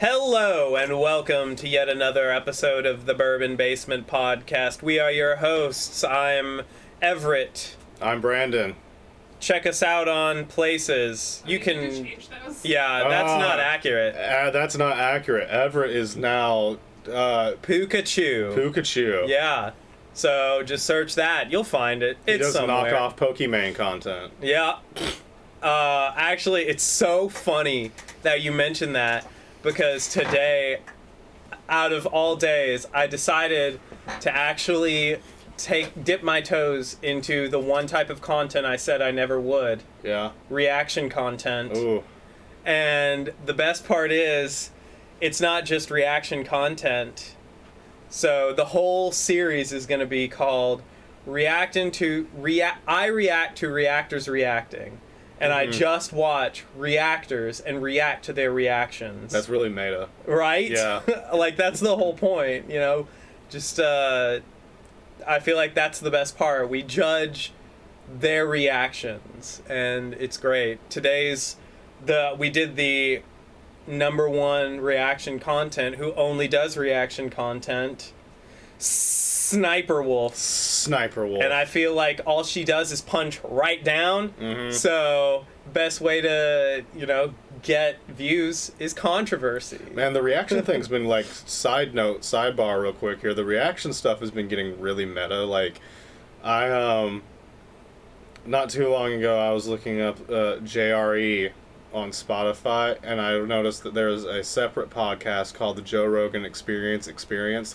Hello and welcome to yet another episode of the Bourbon Basement Podcast. We are your hosts. I'm Everett. I'm Brandon. Check us out on places. You can change those. Yeah, that's not accurate. That's not accurate. Everett is now Pikachu. Yeah. So just search that. You'll find it. He It's does somewhere. knock off Pokemon content. Yeah. Actually, it's so funny that you mentioned that because today, out of all days, I decided to actually dip my toes into the one type of content I said I never would. Yeah. Reaction content. Ooh. And the best part is, it's not just reaction content. So the whole series is going to be called I React to Reactors Reacting. And I just watch reactors and react to their reactions. That's really meta. Right? Yeah. Like, that's the whole point, you know? Just, I feel like that's the best part. We judge their reactions, and it's great. We did the number one reaction content, who only does reaction content, Sniper Wolf. And I feel like all she does is punch right down. Mm-hmm. So best way to, get views is controversy. Man, the reaction thing's been like, sidebar real quick here. The reaction stuff has been getting really meta. Like, not too long ago, I was looking up JRE on Spotify, and I noticed that there's a separate podcast called the Joe Rogan Experience,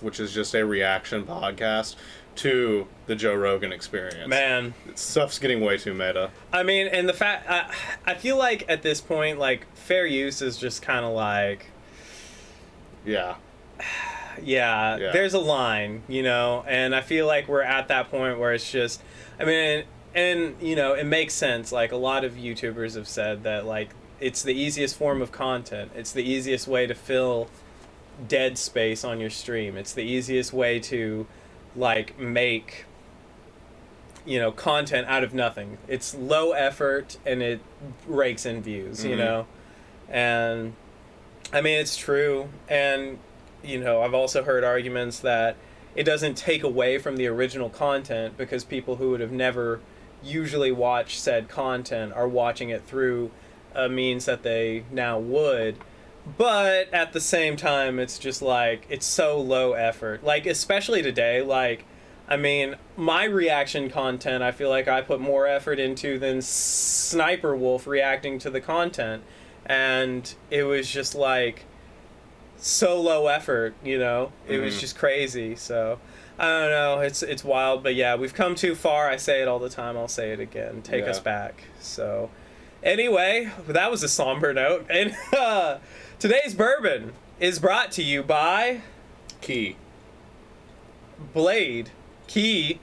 which is just a reaction podcast to the Joe Rogan Experience. Man, stuff's getting way too meta. I mean, and the fact, I feel like at this point, like, fair use is just kind of like, yeah, there's a line, and I feel like we're at that point where it's just, I mean, and it makes sense. Like, a lot of YouTubers have said that, like, it's the easiest form of content. It's the easiest way to fill dead space on your stream. It's the easiest way to, like, make, content out of nothing. It's low effort and it rakes in views, And, I mean, it's true. And, I've also heard arguments that it doesn't take away from the original content because people who would have never usually watched said content are watching it through a means that they now would. But at the same time, it's just like, it's so low effort. Like, especially today, like, I mean, my reaction content, I feel like I put more effort into than Sniper Wolf reacting to the content. And it was just like, so low effort, It was just crazy. So, I don't know, it's wild. But yeah, we've come too far. I say it all the time. I'll say it again. Take us back. So, anyway, that was a somber note. And today's bourbon is brought to you by Key, Blade, Key,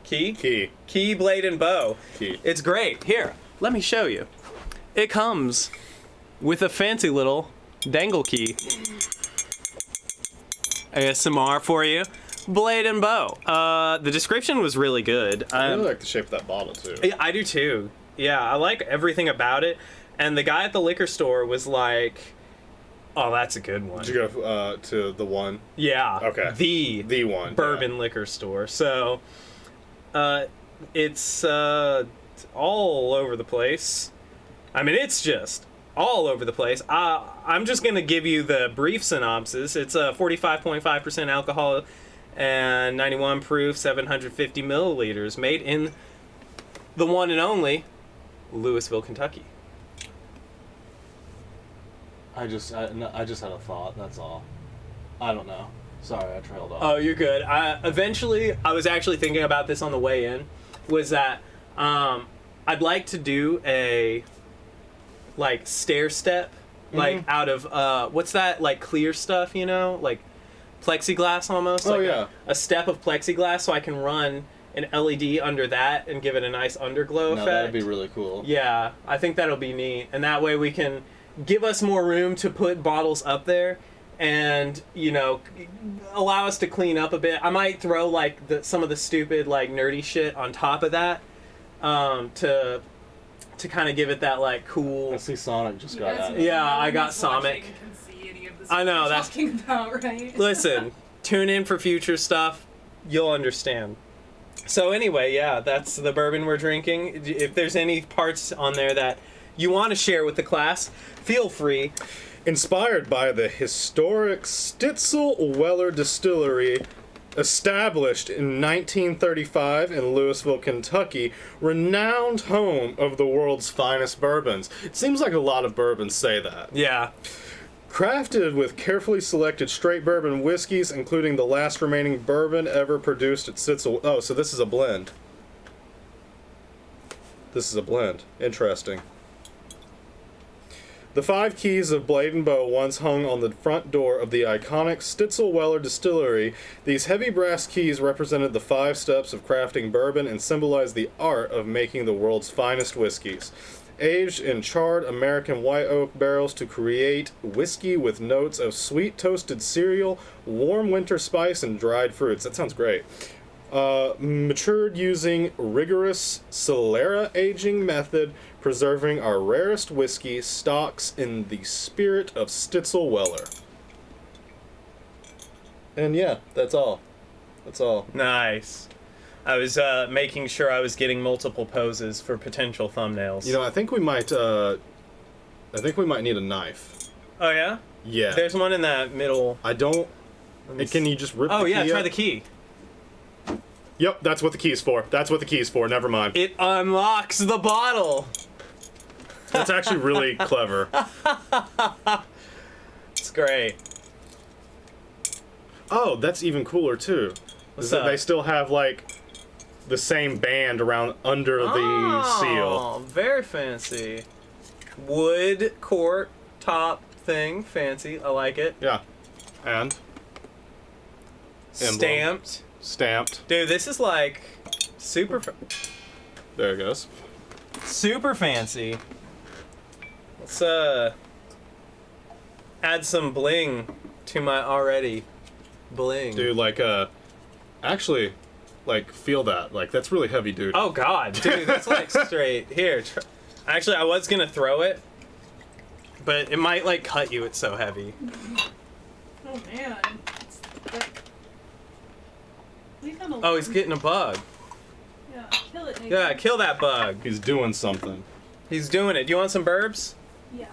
Blade, and Bow. Key. It's great. Here, let me show you. It comes with a fancy little dangle key. ASMR for you. Blade and Bow. The description was really good. I really like the shape of that bottle, too. I do, too. Yeah, I like everything about it. And the guy at the liquor store was like, oh, that's a good one. Did you go to the one? Yeah. Okay. The one. Bourbon liquor store. So, it's all over the place. I mean, it's just all over the place. I'm just going to give you the brief synopsis. It's a 45.5% alcohol and 91 proof, 750 milliliters, made in the one and only Louisville, Kentucky. I just had a thought, that's all. I don't know. Sorry, I trailed off. Oh, you're good. Eventually, I was actually thinking about this on the way in, was that I'd like to do a, like, stair step, like, out of, what's that, like, clear stuff, like, plexiglass almost? Oh, like yeah. A step of plexiglass so I can run an LED under that and give it a nice underglow effect. That'd be really cool. Yeah, I think that'll be neat. And that way we can give us more room to put bottles up there and, allow us to clean up a bit. I might throw, like, some of the stupid, like, nerdy shit on top of that to kind of give it that, like, cool... I see Sonic just got at it. Yeah, I got Sonic. Sonic. Can see any of is I what know, we're that's- talking about, right? Listen, tune in for future stuff. You'll understand. So anyway, yeah, that's the bourbon we're drinking. If there's any parts on there that you want to share with the class, feel free. Inspired by the historic Stitzel Weller Distillery, established in 1935 in Louisville, Kentucky, renowned home of the world's finest bourbons. It seems like a lot of bourbons say that. Yeah. Crafted with carefully selected straight bourbon whiskeys, including the last remaining bourbon ever produced at Stitzel. Oh, so this is a blend. This is a blend. Interesting. The 5 keys of Blade and Bow once hung on the front door of the iconic Stitzel Weller Distillery. These heavy brass keys represented the 5 steps of crafting bourbon and symbolized the art of making the world's finest whiskeys. Aged in charred American white oak barrels to create whiskey with notes of sweet toasted cereal, warm winter spice, and dried fruits. That sounds great. Matured using rigorous Solera aging method, preserving our rarest whiskey stocks in the spirit of Stitzel Weller. And yeah, that's all. That's all. Nice. I was making sure I was getting multiple poses for potential thumbnails. You know, I think we might need a knife. Oh yeah? Yeah. There's one in that middle. I don't. Can you just rip the Oh key yeah, try up? the key. Yep, that's what the key's for. That's what the key's for. Never mind. It unlocks the bottle. That's actually really clever. It's great. Oh, that's even cooler too. What's Is that up? they still have like the same band around under the seal. Oh, very fancy. Wood cork top thing, fancy. I like it. Yeah. And emblem. Stamped. Dude, this is like super There it goes. super fancy. Let's add some bling to my already bling. Dude, like actually like feel that. Like that's really heavy duty. Oh god, dude, that's like straight. Here, actually, I was gonna throw it, but it might like cut you. It's so heavy. Oh man. Leave him alone. Oh, he's getting a bug. Yeah, kill it, Nathan. Yeah, kill that bug. He's doing something. He's doing it. Do you want some burbs? Yeah.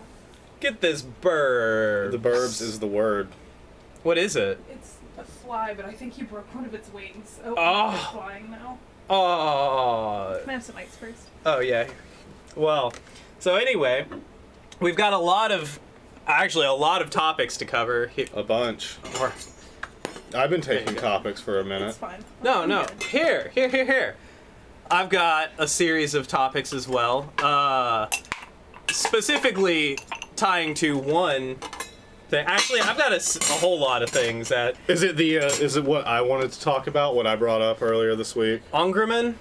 Get this burb. The burbs is the word. What is it? It's a fly, but I think he broke one of its wings. Oh, Oh. it's flying now. Oh. Can I have some ice first? Oh yeah. Well, so anyway, we've got a lot of topics to cover. A bunch. Or- I've been There taking you go. topics for a minute. It's fine. No, I'm no. good. Here. I've got a series of topics as well. Specifically tying to one thing. Actually, I've got a whole lot of things that Is it what I wanted to talk about? What I brought up earlier this week? Ungerman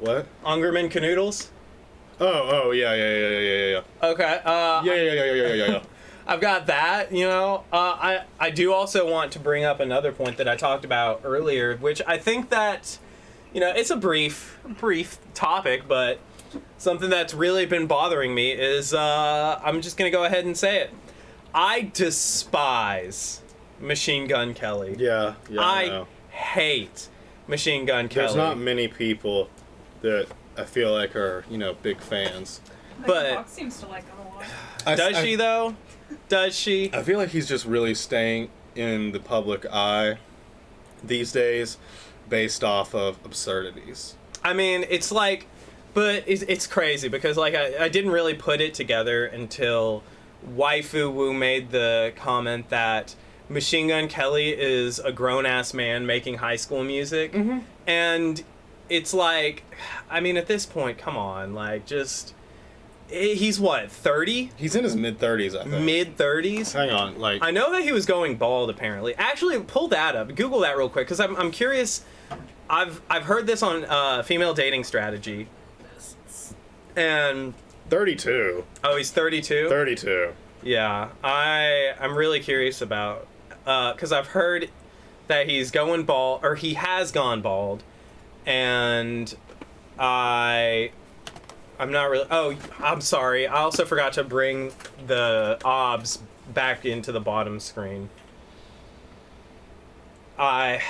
What? canoodles. Oh, yeah. Okay. Yeah. I've got that, you know. I do also want to bring up another point that I talked about earlier, which I think that, you know, it's a brief topic, but something that's really been bothering me is, I'm just going to go ahead and say it. I despise Machine Gun Kelly. Yeah, I I know. hate Machine Gun Kelly. There's not many people that I feel like are, big fans. But- Fox seems to like him a lot. Does she, though? Does she? I feel like he's just really staying in the public eye these days based off of absurdities. I mean, it's like, but it's crazy because like I didn't really put it together until Waifu Wu made the comment that Machine Gun Kelly is a grown-ass man making high school music. Mm-hmm. And it's like, I mean, at this point, come on, like, just, he's what, 30? He's in his mid-30s, I think. Mid-30s? Hang on, like... I know that he was going bald, apparently. Actually, pull that up. Google that real quick, because I'm curious. I've heard this on Female Dating Strategy. And... 32. Oh, he's 32? 32. Yeah. I'm really curious about... Because I've heard that he's going bald, or he has gone bald, and I'm I'm not really. Oh, I'm sorry. I also forgot to bring the OBS back into the bottom screen. I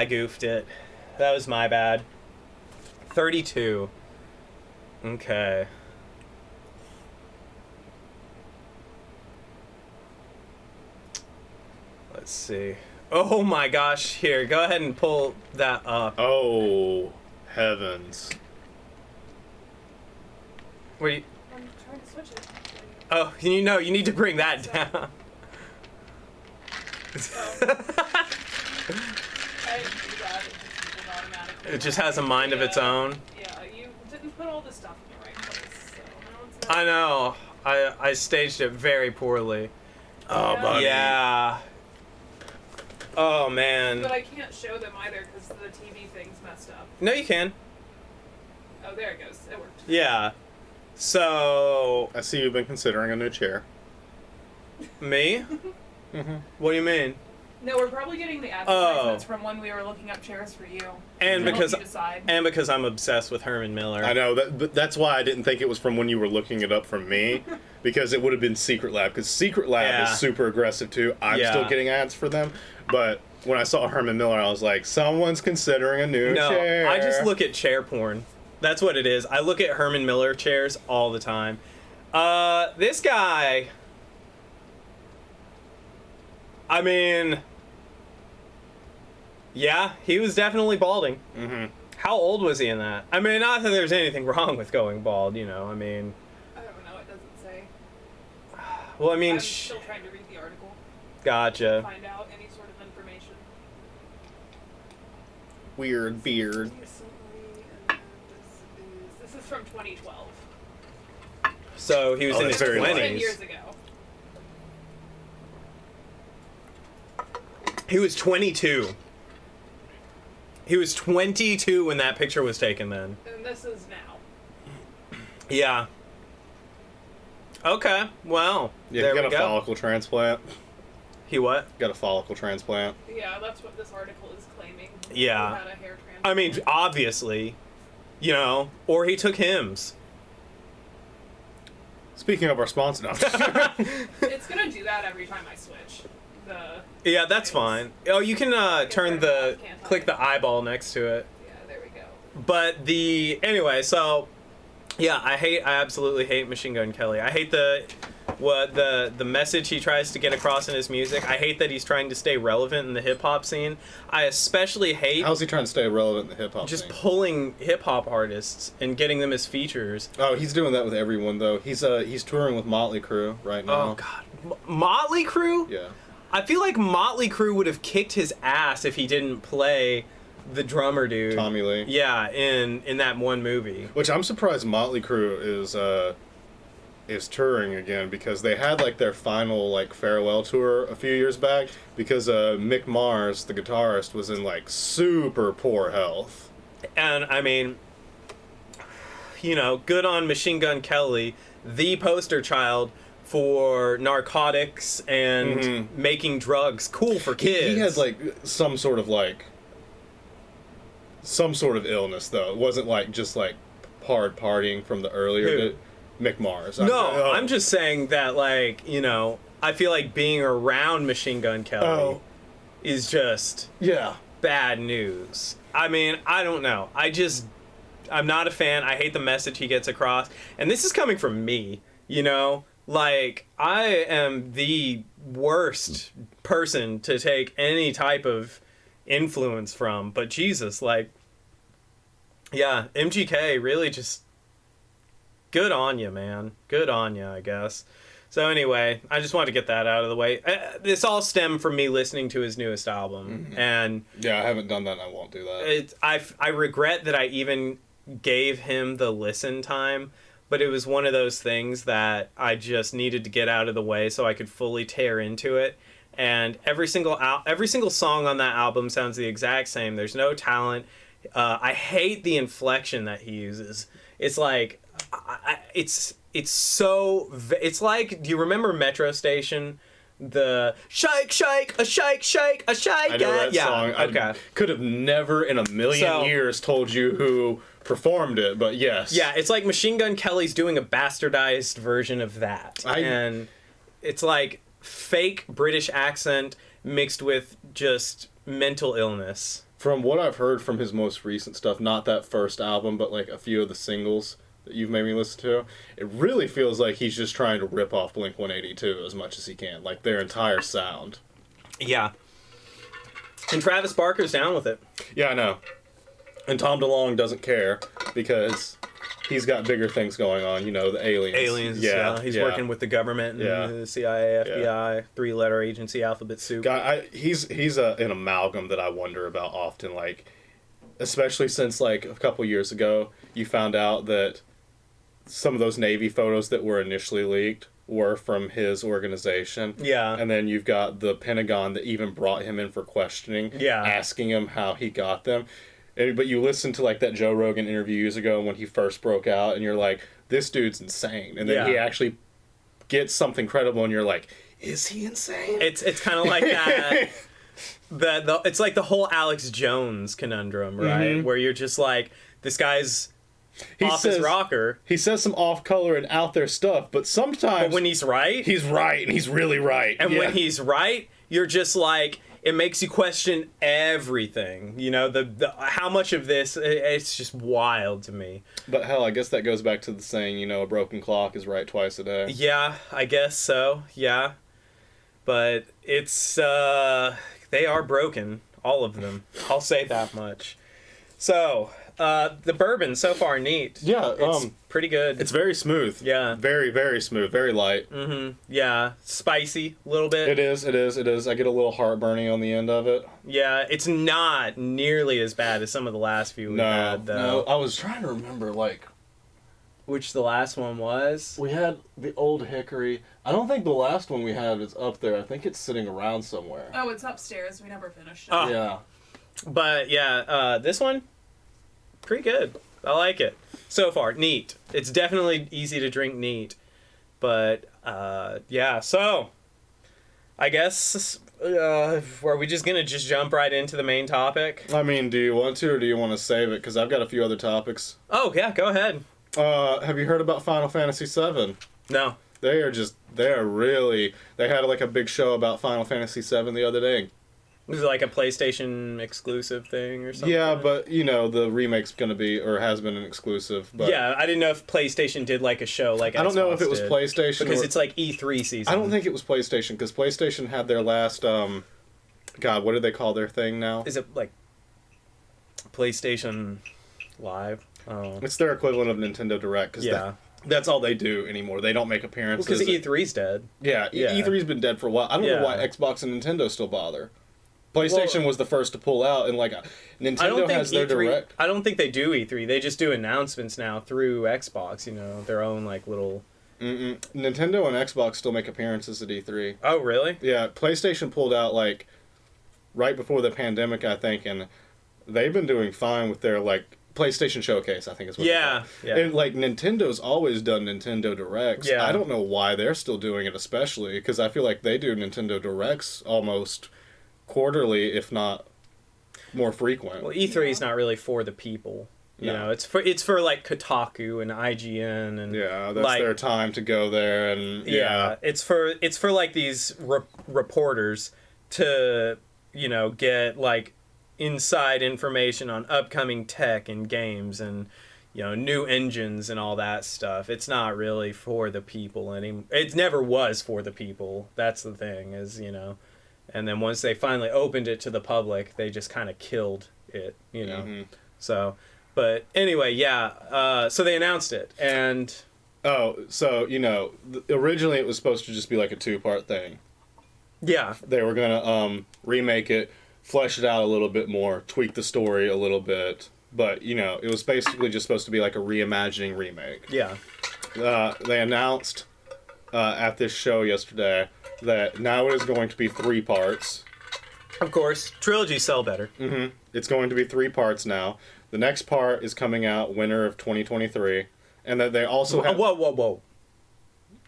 goofed it. That was my bad. 32. Okay. Let's see. Oh my gosh. Here, go ahead and pull that up. Oh, heavens. Wait. I'm trying to switch it. Oh, you need to bring that down. I didn't do that. It just did automatically. It just has a mind of its own. Yeah, you didn't put all the stuff in the right place, so now it's I know. I staged it very poorly. Oh, Yeah. buddy. Yeah. Oh, man. But I can't show them either because the TV thing's messed up. No, you can. Oh, there it goes. It worked. Yeah. So, I see you've been considering a new chair. me? Mm-hmm. What do you mean? No, we're probably getting the advertisements from when we were looking up chairs for you. And To help because you decide. I'm obsessed with Herman Miller. I know but that's why I didn't think it was from when you were looking it up from me, because it would have been Secret Lab. Because Secret Lab Yeah. is super aggressive too. I'm Yeah. still getting ads for them, but when I saw Herman Miller, I was like, someone's considering a new No, chair. I just look at chair porn. That's what it is. I look at Herman Miller chairs all the time. This guy. I mean, yeah, he was definitely balding. Mm-hmm. How old was he in that? I mean, not that there's anything wrong with going bald, I mean, I don't know. It doesn't say. well, I mean, I'm still trying to read the article. gotcha. Find out any sort of information. Weird beard. Recently, and this is from 2012. So he was Oh, in that's his very 10 20s. years ago. He was 22. He was 22 when that picture was taken then. And this is now. Yeah. Okay, well, Yeah, there got we a go. follicle transplant. He what? Got a follicle transplant. Yeah, that's what this article is claiming. Yeah. He had a hair transplant. I mean, obviously, or he took Hims. Speaking of our sponsor, no. It's gonna do that every time I switch. Yeah, that's fine. Oh, you can turn it off, can't I? click the eyeball next to it. Yeah, there we go. But anyway, so yeah, I absolutely hate Machine Gun Kelly. I hate the message he tries to get across in his music. I hate that he's trying to stay relevant in the hip hop scene. I especially hate How's he trying to stay relevant in the hip hop just scene? pulling hip hop artists and getting them as features. Oh, he's doing that with everyone though. He's touring with Motley Crue right now. Oh god, Motley Crue? Yeah. I feel like Motley Crue would have kicked his ass if he didn't play the drummer dude. Tommy Lee. Yeah, in that one movie. Which I'm surprised Motley Crue is touring again, because they had like their final like farewell tour a few years back, because Mick Mars, the guitarist, was in like super poor health. And I mean, good on Machine Gun Kelly, the poster child for narcotics and making drugs cool for kids. He had like some sort of illness though. It wasn't like just like hard partying from the earlier Who? Mick Mars. No, I'm just saying that I feel like being around Machine Gun Kelly is just yeah. bad news. I mean, I don't know. I'm not a fan. I hate the message he gets across. And this is coming from me, Like, I am the worst person to take any type of influence from. But Jesus, yeah, MGK really just... Good on you, man. Good on you, I guess. So anyway, I just wanted to get that out of the way. This all stemmed from me listening to his newest album. Mm-hmm. And Yeah, I haven't done that and I won't do that. I regret that I even gave him the listen time, but it was one of those things that I just needed to get out of the way so I could fully tear into it. And every single song on that album sounds the exact same. There's no talent. I hate the inflection that he uses. It's like, it's like, do you remember Metro Station the shake, shake, a shake, shake, a shake. I know that song. Okay. I could have never in a million years told you who performed it, but yes. Yeah, it's like Machine Gun Kelly's doing a bastardized version of that. And it's like fake British accent mixed with just mental illness. From what I've heard from his most recent stuff, not that first album, but like a few of the singles that you've made me listen to, it really feels like he's just trying to rip off Blink-182 as much as he can, like their entire sound. Yeah. And Travis Barker's down with it. Yeah, I know. And Tom DeLonge doesn't care because he's got bigger things going on, you know, the aliens. Yeah. He's working with the government and the CIA, FBI, three-letter agency, alphabet soup. He's an amalgam that I wonder about often, like, especially since, like, a couple years ago, you found out that some of those Navy photos that were initially leaked were from his organization. Yeah. And then you've got the Pentagon that even brought him in for questioning, asking him how he got them. But you listen to, like, that Joe Rogan interview years ago when he first broke out, and you're like, this dude's insane. And then he actually gets something credible, and you're like, is he insane? It's kind of like that. It's like the whole Alex Jones conundrum, right? Mm-hmm. Where you're just like, this guy's his rocker. He says some off-color and out-there stuff, but sometimes... But when he's right... He's right, and he's really right. And when he's right, you're just like... It makes you question everything. You know, the how much of this, it's just wild to me. But hell, I guess that goes back to the saying, you know, a broken clock is right twice a day. Yeah, I guess so, yeah. But it's, they are broken, all of them. I'll say that much. So, the bourbon, so far, neat. Yeah, it's pretty good. It's very smooth. Yeah. Very, very smooth. Very light. Mm-hmm. Yeah. Spicy, a little bit. It is. I get a little heartburning on the end of it. Yeah, it's not nearly as bad as some of the last few we had, though. No, I was trying to remember, like... Which the last one was? We had the Old Hickory. I don't think the last one we had is up there. I think it's sitting around somewhere. Oh, it's upstairs. We never finished it. Oh. Yeah. But, yeah, this one, pretty good. I like it. So far, neat. It's definitely easy to drink neat. But, yeah, so, I guess, are we just going to jump right into the main topic? I mean, do you want to, or do you want to save it? Because I've got a few other topics. Oh, yeah, go ahead. Have you heard about Final Fantasy VII? No. They had like a big show about Final Fantasy VII the other day. Was it like a PlayStation exclusive thing or something? Yeah, but, you know, the remake's going to be, or has been an exclusive. But yeah, I didn't know if PlayStation did like a show like I don't know if it was PlayStation. Because it's like E3 season. I don't think it was PlayStation, because PlayStation had their last, God, what do they call their thing now? Is it like PlayStation Live? Oh. It's their equivalent of Nintendo Direct, because that's all they do anymore. They don't make appearances. Because E3's dead. Yeah, E3's been dead for a while. I don't know why Xbox and Nintendo still bother. PlayStation was the first to pull out, and like Nintendo has their Direct. I don't think they do E3. They just do announcements now through Xbox. You know, their own like little. Nintendo and Xbox still make appearances at E3. Oh, really? Yeah, PlayStation pulled out like right before the pandemic, I think, and they've been doing fine with their like PlayStation Showcase, I think is what. Yeah. And like Nintendo's always done Nintendo Directs. Yeah. I don't know why they're still doing it, especially because I feel like they do Nintendo Directs almost quarterly, if not more frequent. Well, E3 is not really for the people. You know, it's for like Kotaku and IGN and that's like, their time to go there and it's for like these reporters to, you know, get like inside information on upcoming tech and games and, you know, new engines and all that stuff. It's not really for the people anymore. It never was for the people. That's the thing, is, you know. And then once they finally opened it to the public, they just kind of killed it, you know. Mm-hmm. So, but anyway, so they announced it, and... Oh, so, you know, originally it was supposed to just be like a 2-part thing. Yeah. They were going to remake it, flesh it out a little bit more, tweak the story a little bit. But, you know, it was basically just supposed to be like a reimagining remake. Yeah. They announced at this show yesterday that now it is going to be 3 parts. Of course. Trilogies sell better. Mm-hmm. It's going to be 3 parts now. The next part is coming out winter of 2023. And that they also have... Whoa.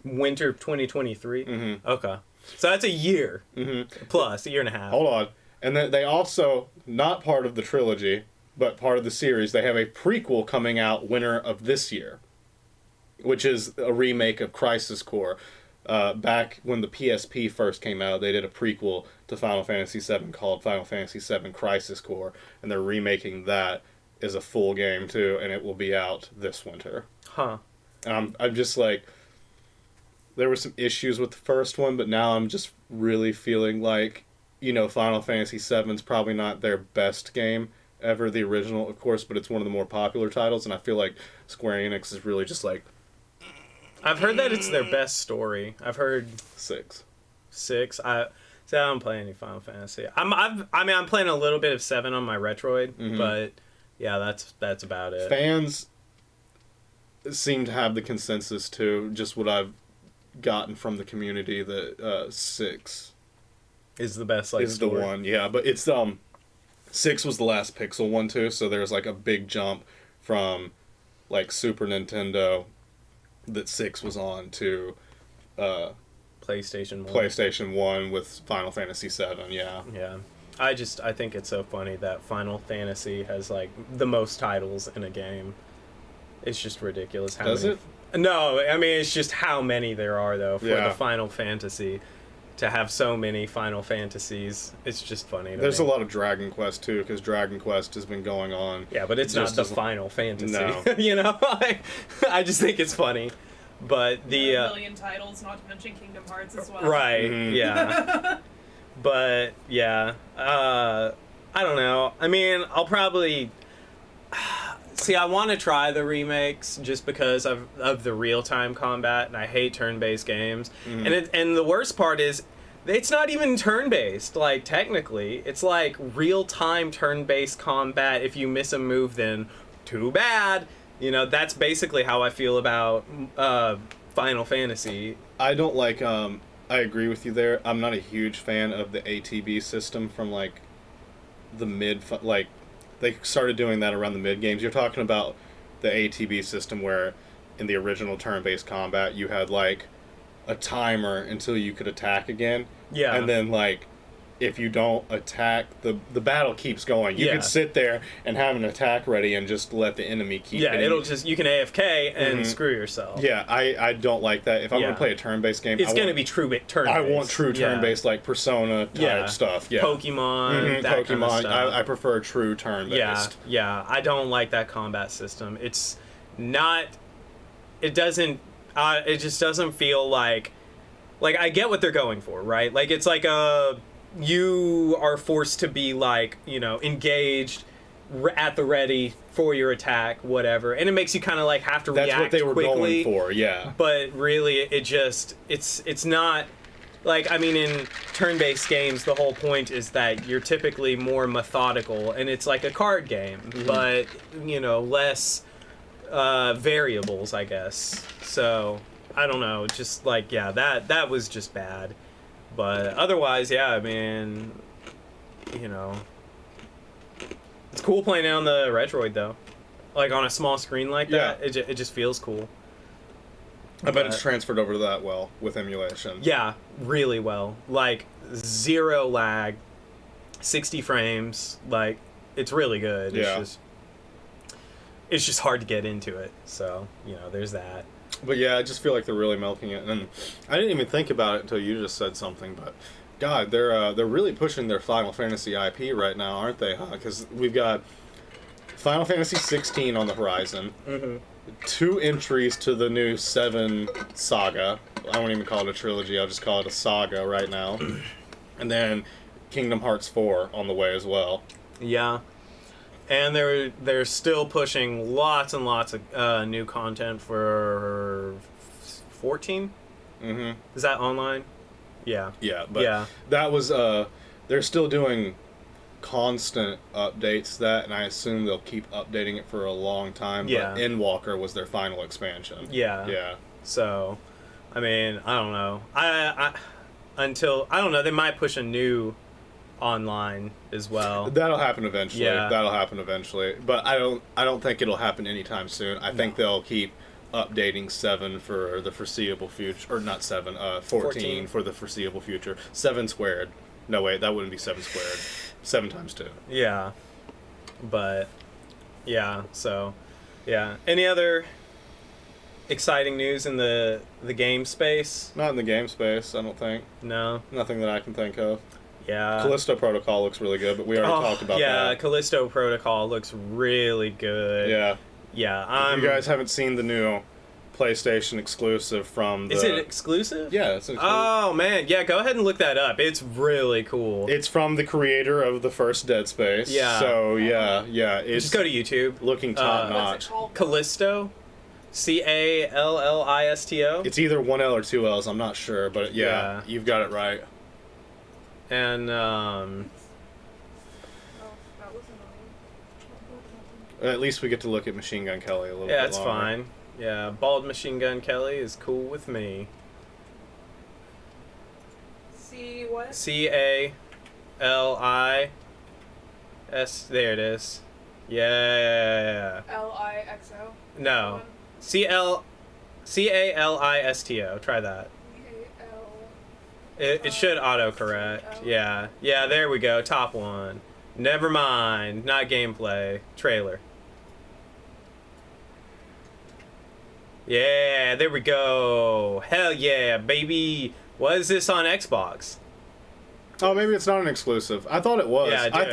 Winter of 2023? Mm-hmm. Okay. So that's a year Mm-hmm. plus, a year and a half. Hold on. And then they also, not part of the trilogy, but part of the series, they have a prequel coming out winter of this year, which is a remake of Crisis Core. Back when the PSP first came out, they did a prequel to Final Fantasy VII called Final Fantasy VII Crisis Core, and they're remaking that as a full game too, and it will be out this winter. Huh. And I'm just like, there were some issues with the first one, but now I'm just really feeling like, you know, Final Fantasy VII's probably not their best game ever, the original, of course, but it's one of the more popular titles, and I feel like Square Enix is really just like... I've heard that it's their best story. I've heard 6. I don't play any Final Fantasy. I'm playing a little bit of 7 on my Retroid, but yeah, that's about it. Fans seem to have the consensus too, just what I've gotten from the community, that 6 is the best, like, is story. the one. Yeah, but it's 6 was the last Pixel one too, so there's like a big jump from like Super Nintendo that 6 was on to PlayStation 1 with Final Fantasy 7. Yeah. Yeah. I think it's so funny that Final Fantasy has like the most titles in a game. It's just ridiculous how Does many. it? No, I mean it's just how many there are though for Yeah. the Final Fantasy. To have so many Final Fantasies, it's just funny. There's a lot of Dragon Quest too, because Dragon Quest has been going on. Yeah, but it's not just the as- Final Fantasy. No. You know, I just think it's funny. But the a million titles, not to mention Kingdom Hearts as well. right, Mhm. yeah. But yeah, I don't know. I mean, I'll probably see. I want to try the remakes just because of the real time combat, and I hate turn based games. And the worst part is, it's not even turn based. Like technically, it's like real time turn based combat. If you miss a move, then too bad. You know, that's basically how I feel about Final Fantasy. I don't like. I agree with you there. I'm not a huge fan of the ATB system from like the like they started doing that around the mid games. You're talking about the ATB system where in the original turn-based combat you had like a timer until you could attack again. Yeah. And then like if you don't attack, the battle keeps going. You Yeah. can sit there and have an attack ready and just let the enemy keep Yeah, hitting it'll you. just, you can AFK and screw yourself. Yeah, I don't like that. If I'm Yeah. going to play a turn-based game, It's going to be true turn-based. I want true Yeah. turn-based, like Persona type stuff. Yeah. Pokemon, that Pokemon. kind of stuff. I prefer true turn-based. Yeah. I don't like that combat system. It's not. It doesn't. It just doesn't feel like I get what they're going for, right? Like it's like you are forced to be like, you know, engaged at the ready for your attack, whatever, and it makes you kind of like have to That's react what they were quickly. going for. Yeah. But really, it's not. Like, I mean, in turn-based games, the whole point is that you're typically more methodical, and it's like a card game, but, you know, less variables, I guess. So, I don't know, just like, yeah, that was just bad. But otherwise, yeah, I mean, you know, it's cool playing it on the Retroid, though. Like, on a small screen like that, it just feels cool. I bet it's transferred over to that well with emulation. Yeah, really well. Like, 0 lag, 60 frames. Like, it's really good. Yeah. It's just hard to get into it. So, you know, there's that. But yeah, I just feel like they're really milking it. And I didn't even think about it until you just said something. But God, they're really pushing their Final Fantasy IP right now, aren't they? Huh? Because we've got Final Fantasy 16 on the horizon. 2 entries to the new 7 saga. I won't even call it a trilogy. I'll just call it a saga right now. And then Kingdom Hearts 4 on the way as well. Yeah. And they're still pushing lots and lots of new content for 14? Mm-hmm. Is that online? Yeah. Yeah, but Yeah. that was they're still doing constant updates to that, and I assume they'll keep updating it for a long time. Yeah. But Endwalker was their final expansion. Yeah. Yeah. So, I mean, I don't know. I don't know. They might push a new online as well. That'll happen eventually. Yeah. That'll happen eventually. But I don't think it'll happen anytime soon. I think they'll keep updating 7 for the foreseeable future, or not 7, 14 for the foreseeable future. 7 squared. No, wait, that wouldn't be 7 squared. 7 times 2. Yeah. But, yeah, so, yeah. Any other exciting news in the game space? Not in the game space, I don't think. No. Nothing that I can think of. Yeah. Callisto Protocol looks really good, but we already talked about that. Yeah, Callisto Protocol looks really good. Yeah. Yeah. If you guys haven't seen the new PlayStation exclusive from the... Is it exclusive? Yeah, it's exclusive. Oh, man. Yeah, go ahead and look that up. It's really cool. It's from the creator of the first Dead Space. Yeah. So, yeah. It's Just go to YouTube. looking top-notch. What's it called? Callisto. Callisto. It's either 1 L or 2 L's, I'm not sure, but yeah. You've got it right. And, Oh, that was annoying. At least we get to look at Machine Gun Kelly a little bit yeah, it's longer. fine. Yeah, Bald Machine Gun Kelly is cool with me. See what? Callis. There it is. Yeah. Lixo. No. Calisto. Try that. It should autocorrect. Yeah. Yeah, there we go. Top one. Never mind. Not gameplay. Trailer. Yeah, there we go. Hell yeah, baby. What is this on Xbox? Oh, maybe it's not an exclusive. I thought it was. Yeah, I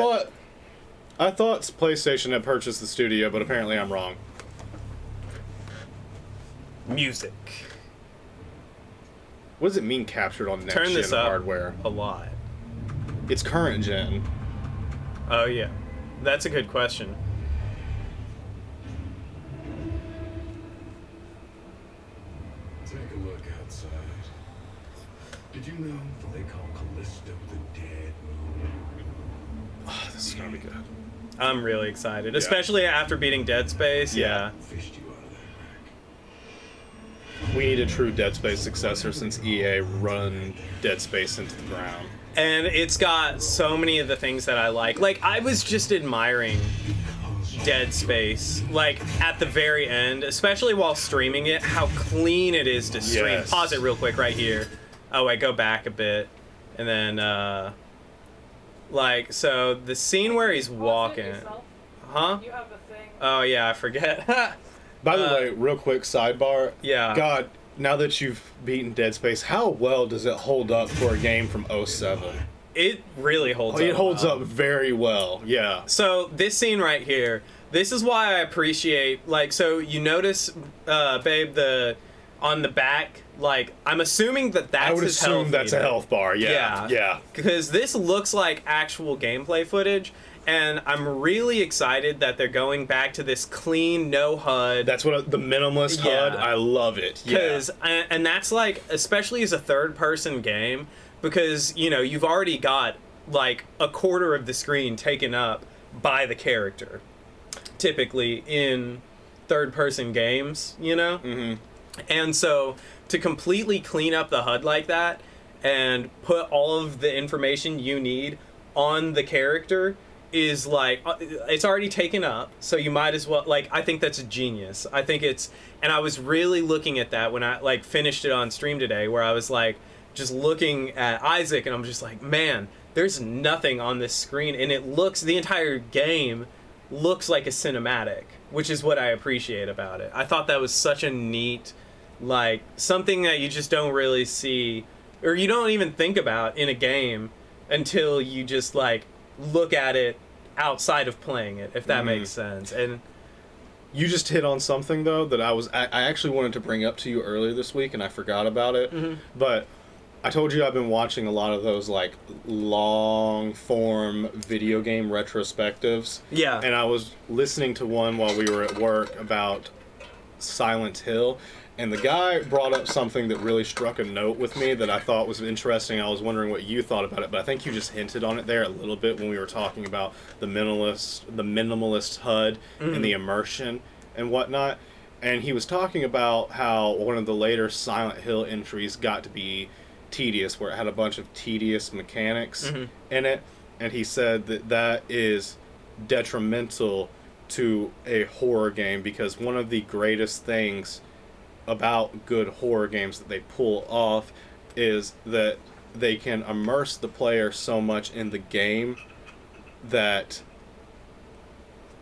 thought PlayStation had purchased the studio, but apparently I'm wrong. Music. What does it mean captured on next Turn gen this up hardware? a lot. It's current gen. Oh, yeah. That's a good question. Take a look outside. Did you know they call Callisto the Dead Moon? Oh, this is gonna be good. I'm really excited, especially after beating Dead Space. Yeah. Fished you out of that We need a true Dead Space successor since EA run Dead Space into the ground. And it's got so many of the things that I like. Like, I was just admiring Dead Space, like, at the very end, especially while streaming it, how clean it is to stream. Yes. Pause it real quick right here. Oh, wait, go back a bit. And then, like, so the scene where he's walking. Yourself. Huh? You have a thing. Oh, yeah, I forget. By the way, real quick sidebar. Yeah. God, now that you've beaten Dead Space, how well does it hold up for a game from 07? It really holds up. It holds well. up very well. Yeah. So this scene right here, this is why I appreciate, like, so you notice, babe, on the back, like, I'm assuming that's I would his assume health that's a meter. health bar. Yeah. Yeah. Because this looks like actual gameplay footage, and I'm really excited that they're going back to this clean, no HUD. That's what the minimalist Yeah. HUD. I love it. Yeah. Because, and that's like, especially as a third-person game, because, you know, you've already got, like, a quarter of the screen taken up by the character, typically in third-person games, you know? Mm-hmm. And so, to completely clean up the HUD like that, and put all of the information you need on the character is like, it's already taken up, so you might as well, like, I think that's a genius. I think it's, and I was really looking at that when I, like, finished it on stream today, where I was, like, just looking at Isaac, and I'm just like, man, there's nothing on this screen, and it looks, the entire game looks like a cinematic, which is what I appreciate about it. I thought that was such a neat, like, something that you just don't really see, or you don't even think about in a game until you just, like, look at it outside of playing it, if that makes sense. And You just hit on something, though, that I actually wanted to bring up to you earlier this week, and I forgot about it. But I told you I've been watching a lot of those, like, long-form video game retrospectives. yeah, And I was listening to one while we were at work about Silent Hill, and the guy brought up something that really struck a note with me that I thought was interesting. I was wondering what you thought about it, but I think you just hinted on it there a little bit when we were talking about the minimalist HUD and the immersion and whatnot. And he was talking about how one of the later Silent Hill entries got to be tedious, where it had a bunch of tedious mechanics in it, and he said that is detrimental to a horror game, because one of the greatest things about good horror games that they pull off is that they can immerse the player so much in the game that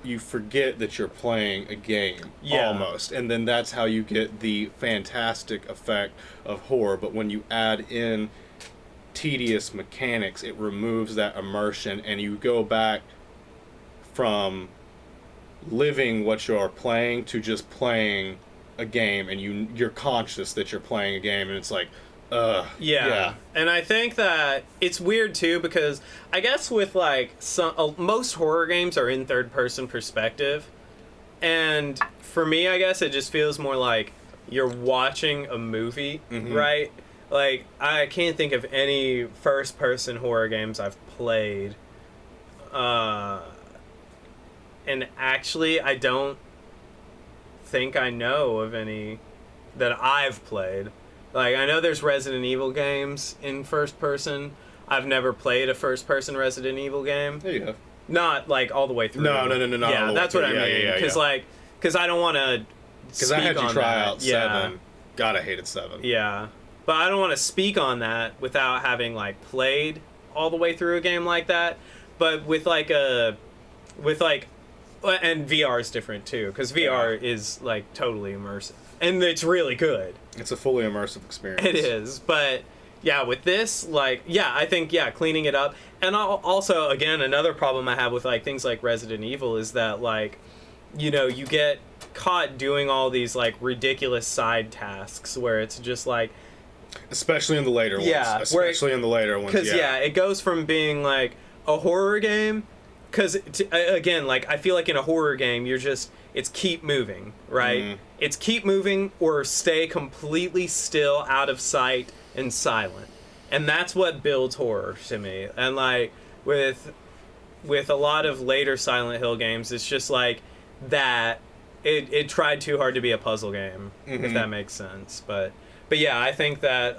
you forget that you're playing a game, almost. And then that's how you get the fantastic effect of horror. But when you add in tedious mechanics, it removes that immersion, and you go back from living what you're playing to just playing a game, and you're conscious that you're playing a game, and it's like, yeah. And I think that it's weird too, because I guess with like most horror games are in third person perspective, and for me I guess it just feels more like you're watching a movie, right? Like I can't think of any first person horror games I've played, and actually I don't think I know of any that I've played. Like, I know there's Resident Evil games in first person. I've never played a first person Resident Evil game. Yeah, you have. Not, like, all the way through. No. Yeah, that's what I mean. Because I don't want to Because I had you try out 7. God, I hated 7. Yeah. But I don't want to speak on that without having, like, played all the way through a game like that. But with, like, and VR is different, too. Because VR is, like, totally immersive. And it's really good. It's a fully immersive experience. It is, but yeah, with this, like, yeah, I think, yeah, cleaning it up. And also, again, another problem I have with, like, things like Resident Evil is that, like, you know, you get caught doing all these, like, ridiculous side tasks where it's just, like... Especially in the later ones. Yeah. Especially in the later ones, Because, it goes from being, like, a horror game... Because, again, like, I feel like in a horror game, it's keep moving, right? It's keep moving or stay completely still, out of sight, and silent. And that's what builds horror to me. And, like, with a lot of later Silent Hill games, it's just, like, that it tried too hard to be a puzzle game, if that makes sense. But yeah, I think that,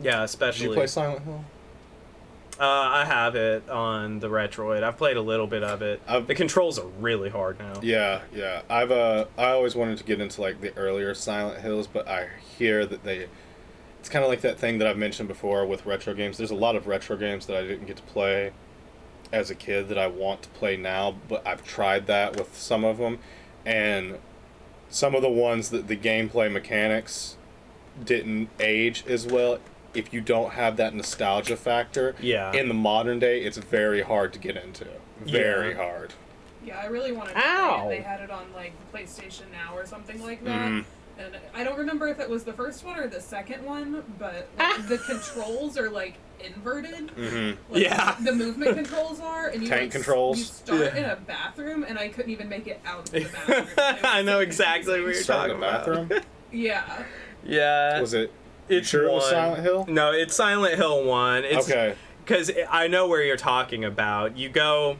especially... Did you play Silent Hill? I have it on the Retroid. I've played a little bit of it. The controls are really hard now. Yeah. I always wanted to get into like the earlier Silent Hills, but I hear that it's kind of like that thing that I've mentioned before with retro games. There's a lot of retro games that I didn't get to play as a kid that I want to play now, but I've tried that with some of them, and some of the ones that the gameplay mechanics didn't age as well. If you don't have that nostalgia factor, in the modern day, it's very hard to get into. Very hard. Yeah, I really wanted to play it. They had it on, like, PlayStation Now or something like that. And I don't remember if it was the first one or the second one, but like, the controls are, like, inverted. Like, the movement controls are. And you, tank controls. You start in a bathroom, and I couldn't even make it out of the bathroom. I know exactly what you're talking about. Bathroom? Yeah. Yeah. Was it... It's sure it was Silent Hill? No, it's Silent Hill 1. Okay. Because I know where you're talking about. You go...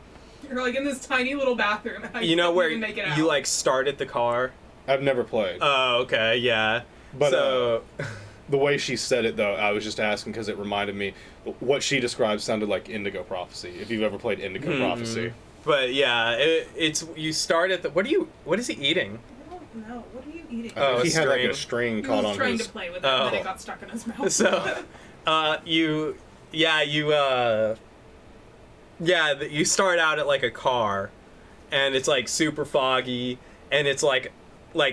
You're, like, in this tiny little bathroom. And you know where even make it out. you, like, start at the car? I've never played. Oh, okay, yeah. But so... the way she said it, though, I was just asking because it reminded me... What she described sounded like Indigo Prophecy, if you've ever played Indigo Prophecy. But, yeah, it's... You start at the... What is he eating? No, what are you eating? Oh, he had like a string caught on his... He was trying to play with it, and then it got stuck in his mouth. So, you start out at like a car, and it's like super foggy, and it's like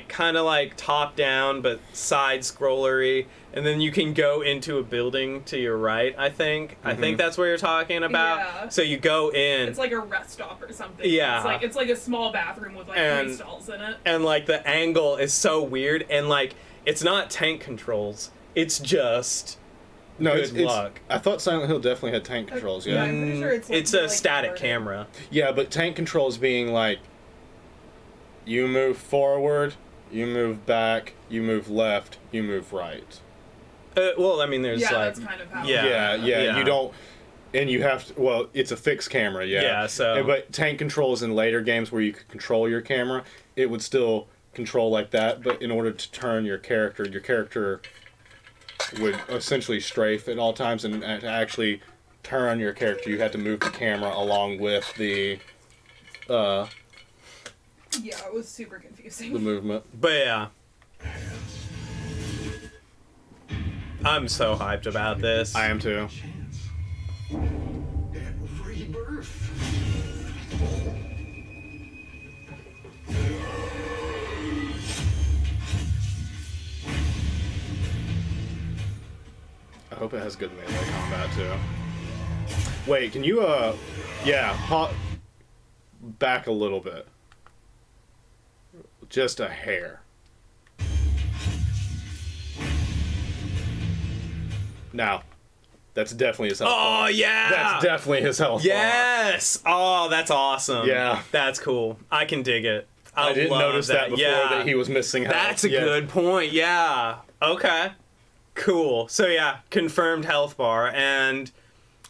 kind of like top down but side scrollery, and then you can go into a building to your right. I think that's what you're talking about. Yeah. So you go in. It's like a rest stop or something. Yeah. It's like a small bathroom with like 3 stalls in it. And like the angle is so weird, and like it's not tank controls. It's just good luck. I thought Silent Hill definitely had tank controls. Yeah. I'm pretty sure it's. Like, it's a static camera. Yeah, but tank controls being like, you move forward, you move back, you move left, you move right. Well, I mean, there's like... that's kind of how... Yeah, you don't... And you have to... Well, it's a fixed camera, Yeah, so... But tank controls in later games where you could control your camera, it would still control like that, but in order to turn your character would essentially strafe at all times, and to actually turn your character, you had to move the camera along with the... Yeah, it was super confusing. the movement. But yeah. Hands I'm so hyped about this. I am too. Chance at rebirth. I hope it has good melee combat too. Wait, can you back a little bit? Just a hair. Now, that's definitely his health bar. Oh, yeah! That's definitely his health bar. Yes! Oh, that's awesome. Yeah. That's cool. I can dig it. I didn't love notice that before that he was missing health. That's a good point. Yeah. Okay. Cool. So yeah, confirmed health bar, and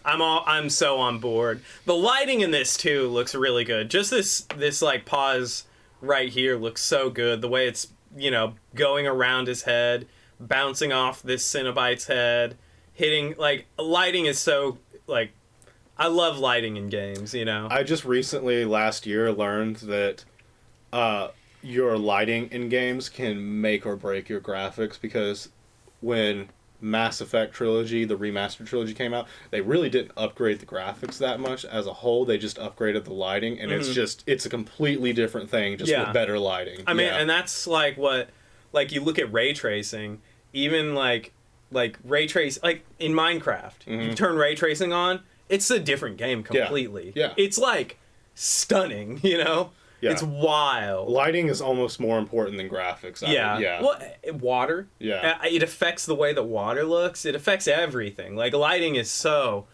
I'm so on board. The lighting in this too looks really good. Just this like pause right here looks so good. The way it's, you know, going around his head, bouncing off this Cenobite's head, hitting, like, lighting is so, like, I love lighting in games, you know. I just recently last year learned that your lighting in games can make or break your graphics, because when Mass Effect Trilogy, the remastered trilogy, came out, they really didn't upgrade the graphics that much as a whole. They just upgraded the lighting, and it's a completely different thing, just with better lighting. I mean, and that's like what, like, you look at ray tracing, even like ray trace, like in Minecraft, you turn ray tracing on, it's a different game completely. Yeah. It's like stunning, you know? Yeah. It's wild. Lighting is almost more important than graphics. Yeah. Well, water. Yeah. It affects the way that water looks. It affects everything. Like, lighting is so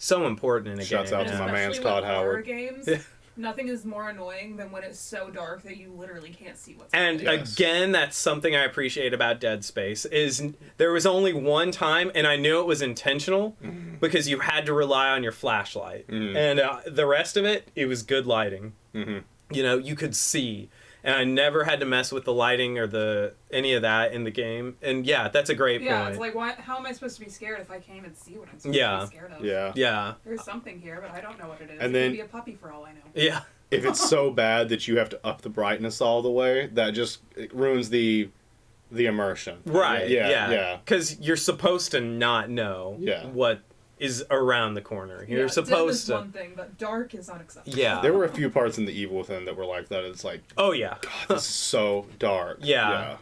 important in a game. Shouts out to my man's Todd Howard. Games, nothing is more annoying than when it's so dark that you literally can't see what's And happening. again, that's something I appreciate about Dead Space, is there was only one time, and I knew it was intentional, because you had to rely on your flashlight. And the rest of it was good lighting. You know, you could see. And I never had to mess with the lighting or any of that in the game. And yeah, that's a great point. Yeah, it's like, how am I supposed to be scared if I can't even see what I'm supposed to be scared of? Yeah. There's something here, but I don't know what it is. And it then, could be a puppy for all I know. Yeah. If it's so bad that you have to up the brightness all the way, it ruins the immersion. Right. Yeah. Because you're supposed to not know what is around the corner. You're supposed dim is one thing, but dark is unacceptable. Yeah. There were a few parts in The Evil Within that were like that. It's like, oh yeah, God, this is so dark. Yeah.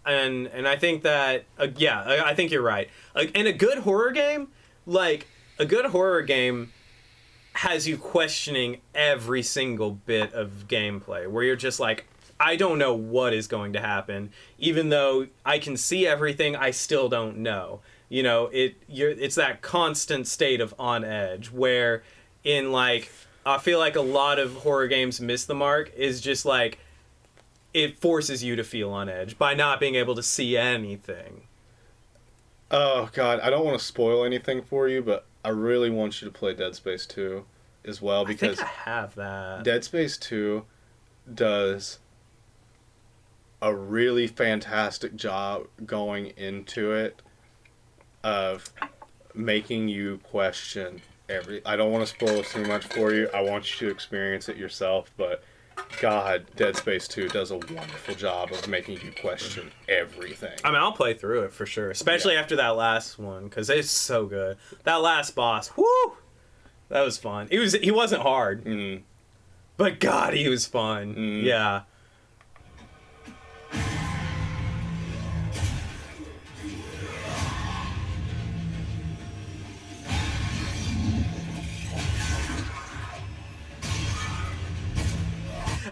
And I think that I think you're right. And a good horror game, has you questioning every single bit of gameplay, where you're just like, I don't know what is going to happen, even though I can see everything. I still don't know. You know, it's that constant state of on edge, where I feel like a lot of horror games miss the mark, is just like, it forces you to feel on edge by not being able to see anything. Oh, God, I don't want to spoil anything for you, but I really want you to play Dead Space 2 as well, because I think I have that. Dead Space 2 does a really fantastic job going into it of making you question I don't want to spoil too much for you. I want you to experience it yourself, but God, Dead Space 2 does a wonderful job of making you question everything. I mean, I'll play through it for sure, especially after that last one, because it's so good. That last boss, whoo, that was fun. He wasn't hard, but God, he was fun. Yeah.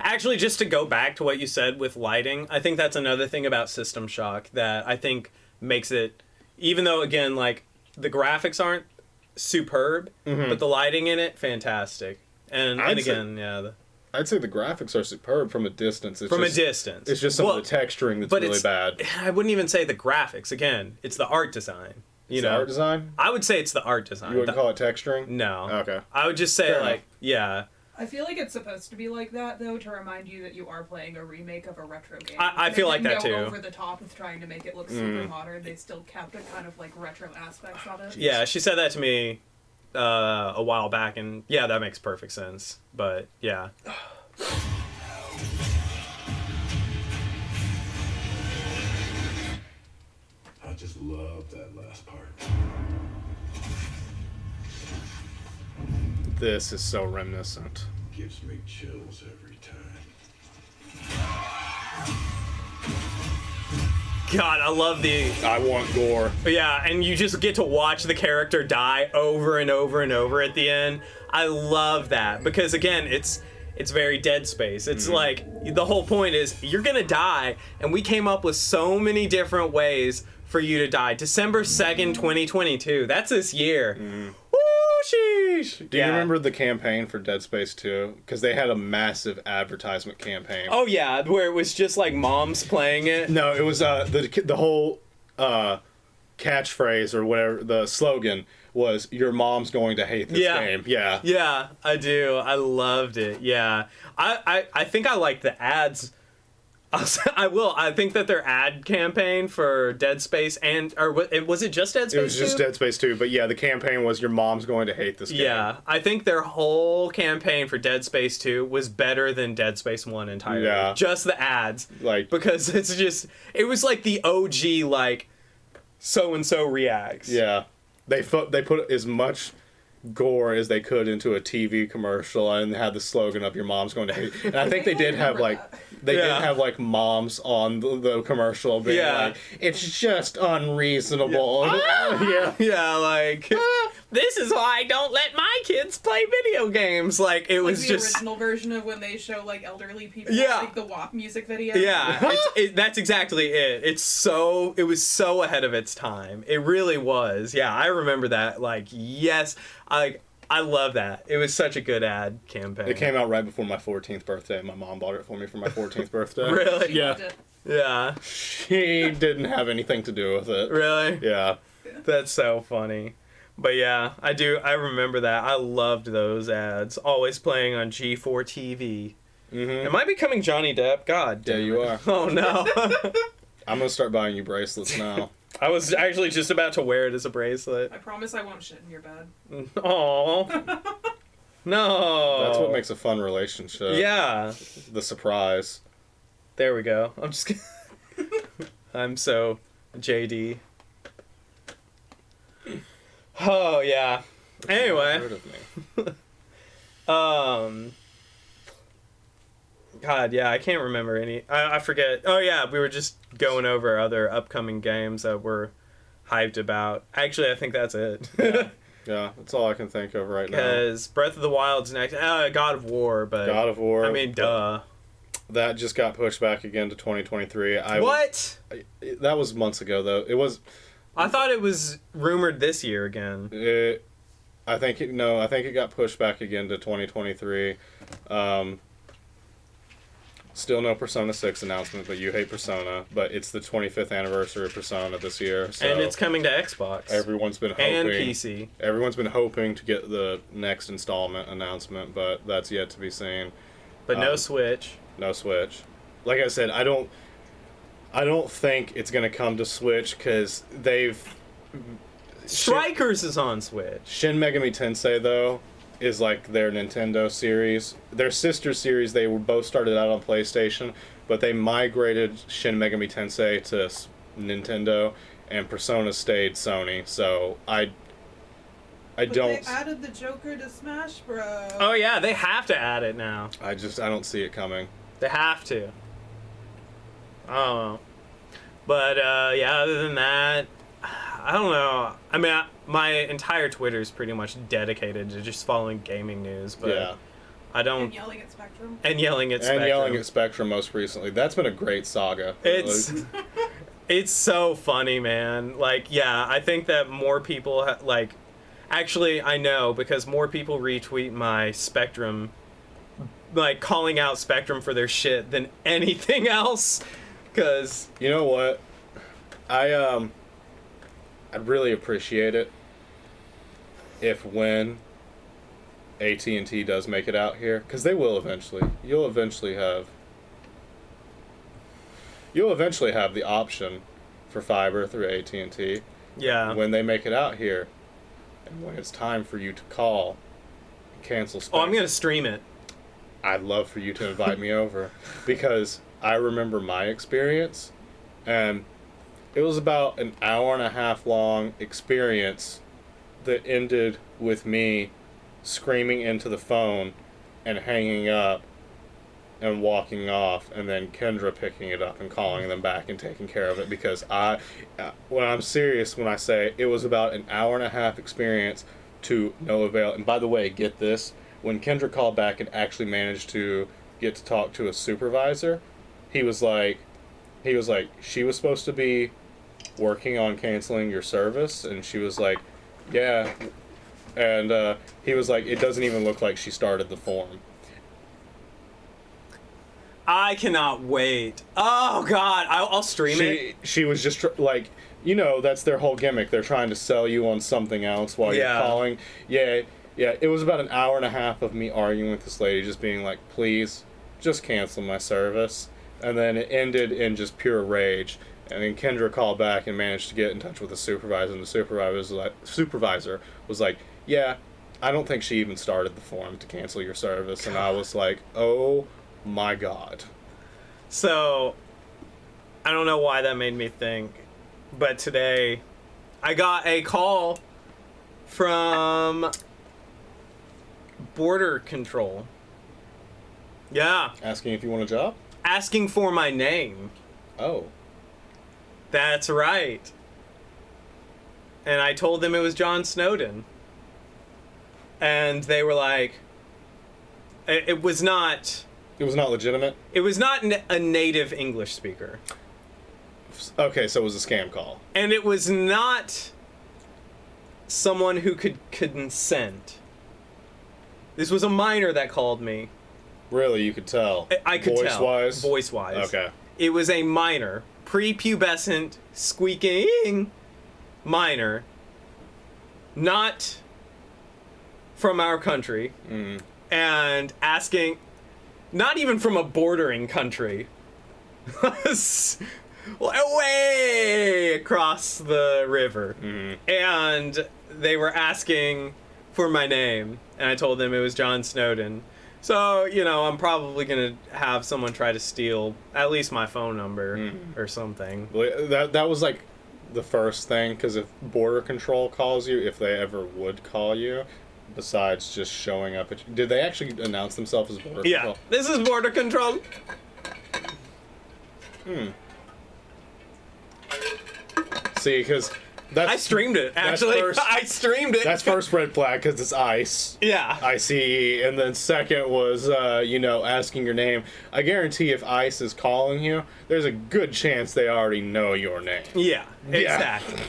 Actually, just to go back to what you said with lighting, I think that's another thing about System Shock that I think makes it, even though, again, like, the graphics aren't superb, but the lighting in it, fantastic. And I'd again, I'd say the graphics are superb from a distance. It's just some of the texturing that's really bad. I wouldn't even say the graphics. Again, it's the art design. You know, art design? I would say it's the art design. You wouldn't call it texturing? No. Okay. I would just say, Fair like, enough. I feel like it's supposed to be like that, though, to remind you that you are playing a remake of a retro game. I feel like that, too. Over the top with trying to make it look super modern. They still kept the kind of, like, retro aspects of it. Yeah, she said that to me a while back, and yeah, that makes perfect sense. But, yeah. I just love that last part. This is so reminiscent. Gives me chills every time. God, I love the... I want gore. Yeah, and you just get to watch the character die over and over and over at the end. I love that because, again, it's very Dead Space. It's like, the whole point is you're gonna die, and we came up with so many different ways for you to die. December 2nd, 2022. That's this year. Woo, sheesh. Do you remember the campaign for Dead Space 2? Because they had a massive advertisement campaign. Oh, yeah, where it was just like moms playing it. No, it was the whole catchphrase or whatever, the slogan was, your mom's going to hate this game. Yeah. Yeah, I do. I loved it. Yeah. I think I like the ads. I will. I think that their ad campaign for Dead Space or was it just Dead Space 2? It was just Dead Space 2, but yeah, the campaign was, your mom's going to hate this game. Yeah, I think their whole campaign for Dead Space 2 was better than Dead Space 1 entirely. Yeah. Just the ads. Like, because it was like the OG, like, so-and-so reacts. Yeah. They put as much gore as they could into a TV commercial and had the slogan of, your mom's going to hate. And I think they did have like moms on the commercial being like, it's just unreasonable. Yeah, like, this is why I don't let my kids play video games. Like, it was the just... original version of when they show, like, elderly people, like, the WAP music video. Yeah, that's exactly it. It was so ahead of its time. It really was. Yeah, I remember that. Like, yes, I love that. It was such a good ad campaign. It came out right before my 14th birthday. My mom bought it for me for my 14th birthday. Really? Yeah. Yeah. She didn't have anything to do with it. Really? Yeah. That's so funny. But yeah, I do. I remember that. I loved those ads. Always playing on G4 TV. Mm-hmm. Am I becoming Johnny Depp? God damn. Yeah, you are. Oh, no. I'm going to start buying you bracelets now. I was actually just about to wear it as a bracelet. I promise I won't shit in your bed. Aw. No. That's what makes a fun relationship. Yeah. The surprise. There we go. I'm just kidding. I'm so JD. Oh, yeah. Anyway. God, yeah, I can't remember any. I forget. Oh, yeah, we were just going over other upcoming games that we're hyped about. Actually, I think that's it. Yeah, that's all I can think of right now. Because Breath of the Wild's next. God of War, but... God of War. I mean, duh. That just got pushed back again to 2023. What? That was months ago, though. It was... I thought it was rumored this year again. I think it got pushed back again to 2023. Still no Persona 6 announcement, but you hate Persona. But it's the 25th anniversary of Persona this year. So and it's coming to Xbox. Everyone's been hoping. And PC. Everyone's been hoping to get the next installment announcement, but that's yet to be seen. But no Switch. No Switch. Like I said, I don't think it's going to come to Switch because they've... Strikers is on Switch. Shin Megami Tensei, though, is like their Nintendo series. Their sister series, they were both started out on PlayStation, but they migrated Shin Megami Tensei to Nintendo, and Persona stayed Sony, so I don't... They added the Joker to Smash Bros. Oh yeah, they have to add it now. I don't see it coming. They have to. I don't know. But, yeah, other than that, I don't know. I mean, my entire Twitter is pretty much dedicated to just following gaming news, but yeah. I don't... And yelling at Spectrum. And yelling at Spectrum. And yelling at Spectrum most recently. That's been a great saga. It's so funny, man. Like, yeah, I think that more people, actually, I know, because more people retweet my Spectrum, like, calling out Spectrum for their shit than anything else. Because... You know what? I'd really appreciate it if when AT&T does make it out here, because they will eventually. You'll eventually have the option for fiber through AT&T. Yeah. When they make it out here, and when it's time for you to call and cancel Spectrum. Oh, I'm going to stream it. I'd love for you to invite me over, because I remember my experience, and It was about an hour and a half long experience that ended with me screaming into the phone and hanging up and walking off, and then Kendra picking it up and calling them back and taking care of it, because when I'm serious when I say it was about an hour and a half experience to no avail. And by the way, get this, when Kendra called back and actually managed to get to talk to a supervisor, he was like, she was supposed to be working on canceling your service, and she was like, yeah, and he was like, it doesn't even look like she started the form. I cannot wait. Oh God, I'll stream it. She was just like, that's their whole gimmick. They're trying to sell you on something else while you're calling. Yeah. It was about an hour and a half of me arguing with this lady, just being like, please, just cancel my service. And then it ended in just pure rage. And then Kendra called back and managed to get in touch with the supervisor, and the supervisor was like, yeah, I don't think she even started the form to cancel your service. And I was like, oh my God. So, I don't know why that made me think, but today I got a call from Border Control. Yeah. Asking if you want a job? Asking for my name. Oh. That's right. And I told them it was John Snowden. And they were like, it was not... It was not legitimate? It was not a native English speaker. Okay, so it was a scam call. And it was not someone who could consent. This was a minor that called me. Really? You could tell? I could tell. Voice-wise? Voice-wise. Okay. It was a minor, prepubescent, squeaking minor, not from our country, and asking... Not even from a bordering country. Way across the river. And they were asking for my name. And I told them it was John Snowden. So, I'm probably going to have someone try to steal at least my phone number or something. That was like the first thing, because if Border Control calls you, if they ever would call you... Besides just showing up at... Did they actually announce themselves as Border Control? Yeah, this is Border Control. See, because that's... I streamed it, actually. I streamed it. That's first red flag, because it's ICE. Yeah. ICE. And then second was, asking your name. I guarantee if ICE is calling you, there's a good chance they already know your name. Yeah, exactly.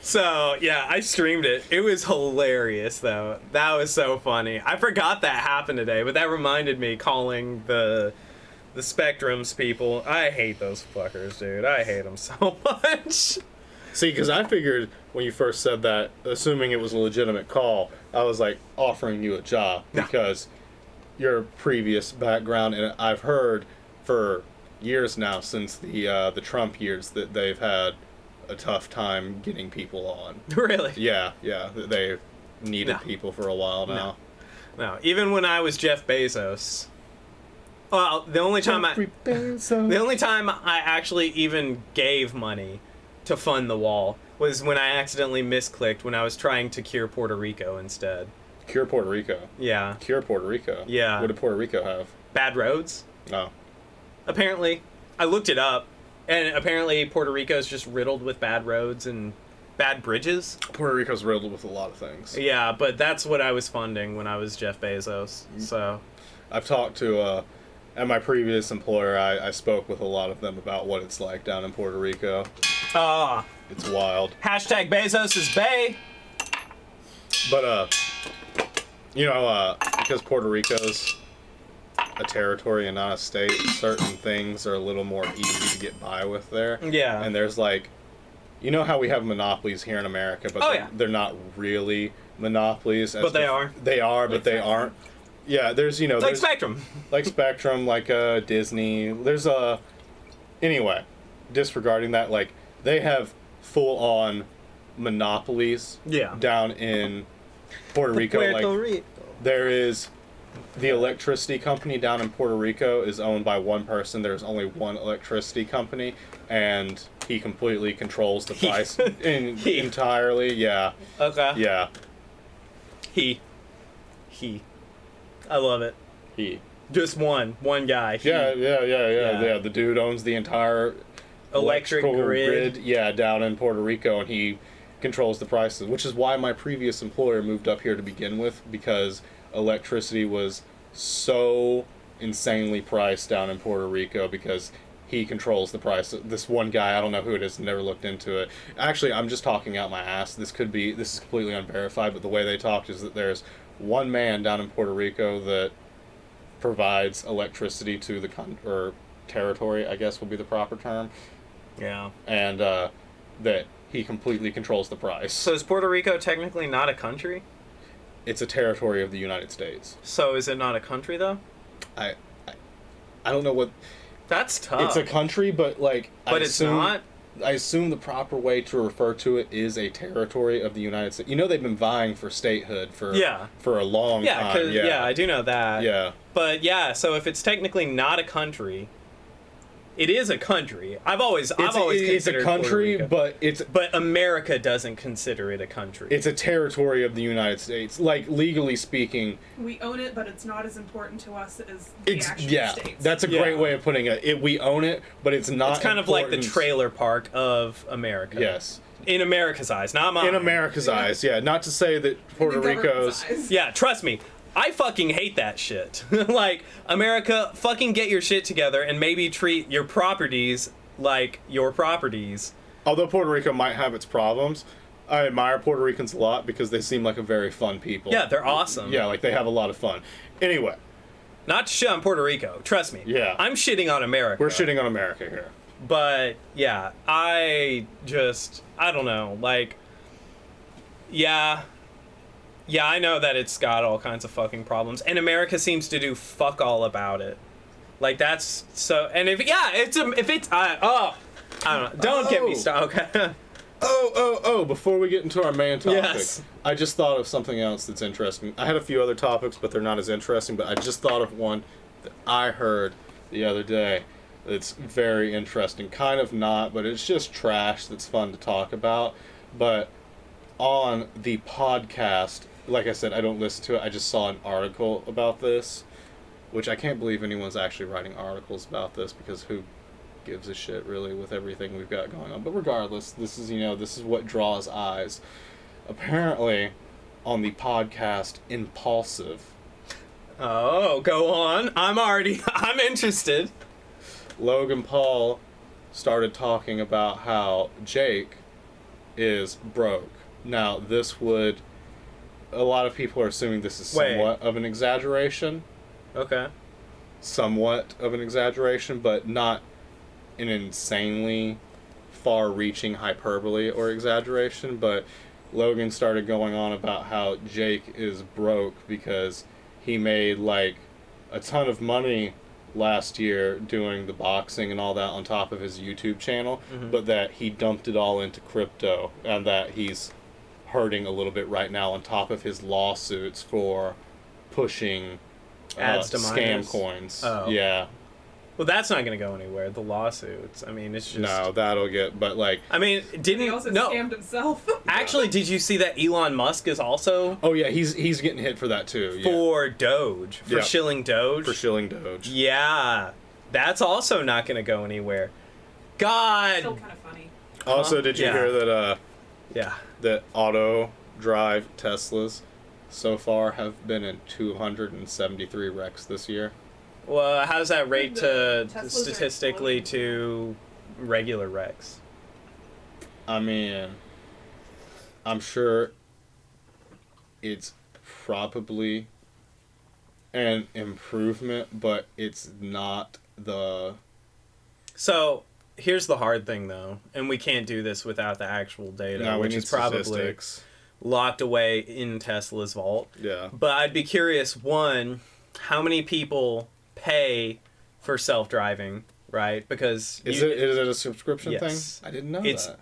So, yeah, I streamed it. It was hilarious, though. That was so funny. I forgot that happened today, but that reminded me calling the Spectrums people. I hate those fuckers, dude. I hate them so much. See, because I figured when you first said that, assuming it was a legitimate call, I was, like, offering you a job. Because your previous background, and I've heard for years now, since the Trump years, that they've had a tough time getting people on. Really? Yeah. They've needed people for a while now. No. Even when I was Jeff Bezos. Well, the only time I actually even gave money to fund the wall was when I accidentally misclicked when I was trying to cure Puerto Rico instead. Cure Puerto Rico? Yeah. Cure Puerto Rico? Yeah. What did Puerto Rico have? Bad roads. Oh. Apparently. I looked it up. And apparently Puerto Rico is just riddled with bad roads and bad bridges. Puerto Rico's riddled with a lot of things. Yeah, but that's what I was funding when I was Jeff Bezos. So, I've talked to, at my previous employer, I spoke with a lot of them about what it's like down in Puerto Rico. It's wild. Hashtag Bezos is Bay. But, because Puerto Rico's a territory and not a state, certain things are a little more easy to get by with there. Yeah. And there's like, how we have monopolies here in America, but they're not really monopolies. But they are. They are, but they aren't. Yeah, there's, like there's, Spectrum. Like Spectrum, like Disney. There's anyway, disregarding that, like, they have full-on monopolies down in Puerto Rico. Rico. There is... The electricity company down in Puerto Rico is owned by one person. There's only one electricity company, and he completely controls the price entirely. Yeah. Okay. Yeah. He. I love it. He. Just one guy. He. Yeah. The dude owns the entire Electric grid. Yeah, down in Puerto Rico, and he controls the prices, which is why my previous employer moved up here to begin with, because electricity was so insanely priced down in Puerto Rico because he controls the price. This one guy, I don't know who it is, never looked into it. Actually, I'm just talking out my ass. This is completely unverified, but the way they talked is that there's one man down in Puerto Rico that provides electricity to the or territory, I guess would be the proper term. Yeah. And that he completely controls the price. So is Puerto Rico technically not a country? It's a territory of the United States. So is it not a country, though? I don't know what... That's tough. It's a country, but like... But it's not? I assume the proper way to refer to it is a territory of the United States. You know they've been vying for statehood for a long time. Yeah, I do know that. Yeah. But yeah, so if it's technically not a country... It is a country. I've always considered it's a country, but America doesn't consider it a country. It's a territory of the United States. Like, legally speaking, we own it, but it's not as important to us as the actual states. That's a great way of putting it. We own it, but it's not. It's kind of like the trailer park of America. Yes. In America's eyes, not mine. In America's eyes, yeah. Not to say that Puerto Rico's... Yeah, trust me. I fucking hate that shit. Like, America, fucking get your shit together and maybe treat your properties like your properties. Although Puerto Rico might have its problems, I admire Puerto Ricans a lot because they seem like a very fun people. Yeah, they're awesome. Yeah, like they have a lot of fun. Anyway. Not to shit on Puerto Rico, trust me. Yeah. I'm shitting on America. We're shitting on America here. But, yeah, I don't know, like, yeah, I know that it's got all kinds of fucking problems, and America seems to do fuck all about it. Like, that's so, and if it's, I don't know, don't get me started, okay? Before we get into our main topic, yes. I just thought of something else that's interesting. I had a few other topics, but they're not as interesting, but I just thought of one that I heard the other day that's very interesting. Kind of not, but it's just trash that's fun to talk about. But on the podcast, like I said, I don't listen to it. I just saw an article about this, which I can't believe anyone's actually writing articles about this, because who gives a shit really with everything we've got going on. But regardless, this is what draws eyes. Apparently, on the podcast Impulsive. Oh, go on. I'm interested. Logan Paul started talking about how Jake is broke. Now, a lot of people are assuming this is somewhat of an exaggeration. Okay. Somewhat of an exaggeration, but not an insanely far-reaching hyperbole or exaggeration. But Logan started going on about how Jake is broke because he made, like, a ton of money last year doing the boxing and all that on top of his YouTube channel, but that he dumped it all into crypto, and that he's hurting a little bit right now on top of his lawsuits for pushing ads to scam minors. Coins. Oh. Yeah. Well, that's not going to go anywhere. The lawsuits. I mean, it's just... No, that'll get... But, like... I mean, didn't... He also scammed himself. Actually, did you see that Elon Musk is also... Oh, yeah, he's getting hit for that, too. Yeah. For Doge. For shilling Doge. For shilling Doge. Yeah. That's also not going to go anywhere. God! Still kind of funny. Also, did you hear that, Yeah. that auto-drive Teslas so far have been in 273 wrecks this year? Well, how does that rate to Teslas statistically to regular wrecks? I mean, I'm sure it's probably an improvement, but it's not the... So, here's the hard thing, though, and we can't do this without the actual data, No, which we need is probably statistics. locked away in Tesla's vault. Yeah. But I'd be curious, one, how many people pay for self-driving, right? Because Is it a subscription Yes. thing? I didn't know It's- that.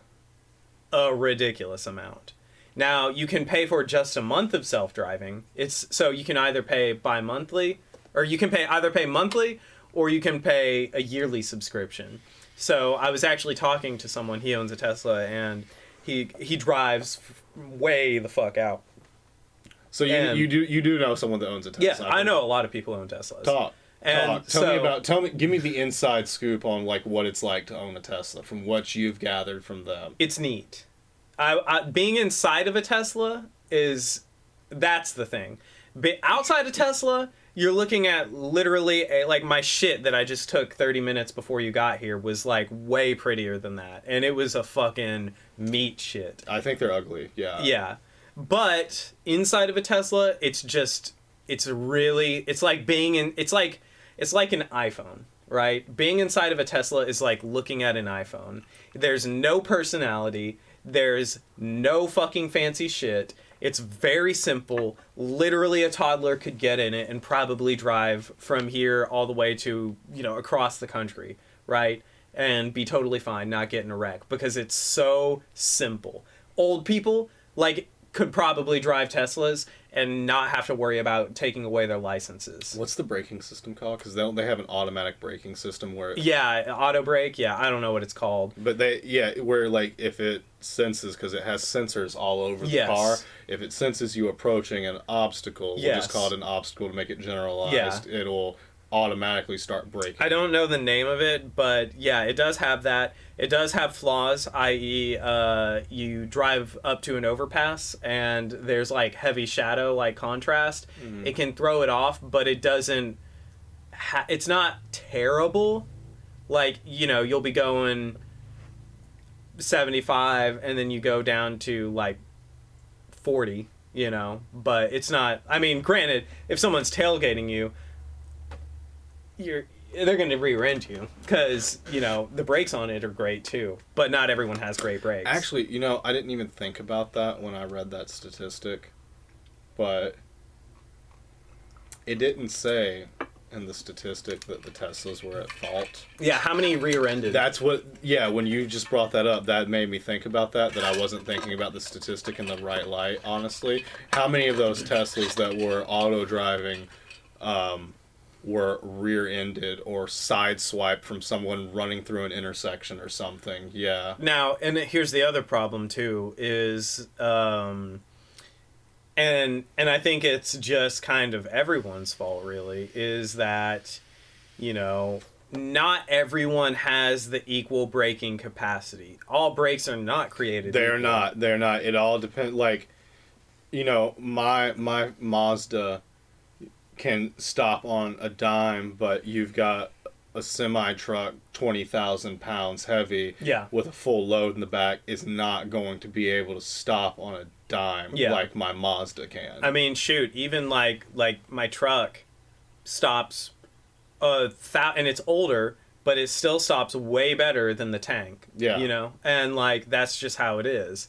a ridiculous amount. Now, you can pay for just a month of self-driving. So you can either pay bi-monthly, or you can either pay monthly, or you can pay a yearly subscription. So I was actually talking to someone, he owns a Tesla, and he drives way the fuck out. So you do know someone that owns a Tesla? Yeah, I know a lot of people own Teslas. Tell me, give me the inside scoop on like what it's like to own a Tesla from what you've gathered from them. It's neat. Being inside of a Tesla that's the thing. Outside of Tesla, you're looking at literally like my shit that I just took 30 minutes before you got here was like way prettier than that, and it was a fucking meat shit. I think they're ugly. Yeah. Yeah, but inside of a Tesla, it's like an iPhone, right? Being inside of a Tesla is like looking at an iPhone. There's no personality. There's no fucking fancy shit. It's very simple. Literally a toddler could get in it and probably drive from here all the way to, across the country, right? And be totally fine, not get in a wreck, because it's so simple. Old people, could probably drive Teslas and not have to worry about taking away their licenses. What's the braking system called? Because they have an automatic braking system where... Yeah, auto brake. Yeah, I don't know what it's called. But where if it senses, because it has sensors all over the car, if it senses you approaching an obstacle, we'll just call it an obstacle to make it generalized, it'll automatically start braking. I don't know the name of it, but yeah, it does have that. It does have flaws, i.e. You drive up to an overpass and there's heavy shadow, contrast. Mm-hmm. It can throw it off, but it doesn't it's not terrible. You'll be going 75 and then you go down to 40, but it's not, granted, if someone's tailgating you, they're going to rear end you because, the brakes on it are great too, but not everyone has great brakes. Actually, I didn't even think about that when I read that statistic, but it didn't say in the statistic that the Teslas were at fault. Yeah, how many rear-ended? That's when you just brought that up, that made me think about that I wasn't thinking about the statistic in the right light, honestly. How many of those Teslas that were auto-driving, were rear-ended or sideswiped from someone running through an intersection or something. Yeah. Now, and here's the other problem too is and I think it's just kind of everyone's fault really, is that not everyone has the equal braking capacity. All brakes are not created They're equal. They're not. It all depends, my Mazda can stop on a dime, but you've got a semi-truck 20,000 pounds heavy with a full load in the back is not going to be able to stop on a dime like my Mazda can. Even like my truck stops and it's older, but it still stops way better than the tank. Yeah. And that's just how it is.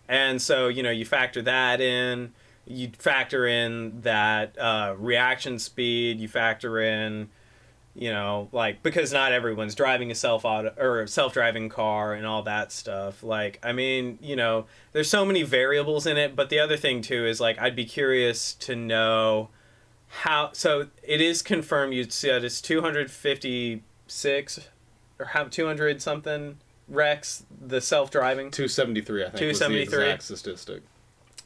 And so, you factor that in. You factor in that reaction speed. You factor in, because not everyone's driving a self-driving car and all that stuff. There's so many variables in it. But the other thing too is I'd be curious to know how. So it is confirmed. You said it's 256 or 200 something wrecks. The self-driving 273. I think 273 was the exact statistic.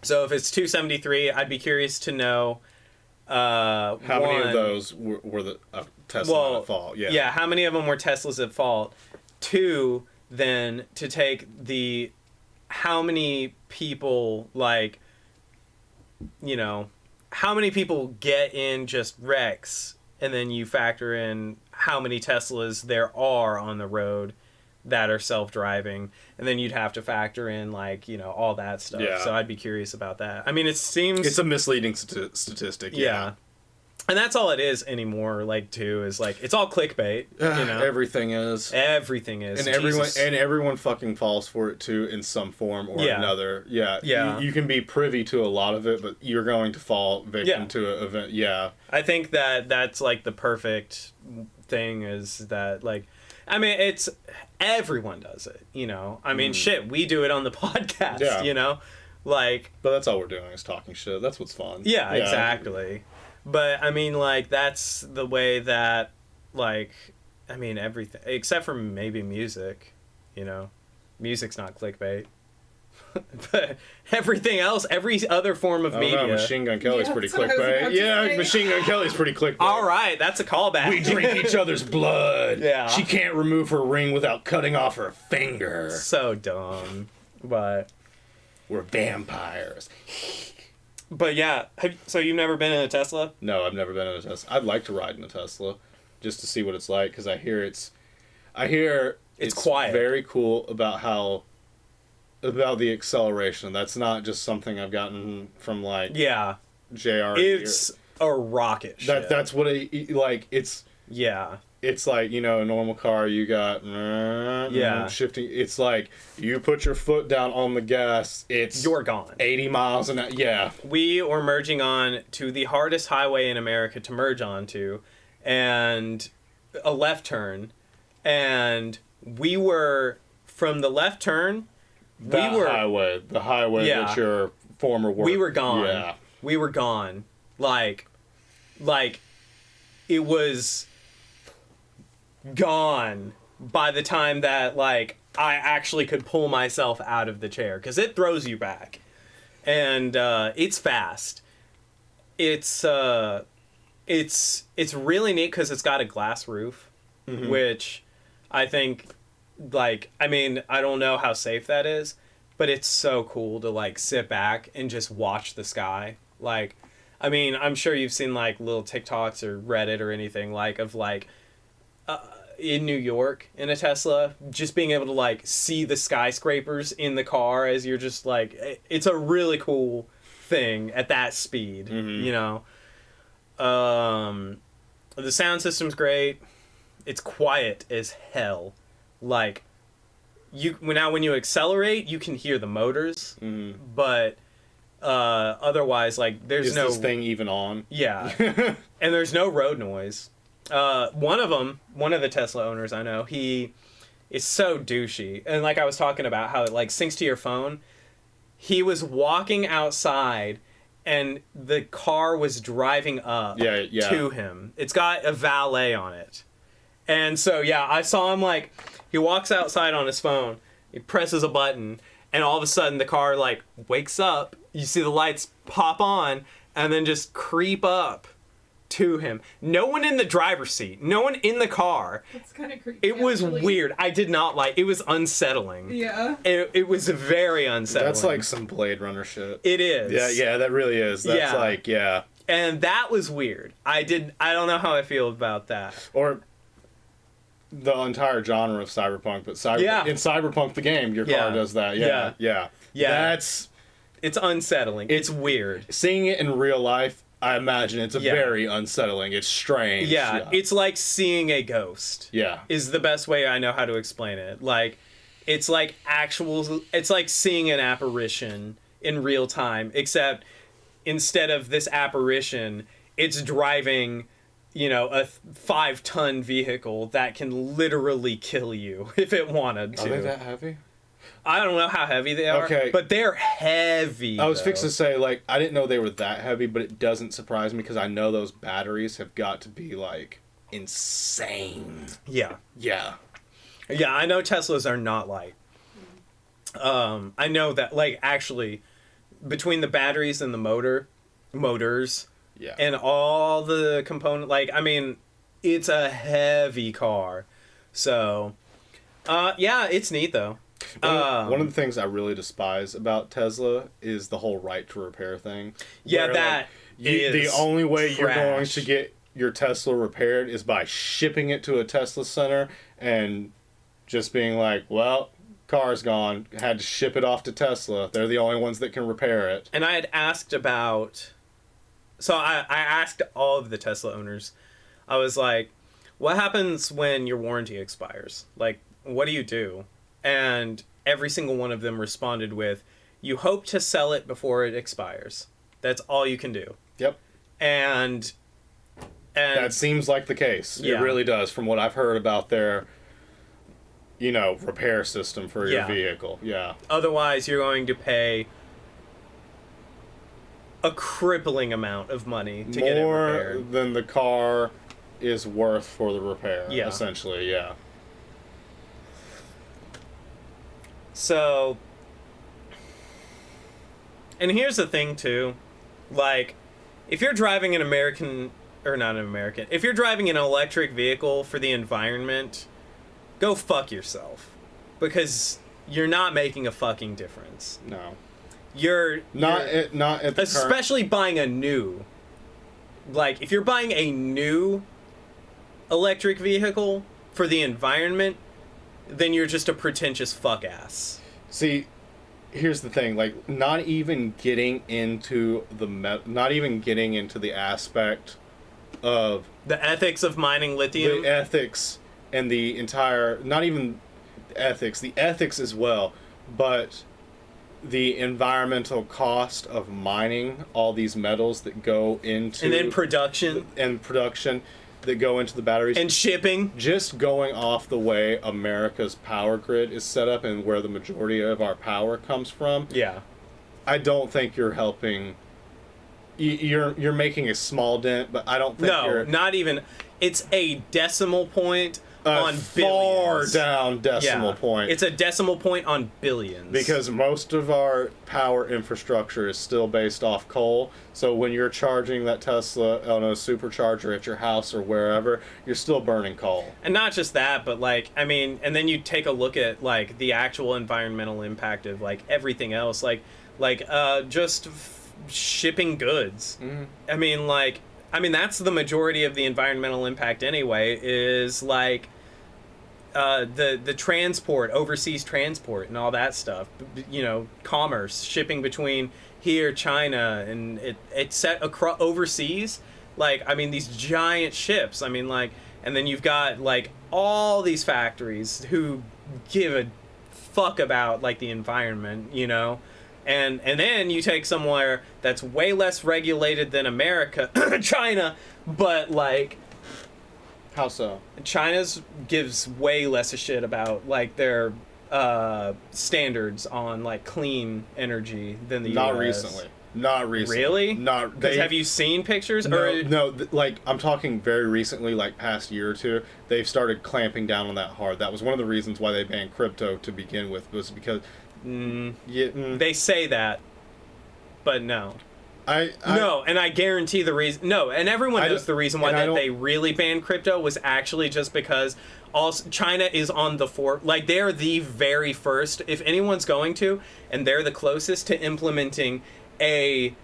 So if it's 273, I'd be curious to know how many of those were the Tesla at fault. Yeah, how many of them were Teslas at fault? 2, then to take how many people how many people get in just wrecks, and then you factor in how many Teslas there are on the road that are self-driving, and then you'd have to factor in all that stuff. Yeah. So I'd be curious about that. It seems it's a misleading statistic. Yeah. And that's all it is anymore. Too is it's all clickbait. Everything is. And everyone fucking falls for it too in some form or another. Yeah. Yeah. You can be privy to a lot of it, but you're going to fall victim to an event. Yeah. I think that's the perfect thing is that it's everyone does it, shit, we do it on the podcast, but that's all we're doing is talking shit. That's what's fun. Yeah, exactly. But that's the way that I mean, everything except for maybe music. You know, music's not clickbait. But everything else, every other form of media. Machine Gun Kelly's pretty that's what I was clickbait. about to Yeah, say. Machine Gun Kelly's pretty clickbait. All right, that's a callback. We drink each other's blood. Yeah. She can't remove her ring without cutting off her finger. So dumb, but We're vampires. yeah. So you've never been in a Tesla? No, I've never been in a Tesla. I'd like to ride in a Tesla, just to see what it's like, because I hear it's quiet. Very cool about the acceleration. That's not just something I've gotten from like Yeah, JR. it's a rocket ship. That's what like. It's Yeah. It's like, you know, a normal car, you got shifting. It's like you put your foot down on the gas, You're gone. 80 miles an hour. Yeah. We were merging on to the hardest highway in America to merge onto, and a left turn, and we were from the left turn. The highway Yeah. that your former work. We were gone. Yeah. We were gone. Like it was gone by the time that like I actually could pull myself out of the chair, because it throws you back, and it's fast. It's really neat because it's got a glass roof, which I think, like, I mean, I don't know how safe that is, but it's so cool to like sit back and just watch the sky. Like, I mean, I'm sure you've seen like little TikToks or Reddit or anything like of like in New York in a Tesla, just being able to like see the skyscrapers in the car as you're just like, it's a really cool thing at that speed, you know. The sound system's great. It's quiet as hell. Like, when you accelerate, you can hear the motors, but otherwise, like, there's Is no this thing even on? Yeah, and there's no road noise. One of the Tesla owners I know, he is so douchey, and like I was talking about how it like syncs to your phone. He was walking outside, and the car was driving up to him. It's got a valet on it. And so, yeah, I saw him, like, he walks outside on his phone, he presses a button, and all of a sudden the car, like, wakes up, you see the lights pop on, and then just creep up to him. No one in the driver's seat, no one in the car. That's kind of creepy. It was actually. weird. I did not like it. Was unsettling. Yeah. It was very unsettling. That's like some Blade Runner shit. It is. Yeah, that really is. That's like, And that was weird. I don't know how I feel about that. Or the entire genre of cyberpunk, but in Cyberpunk the game, your car does that. Yeah. It's unsettling. It's weird. Seeing it in real life, I imagine it's very unsettling. It's strange. Yeah, it's like seeing a ghost. Yeah. Is the best way I know how to explain it. Like, it's like seeing an apparition in real time, except instead of this apparition, it's driving, you know, a 5-ton vehicle that can literally kill you if it wanted to. Are they that heavy? I don't know how heavy they are, but they're heavy. I was fixing to say, like, I didn't know they were that heavy, but it doesn't surprise me because I know those batteries have got to be, like, insane. Yeah. Yeah. Yeah, I know Teslas are not light. I know that, like, actually, between the batteries and the motors, and all the component, like, I mean, it's a heavy car. So, yeah, it's neat, though. One of the things I really despise about Tesla is the whole right to repair thing. Yeah, that is the only way trash. you're going to get your Tesla repaired is by shipping it to a Tesla center and just being like, well, car's gone, had to ship it off to Tesla. They're the only ones that can repair it. And I had asked about... So I asked all of the Tesla owners, I was like, what happens when your warranty expires? Like, what do you do? And every single one of them responded with, you hope to sell it before it expires. That's all you can do. Yep. And that seems like the case. Yeah. It really does, from what I've heard about their, you know, repair system for your vehicle. Yeah. Otherwise, you're going to pay a crippling amount of money to get it repaired. More than the car is worth for the repair. Yeah. Essentially, yeah. So, and here's the thing too, like, if you're driving an if you're driving an electric vehicle for the environment, go fuck yourself, because you're not making a fucking difference. No. You're Not at the especially buying a new. Like, if you're buying a new electric vehicle for the environment, then you're just a pretentious fuck ass. See, here's the thing, like, not even getting into the aspect of The ethics of mining lithium. the ethics and the entire, not even the ethics as well, but the environmental cost of mining all these metals that go into and then production that go into the batteries and shipping. Just going off the way America's power grid is set up and where the majority of our power comes from. Yeah. I don't think you're helping. You're making a small dent, but I don't think you're not even. It's a decimal point on far billions. down decimal point. It's a decimal point on billions. Because most of our power infrastructure is still based off coal. So when you're charging that Tesla on a supercharger at your house or wherever, you're still burning coal. And not just that, but like, I mean, and then you take a look at like the actual environmental impact of like everything else, like just shipping goods. Mm-hmm. I mean that's the majority of the environmental impact anyway, is like the transport, overseas transport and all that stuff, you know, commerce, shipping between here, China, and it's set across overseas. Like, I mean, these giant ships, I mean, like, and then you've got like all these factories who give a fuck about like the environment, you know. And then you take somewhere that's way less regulated than America, China, but like, how so? China's gives way less a shit about like their standards on like clean energy than the Not US. Not recently. Really? Not. Have you seen pictures? No, like I'm talking very recently, like past year or two. They've started clamping down on that hard. That was one of the reasons why they banned crypto to begin with, was because. They say that, but no. No, and I guarantee the reason. No, and everyone knows the reason why they really banned crypto was actually just because China is on the like they're the very first. If anyone's going to, and they're the closest to implementing a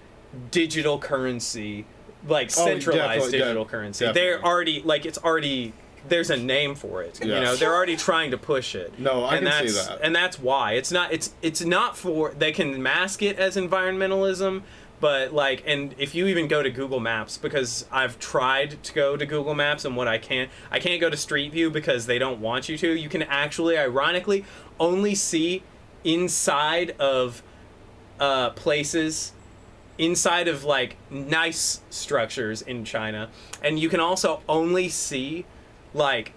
digital currency, like centralized digital currency. Definitely. They're already like it's already. There's a name for it. Yes. You know, they're already trying to push it. No, I can see that. And that's why. It's not for, they can mask it as environmentalism, but like, and if you even go to Google Maps, because I've tried to go to Google Maps and I can't go to Street View because they don't want you to. You can actually, ironically, only see inside of places, inside of like nice structures in China, and you can also only see like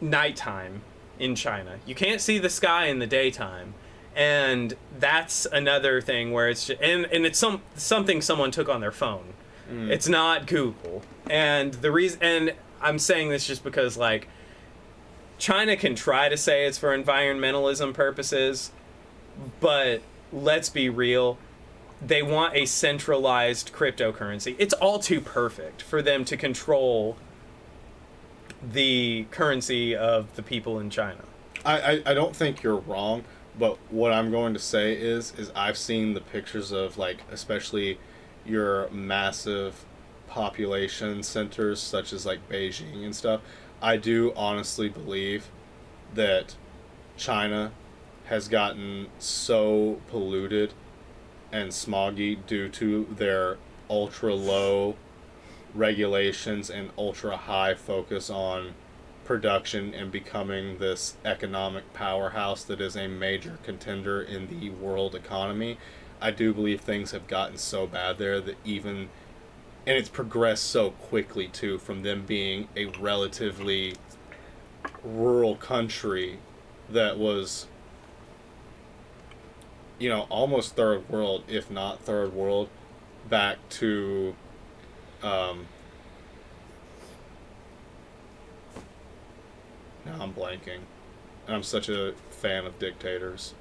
nighttime in China. You can't see the sky in the daytime, and that's another thing where it's just, and it's something someone took on their phone. It's not Google. And the reason, and I'm saying this just because like China can try to say it's for environmentalism purposes, but let's be real, they want a centralized cryptocurrency. It's all too perfect for them to control the currency of the people in China. I don't think you're wrong, but what I'm going to say is I've seen the pictures of like, especially your massive population centers such as like Beijing and stuff. I do honestly believe that China has gotten so polluted and smoggy due to their ultra low regulations and ultra high focus on production and becoming this economic powerhouse that is a major contender in the world economy. I do believe things have gotten so bad there that and it's progressed so quickly too, from them being a relatively rural country that was, you know, almost third world, if not third world, back to Now I'm blanking. And I'm such a fan of dictators.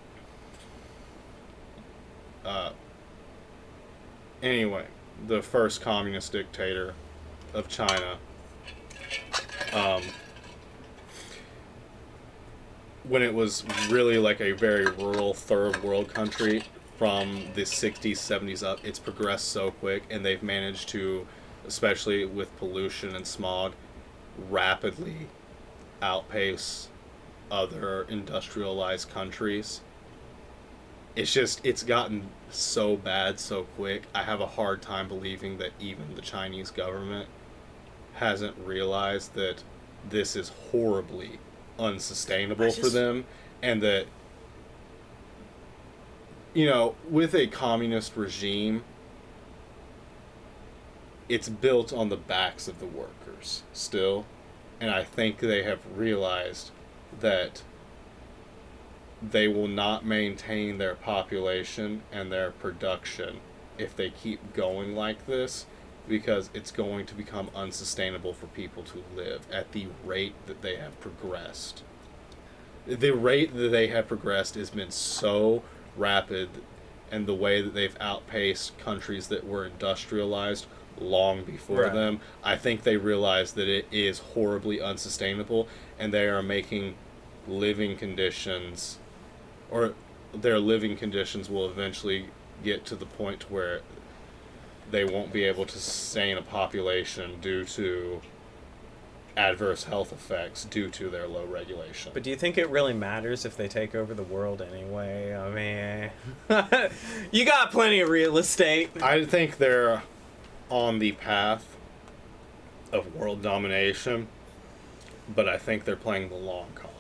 Anyway, the first communist dictator of China, when it was really like a very rural third world country, from the 60s, 70s up, it's progressed so quick, and they've managed to, especially with pollution and smog, rapidly outpace other industrialized countries. It's gotten so bad so quick. I have a hard time believing that even the Chinese government hasn't realized that this is horribly unsustainable for them, and that, you know, with a communist regime, it's built on the backs of the workers still, and I think they have realized that they will not maintain their population and their production if they keep going like this, because it's going to become unsustainable for people to live at the rate that they have progressed. The rate that they have progressed has been so rapid, and the way that they've outpaced countries that were industrialized long before them, I think they realize that it is horribly unsustainable, and they are making living conditions, or their living conditions will eventually get to the point where they won't be able to sustain a population due to adverse health effects due to their low regulation. But do you think it really matters if they take over the world anyway? I mean, you got plenty of real estate. I think they're on the path of world domination, but I think they're playing the long con.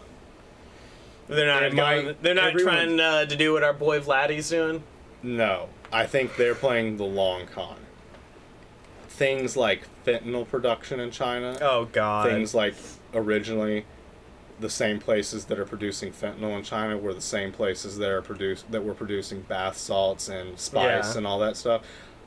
They're not trying to do what our boy Vladdy's doing? No. I think they're playing the long con. Things like fentanyl production in China. Oh, God. Things like, originally, the same places that are producing fentanyl in China were the same places that were producing bath salts and spice and all that stuff.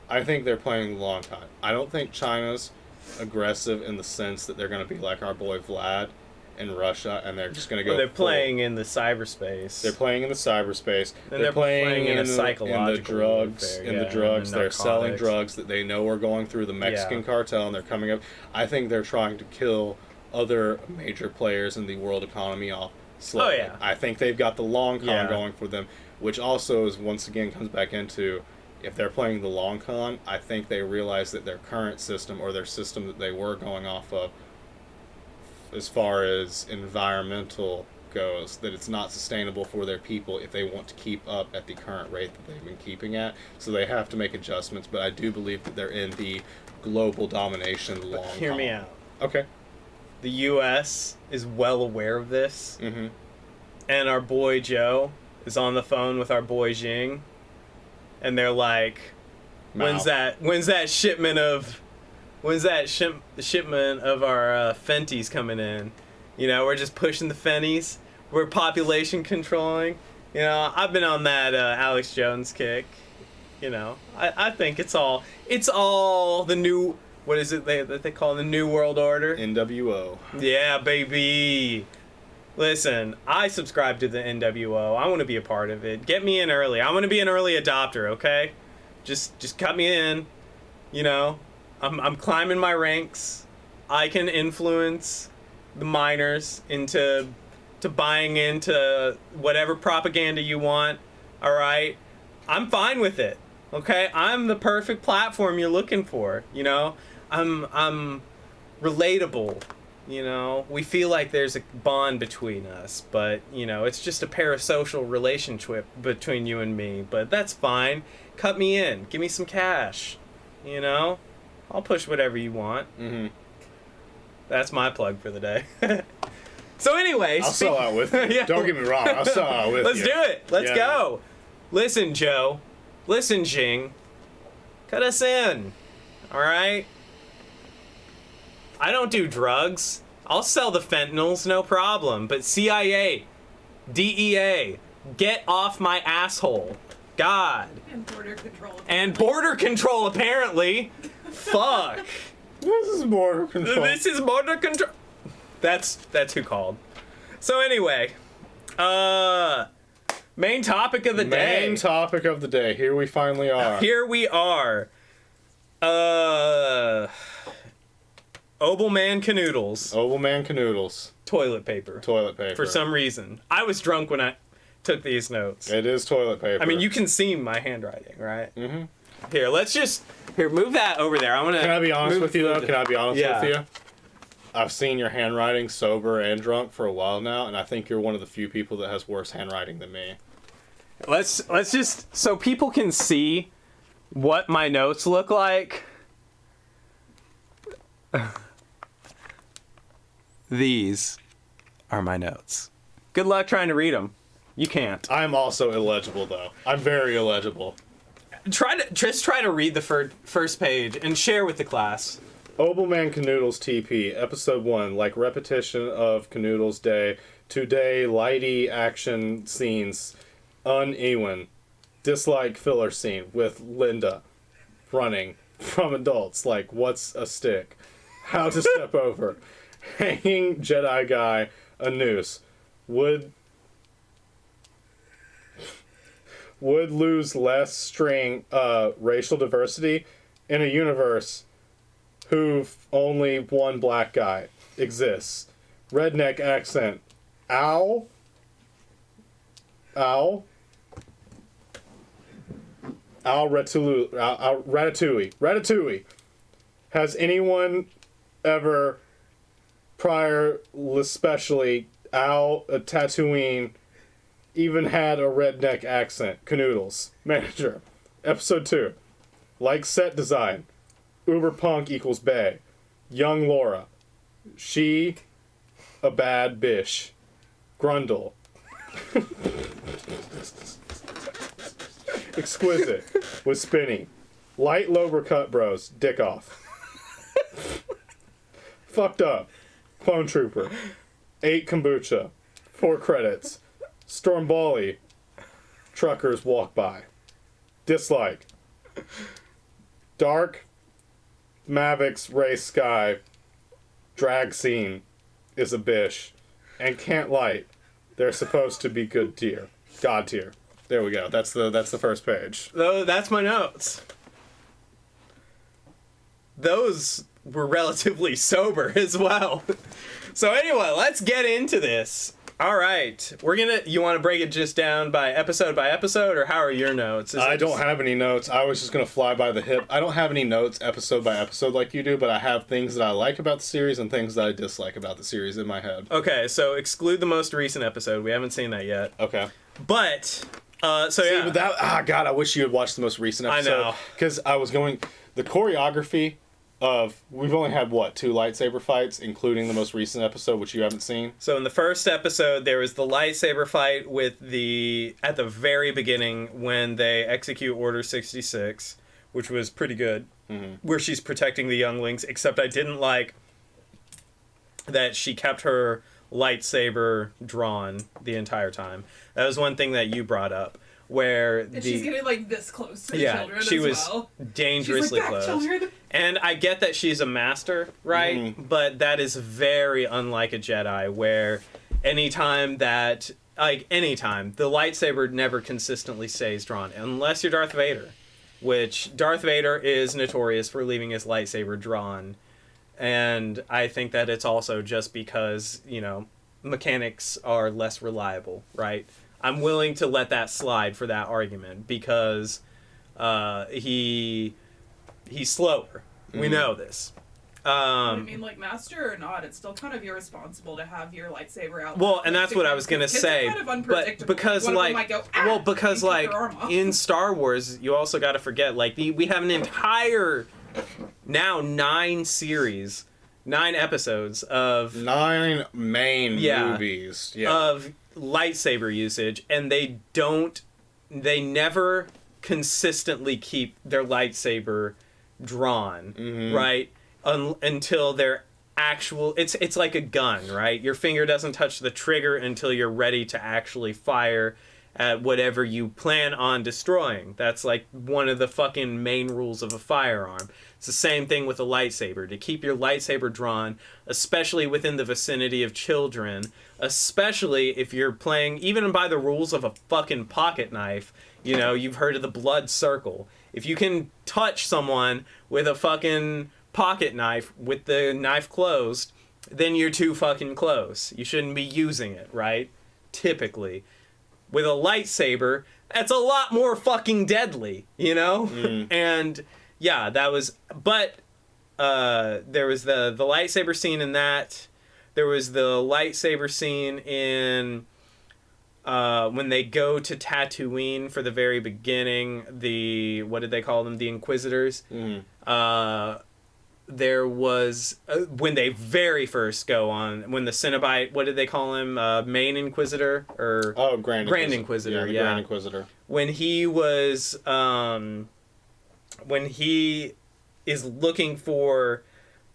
I think they're playing the long con. I don't think China's aggressive in the sense that they're going to be like our boy Vlad in Russia, and they're just going to go. Well, they're playing in the cyberspace. They're playing in the cyberspace. And they're playing in a psychological in the drugs. warfare, in the drugs. They're selling drugs that they know are going through the Mexican cartel, and they're coming up. I think they're trying to kill other major players in the world economy off slowly. Oh, yeah. I think they've got the long con going for them, which also is, once again, comes back into, if they're playing the long con, I think they realize that their current system, or their system that they were going off of, as far as environmental goes, that it's not sustainable for their people if they want to keep up at the current rate that they've been keeping at. So they have to make adjustments, but I do believe that they're in the global domination long con. Hear me out. Okay. The U.S. is well aware of this, and our boy Joe is on the phone with our boy Jing, and they're like, when's that shipment of our Fenties coming in? You know, we're just pushing the Fenties. We're population controlling. You know, I've been on that Alex Jones kick. You know, I think it's all the new, what is it that they call the New World Order? NWO. Yeah, baby. Listen, I subscribe to the NWO. I want to be a part of it. Get me in early. I want to be an early adopter, okay? Just cut me in. You know, I'm climbing my ranks. I can influence the minors into buying into whatever propaganda you want. All right? I'm fine with it. Okay? I'm the perfect platform you're looking for, you know? I'm relatable. You know, we feel like there's a bond between us, but, you know, it's just a parasocial relationship between you and me. But that's fine. Cut me in. Give me some cash. You know? I'll push whatever you want. That's my plug for the day. So anyway... I'll sell out with you. Yeah. Don't get me wrong. I'll sell out with Let's you. do it. Let's go. Listen, Joe. Listen, Jing. Cut us in. All right? I don't do drugs. I'll sell the fentanyls, no problem. But CIA, DEA, get off my asshole. God. And border control. And border control, apparently. Fuck. This is border control. This is border control. That's who called. So anyway, main topic of the day. Main topic of the day. Here we finally are. Here we are. Obi-Wan Kenoodles. Obi-Wan Kenoodles. Toilet paper. Toilet paper. For some reason. I was drunk when I took these notes. It is toilet paper. I mean, you can see my handwriting, right? Mm-hmm. Here, let's just... Here, move that over there. I want to... Can I be honest with you, though? Can I be honest Yeah. with you? I've seen your handwriting sober and drunk for a while now, and I think you're one of the few people that has worse handwriting than me. Let's just... So people can see what my notes look like. These are my notes. Good luck trying to read them. You can't. I'm also illegible, though. I'm very illegible. Try to read the first page and share with the class. Obi-Wan Kenoodles TP, Episode 1, like repetition of Kenoodles Day. Today, lighty action scenes. Uneven. Dislike filler scene with Linda running from adults like, what's a stick? How to step over. Hanging Jedi guy, a noose. Would lose less string racial diversity in a universe who only one black guy exists. Redneck accent. Ow. Ratatouille. Has anyone ever prior, especially Tatooine, even had a redneck accent? Canoodles. Manager. Episode 2. Like set design. Uber punk equals bae. Young Laura. She a bad bish. Grundle. Exquisite. Was spinny. Light lower cut bros. Dick off. Fucked up. Clone Trooper. 8 kombucha. 4 credits. Stormbally. Truckers walk by. Dislike. Dark. Mavics race sky. Drag scene is a bish. And can't light. They're supposed to be good tier. God tier. There we go. That's the first page. Oh, that's my notes. Those were relatively sober as well. So anyway, let's get into this. All right, you want to break it just down by episode, or how are your notes? I don't have any notes. I was just going to fly by the hip. I don't have any notes episode by episode like you do, but I have things that I like about the series and things that I dislike about the series in my head. Okay, so exclude the most recent episode. We haven't seen that yet. Okay. But, yeah. But that, God, I wish you had watched the most recent episode. I know. Because I was going, the choreography of, we've only had, 2 lightsaber fights, including the most recent episode, which you haven't seen? So in the first episode, there was the lightsaber fight at the very beginning when they execute Order 66, which was pretty good, where she's protecting the younglings, except I didn't like that she kept her lightsaber drawn the entire time. That was one thing that you brought up. And she's getting this close to the children she as was well. Dangerously close. Children. And I get that she's a master, right? Mm-hmm. But that is very unlike a Jedi, where anytime the lightsaber never consistently stays drawn, unless you're Darth Vader, which Darth Vader is notorious for leaving his lightsaber drawn. And I think that it's also just because, mechanics are less reliable, right? I'm willing to let that slide for that argument because he's slower. We know this. Master or not, it's still kind of irresponsible to have your lightsaber out. Well, and that's what I was gonna say. Kind of unpredictable. But because in Star Wars, you also got to forget we have an entire 9 series. 9 episodes of 9 main movies of lightsaber usage, and they never consistently keep their lightsaber drawn, right? Until they're actual, it's like a gun, right? Your finger doesn't touch the trigger until you're ready to actually fire, at whatever you plan on destroying. That's like one of the fucking main rules of a firearm. It's the same thing with a lightsaber. To keep your lightsaber drawn, especially within the vicinity of children, especially if you're playing even by the rules of a fucking pocket knife, you know, you've heard of the blood circle. If you can touch someone with a fucking pocket knife with the knife closed, then you're too fucking close. You shouldn't be using it, right? Typically. With a lightsaber, that's a lot more fucking deadly, you know? And yeah, that was, but there was the lightsaber scene in that. There was the lightsaber scene in when they go to Tatooine for the very beginning, what did they call them? The Inquisitors. There was when they very first go on, when the Cenobite, what did they call him? Main Inquisitor or Grand Inquisitor. Yeah, Grand Inquisitor. When he was when he is looking for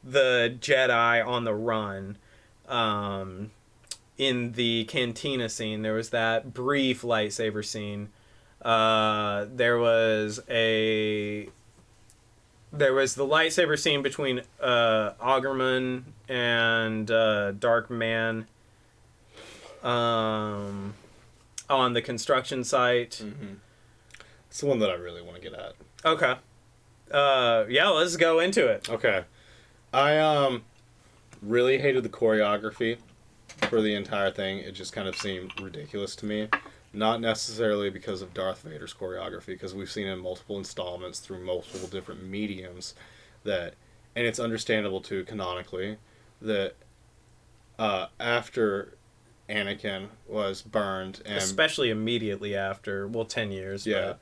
the Jedi on the run, in the cantina scene, there was that brief lightsaber scene. There was the lightsaber scene between Augerman and Dark Man on the construction site. It's the one that I really want to get at. Okay. Yeah, let's go into it. Okay. I really hated the choreography for the entire thing. It just kind of seemed ridiculous to me. Not necessarily because of Darth Vader's choreography, because we've seen in multiple installments through multiple different mediums that, and it's understandable too, canonically, that after Anakin was burned, and especially immediately after, 10 years. Yeah,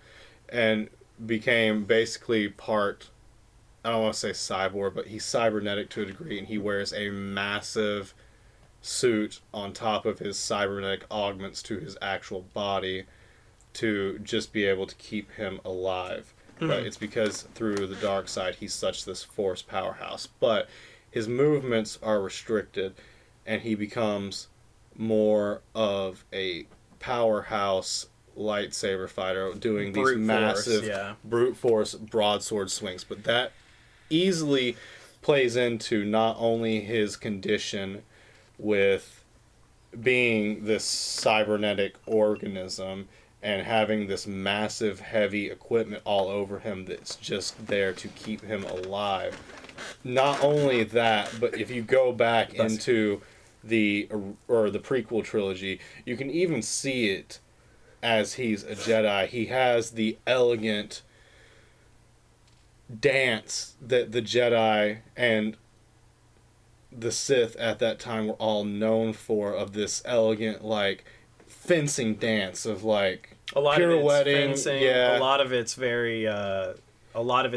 and became basically part, I don't want to say cyborg, but he's cybernetic to a degree, and he wears a massive suit on top of his cybernetic augments to his actual body to just be able to keep him alive. But it's because through the dark side he's such this force powerhouse. But his movements are restricted, and he becomes more of a powerhouse lightsaber fighter doing these massive brute force broadsword swings. But that easily plays into not only his condition with being this cybernetic organism and having this massive heavy equipment all over him that's just there to keep him alive. Not only that, but if you go back into the prequel trilogy, you can even see it as he's a Jedi. He has the elegant dance that the Jedi and the Sith at that time were all known for, of this elegant, like, fencing dance of, like, a lot pirouetting. Of it's fencing. Yeah. A lot of it's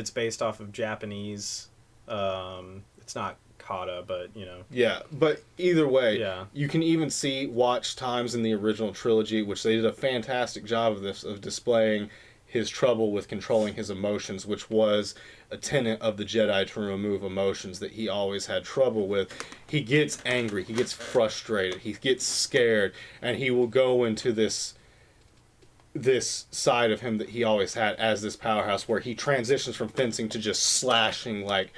based off of Japanese. It's not kata, but, you know. Yeah, but either way, you can even see watch times in the original trilogy, which they did a fantastic job of this, of displaying his trouble with controlling his emotions, which was a tenet of the Jedi, to remove emotions that he always had trouble with. He gets angry, he gets frustrated, he gets scared, and he will go into this side of him that he always had as this powerhouse, where he transitions from fencing to just slashing, like,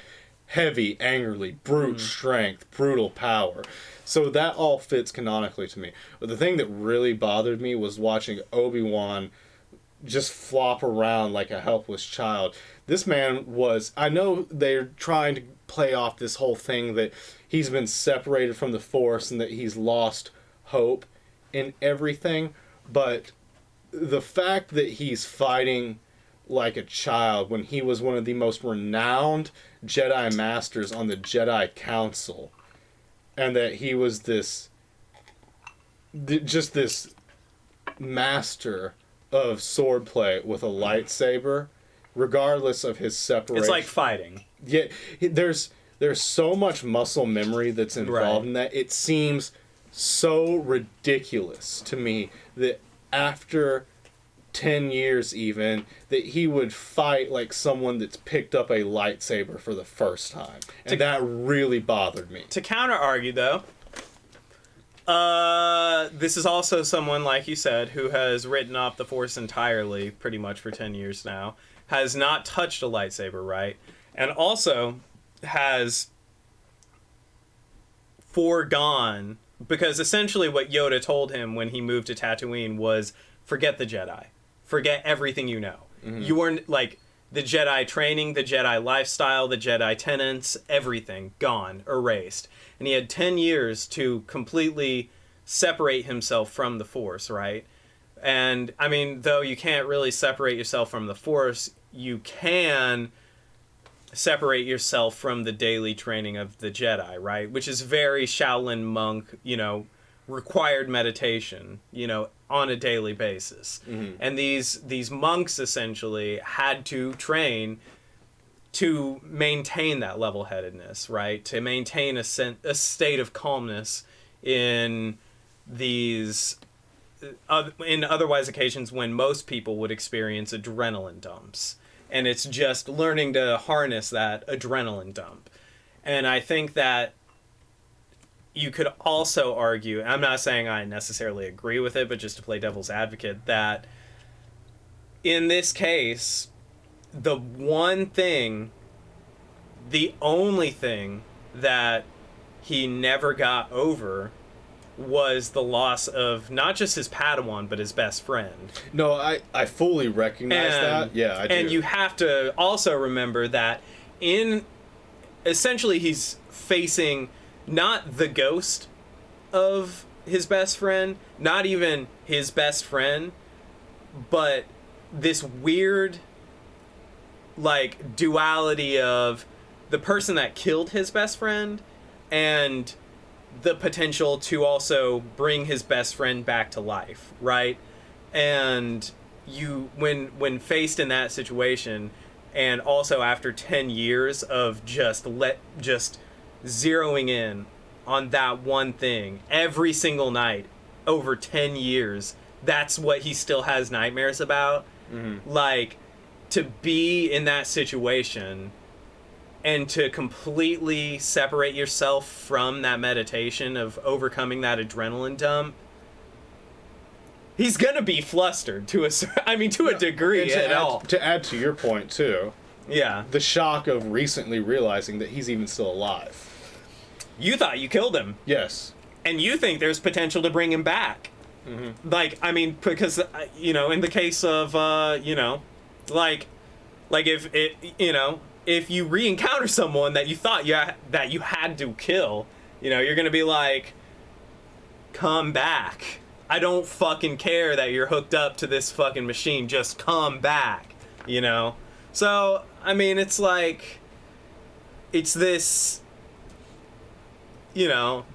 heavy, angrily, brute strength, brutal power. So that all fits canonically to me. But the thing that really bothered me was watching Obi-Wan just flop around like a helpless child. This man was, I know they're trying to play off this whole thing that he's been separated from the Force and that he's lost hope in everything, but the fact that he's fighting like a child when he was one of the most renowned Jedi Masters on the Jedi Council, and that he was this master of swordplay with a lightsaber, regardless of his separation. It's like fighting. Yeah, there's so much muscle memory that's involved in that. It seems so ridiculous to me that after 10 years even, that he would fight like someone that's picked up a lightsaber for the first time. And that really bothered me. To counter-argue, though, This is also someone, like you said, who has written off the Force entirely, pretty much for 10 years now, has not touched a lightsaber, right? And also has foregone, because essentially what Yoda told him when he moved to Tatooine was, forget the Jedi. Forget everything you know. Mm-hmm. You weren't, like, the Jedi training, the Jedi lifestyle, the Jedi tenets, everything, gone, erased. And he had 10 years to completely separate himself from the Force, right? And, I mean, though you can't really separate yourself from the Force, you can separate yourself from the daily training of the Jedi, right? Which is very Shaolin monk, you know, required meditation, you know, on a daily basis. Mm-hmm. And these monks essentially had to train to maintain that level-headedness, right? To maintain a state of calmness in these in otherwise occasions when most people would experience adrenaline dumps. And it's just learning to harness that adrenaline dump. And I think that you could also argue, I'm not saying I necessarily agree with it, but just to play devil's advocate, that in this case, the only thing that he never got over was the loss of not just his Padawan, but his best friend. No, I fully recognize that. Yeah, I do. And you have to also remember that essentially he's facing not the ghost of his best friend, not even his best friend, but this weird, like, duality of the person that killed his best friend and the potential to also bring his best friend back to life, right? And you, when faced in that situation, and also after 10 years of just zeroing in on that one thing every single night over 10 years, that's what he still has nightmares about. Mm-hmm. Like, to be in that situation and to completely separate yourself from that meditation of overcoming that adrenaline dump, he's gonna be flustered to a degree. To add to your point too, yeah, the shock of recently realizing that he's even still alive. You thought you killed him. Yes. And you think there's potential to bring him back. Mm-hmm. Like, I mean, because, you know, in the case of, you know, like if it, you know, if you re-encounter someone that you thought that you had to kill, you know, you're gonna be like, come back. I don't fucking care that you're hooked up to this fucking machine. Just come back, you know? So, I mean, it's like, it's this, you know,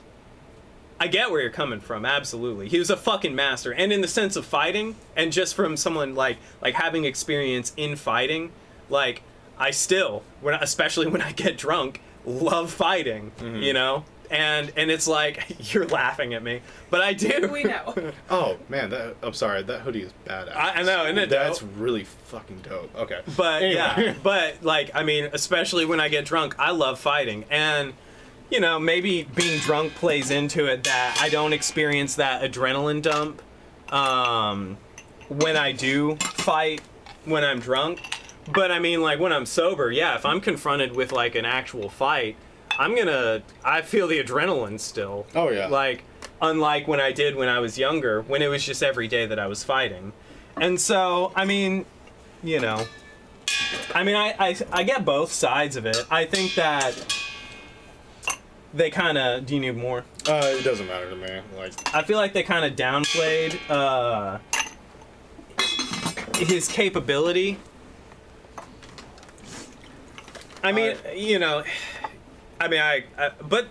I get where you're coming from, absolutely. He was a fucking master. And in the sense of fighting, and just from someone like having experience in fighting, like, I still, especially when I get drunk, love fighting, mm-hmm. you know? And it's like, you're laughing at me, but I do. We know. Oh, man, I'm sorry, that hoodie is badass. I know, isn't it That's dope? Really fucking dope. Okay. But, anyway. Yeah, but, like, I mean, especially when I get drunk, I love fighting. And, you know, maybe being drunk plays into it that I don't experience that adrenaline dump when I do fight when I'm drunk. But, I mean, like, when I'm sober, yeah, if I'm confronted with, like, an actual fight, I feel the adrenaline still. Oh, yeah. Like, unlike when I did when I was younger, when it was just every day that I was fighting. And so, I mean, you know, I mean, I get both sides of it. I think that they kind of, do you need more? It doesn't matter to me. Like, I feel like they kind of downplayed his capability. I mean, you know, I mean, but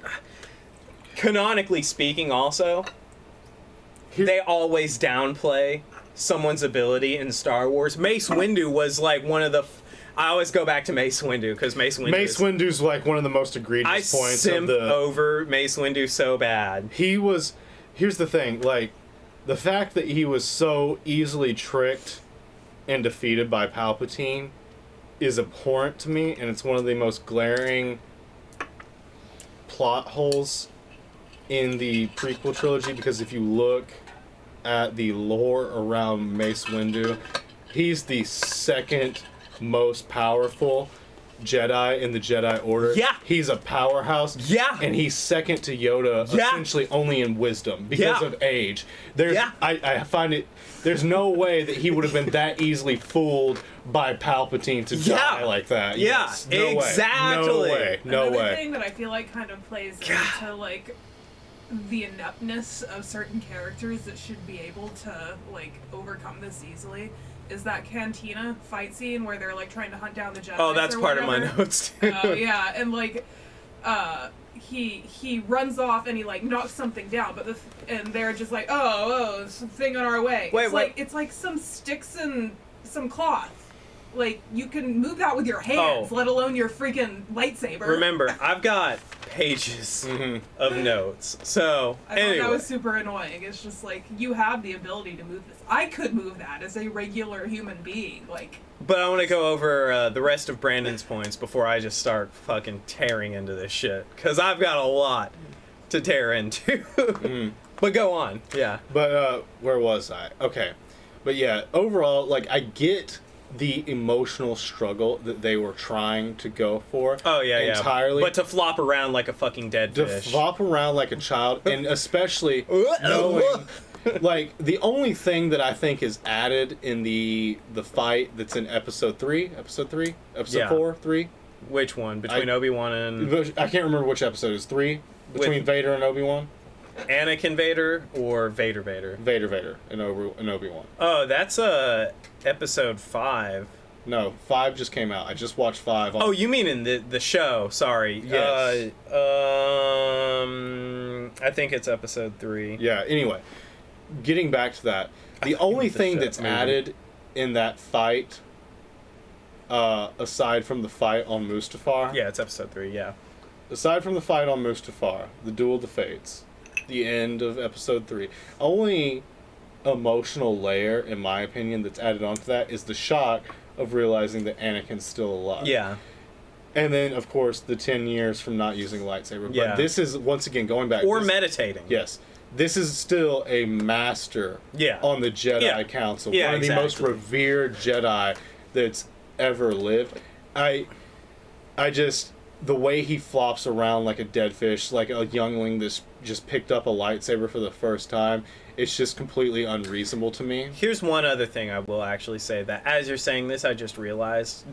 canonically speaking also, they always downplay someone's ability in Star Wars. Mace Windu was like one of the... I always go back to Mace Windu, because Mace Windu's like one of the most egregious points of the... I simp over Mace Windu so bad. Here's the thing, like, the fact that he was so easily tricked and defeated by Palpatine is abhorrent to me, and it's one of the most glaring plot holes in the prequel trilogy, because if you look at the lore around Mace Windu, he's the second most powerful Jedi in the Jedi Order. Yeah. He's a powerhouse. Yeah. And he's second to Yoda, essentially only in wisdom because of age. I find it, there's no way that he would have been that easily fooled by Palpatine to die like that. Yeah, Yes. No exactly. Way. No way. No Another way. thing that I feel like kind of plays into like the ineptness of certain characters that should be able to like overcome this easily is that cantina fight scene where they're like trying to hunt down the Jedi. Oh, that's part of my notes too. Yeah, and like he runs off and he like knocks something down, but and they're just like, oh, there's something on our way. It's like some sticks and some cloth. Like, you can move that with your hands, let alone your freaking lightsaber. Remember, I've got pages of notes. So, I thought that was super annoying. It's just like, you have the ability to move this. I could move that as a regular human being. Like. But I want to go over the rest of Brandon's points before I just start fucking tearing into this shit. Because I've got a lot to tear into. But go on. Yeah. But, where was I? Okay. But yeah, overall, like, I get the emotional struggle that they were trying to go for. Oh, yeah, entirely. But to flop around like a fucking dead fish. To flop around like a child, and especially knowing, like, the only thing that I think is added in the fight that's in episode 4, 3? Which one? Between Obi-Wan and... I can't remember which episode is 3. Between Vader and Obi-Wan? Anakin Vader or Vader? Vader and Obi-Wan. Oh, that's episode 5. No, 5 just came out. I just watched 5. Oh, you mean in the show? Sorry. Yes. I think it's episode 3. Yeah. Anyway, getting back to that, the only thing that's added in that fight, aside from the fight on Mustafar. Yeah, it's episode 3. Yeah. Aside from the fight on Mustafar, the Duel of the Fates, the end of episode 3, only emotional layer, in my opinion, that's added onto that is the shock of realizing that Anakin's still alive. Yeah. And then, of course, the 10 years from not using a lightsaber. But Yeah. this is, once again, going back... Or meditating. Yes. This is still a master on the Jedi Council. Yeah, one of the most revered Jedi that's ever lived. I just... The way he flops around like a dead fish, like a youngling that's just picked up a lightsaber for the first time, it's just completely unreasonable to me. Here's one other thing I will actually say that as you're saying this, I just realized.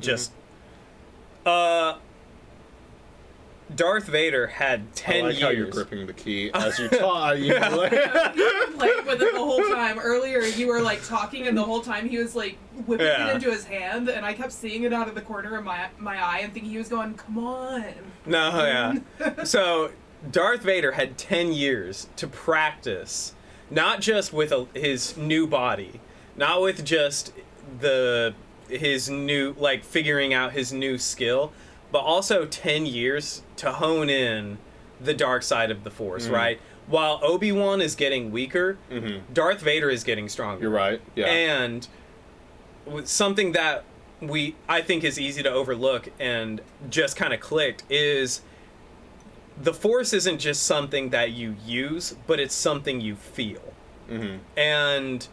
Darth Vader had 10 years. I like how you're gripping the key as you talk. You played with it the whole time. Earlier, you were like talking, and the whole time he was like whipping it into his hand, and I kept seeing it out of the corner of my eye and thinking he was going, "Come on." No, yeah. So Darth Vader had 10 years to practice, not just with his new body, not with just his new, like, figuring out his new skill, but also 10 years to hone in the dark side of the Force, right? While Obi-Wan is getting weaker, Darth Vader is getting stronger. You're right, yeah. And something that I think is easy to overlook and just kind of clicked is the Force isn't just something that you use, but it's something you feel. And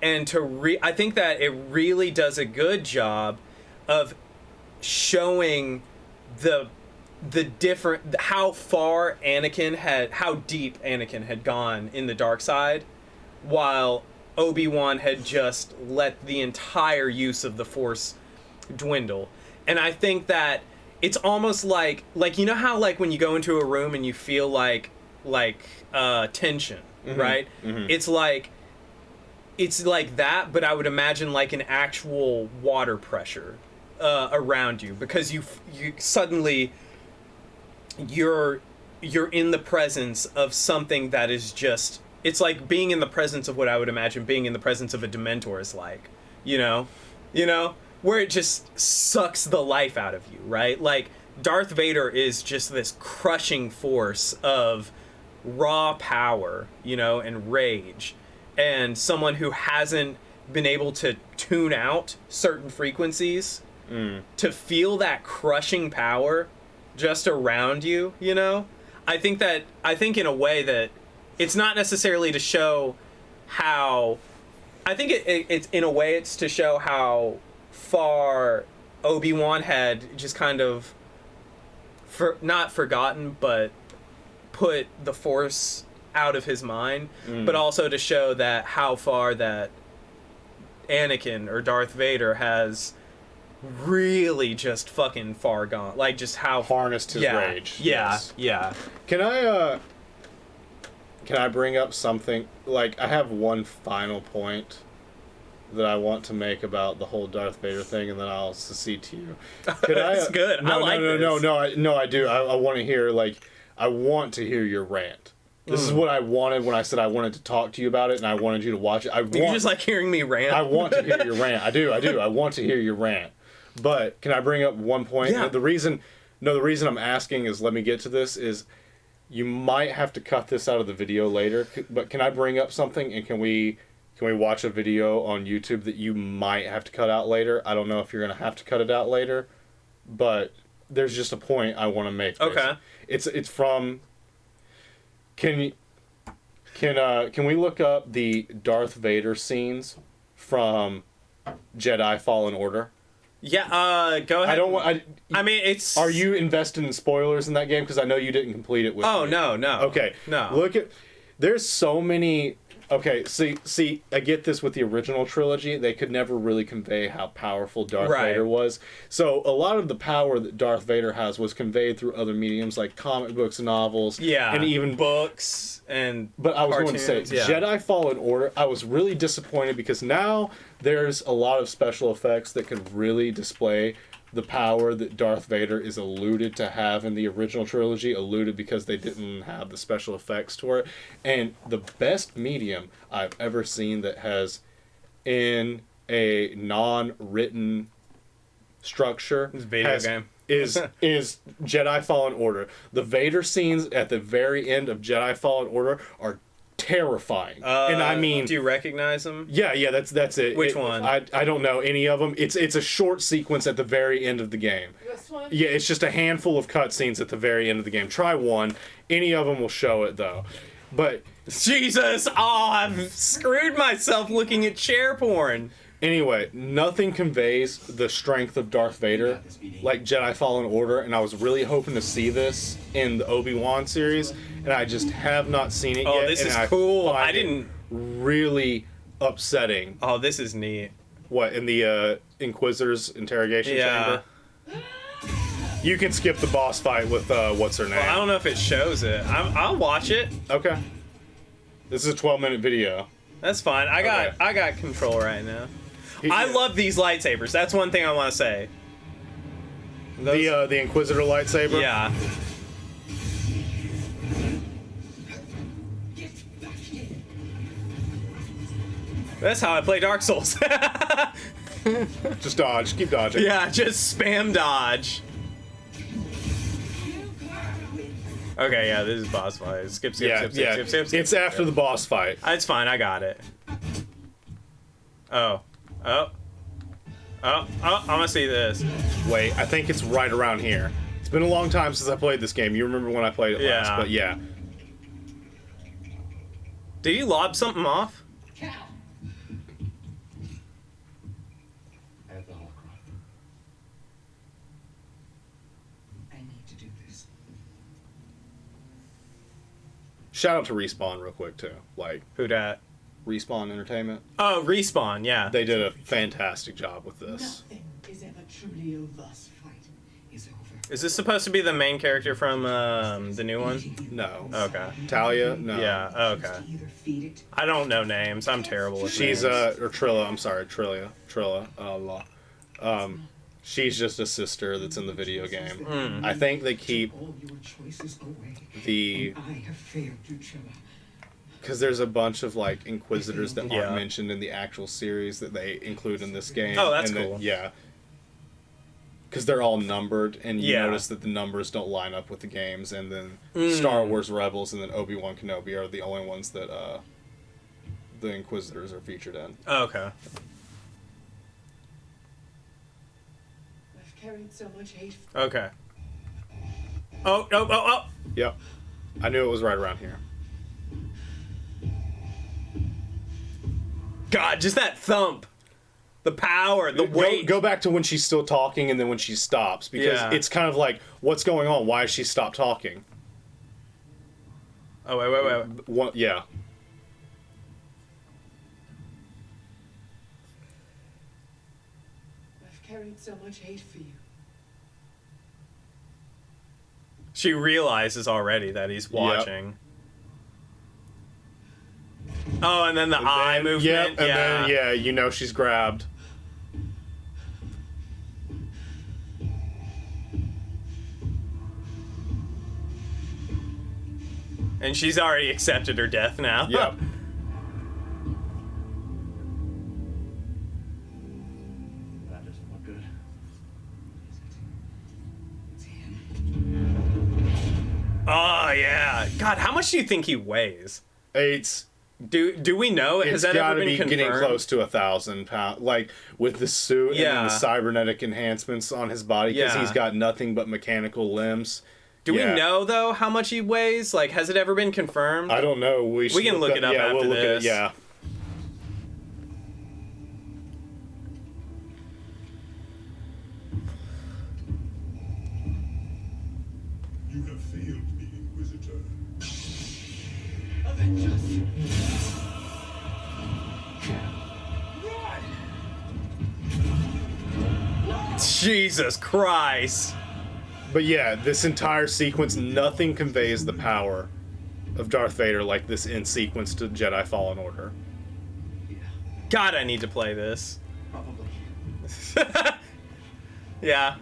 I think that it really does a good job of showing the different, how deep Anakin had gone in the dark side, while Obi-Wan had just let the entire use of the Force dwindle. And I think that it's almost like you know how, like, when you go into a room and you feel like tension, right? It's like that, but I would imagine like an actual water pressure around you, because you suddenly you're in the presence of something that is just, it's like being in the presence of what I would imagine being in the presence of a Dementor is like, you know, where it just sucks the life out of you, right? Like, Darth Vader is just this crushing force of raw power, and rage, and someone who hasn't been able to tune out certain frequencies to feel that crushing power just around you, I think in a way that it's not necessarily to show how. I think it's in a way it's to show how far Obi-Wan had just kind of not forgotten, but put the Force out of his mind, but also to show that how far that Anakin or Darth Vader has really just fucking far gone. Like, just how harnessed his rage. Yeah, Yes. yeah. Can I bring up something? Like, I have one final point that I want to make about the whole Darth Vader thing, and then I'll secede to you. That's good. I like this. I do. I want to hear, I want to hear your rant. This is what I wanted when I said I wanted to talk to you about it, and I wanted you to watch it. You just like hearing me rant? I want to hear your rant. I do. I want to hear your rant. But can I bring up one point? Yeah. The reason I'm asking is, let me get to this, is you might have to cut this out of the video later, but can I bring up something, and can we watch a video on YouTube that you might have to cut out later? I don't know if you're going to have to cut it out later, but there's just a point I want to make. Okay. It's from... Can we look up the Darth Vader scenes from Jedi Fallen Order? Yeah, go ahead. I mean, it's... Are you invested in spoilers in that game? Because I know you didn't complete it with me. No. Okay. No. There's so many... Okay, see, I get this with the original trilogy. They could never really convey how powerful Darth Vader was. So a lot of the power that Darth Vader has was conveyed through other mediums like comic books, novels, and even books and But I was cartoons, going to say, Jedi Fallen Order, I was really disappointed because now there's a lot of special effects that can really display the power that Darth Vader is alluded to have in the original trilogy, alluded because they didn't have the special effects for it. And the best medium I've ever seen that has, in a non-written structure, is Jedi Fallen Order. The Vader scenes at the very end of Jedi Fallen Order are terrifying. And I mean, do you recognize them? Yeah, that's it. Which one? I don't know any of them. It's a short sequence at the very end of the game. This one? Yeah, it's just a handful of cutscenes at the very end of the game. Try one. Any of them will show it though. But Jesus, I've screwed myself looking at chair porn. Anyway, nothing conveys the strength of Darth Vader like Jedi Fallen Order, and I was really hoping to see this in the Obi-Wan series, and I just have not seen it yet. Oh, this is cool. I didn't... Really upsetting. Oh, this is neat. What, in the Inquisitor's interrogation chamber? You can skip the boss fight with, what's her name? Well, I don't know if it shows it. I'll watch it. Okay. This is a 12-minute video. That's fine. I got control right now. I love these lightsabers. That's one thing I want to say. The Inquisitor lightsaber? Yeah. That's how I play Dark Souls. Just dodge. Keep dodging. Yeah, just spam dodge. Okay, yeah, this is boss fight. Skip. It's after the boss fight. It's fine, I got it. Oh, I'm gonna see this. Wait, I think it's right around here. It's been a long time since I played this game. You remember when I played it last, but yeah. Did you lob something off? At the Holocron. I need to do this. Shout out to Respawn real quick too. Like, Who dat? Respawn Entertainment. Oh, Respawn, yeah. They did a fantastic job with this. Nothing is ever truly over. This fight is over. Is this supposed to be the main character from the new one? No. Okay. Talia? No. Yeah, okay. I don't know names. I'm terrible with She's names. or Trilla, I'm sorry, Trilla. She's just a sister that's in the video game. I think they keep the... Because there's a bunch of, like, Inquisitors that aren't mentioned in the actual series that they include in this game. Oh, that's and cool. Yeah. Because they're all numbered, and you notice that the numbers don't line up with the games, and then Star Wars Rebels and then Obi-Wan Kenobi are the only ones that the Inquisitors are featured in. Oh, okay. I've carried so much hate. Okay. Oh. Yep. I knew it was right around here. God, just that thump. The power, the weight. Go back to when she's still talking and then when she stops. Because it's kind of like, what's going on? Why has she stopped talking? Oh, wait. Yeah. I've carried so much hate for you. She realizes already that he's watching. Yep. Oh, and then the eye movement. Yep, and then, you know she's grabbed. And she's already accepted her death now. Yep. That doesn't look good. Oh, yeah. God, how much do you think he weighs? Do we know? Has that ever been confirmed? Getting close to 1,000 pounds, like with the suit and then the cybernetic enhancements on his body, because he's got nothing but mechanical limbs. Do we know though how much he weighs? Like, has it ever been confirmed? I don't know. We can look it up after we'll look this. Yeah. You have failed me, Inquisitor. Jesus Christ. But yeah, this entire sequence, nothing conveys the power of Darth Vader like this in sequence to Jedi Fallen Order. God, I need to play this. Probably. Yeah.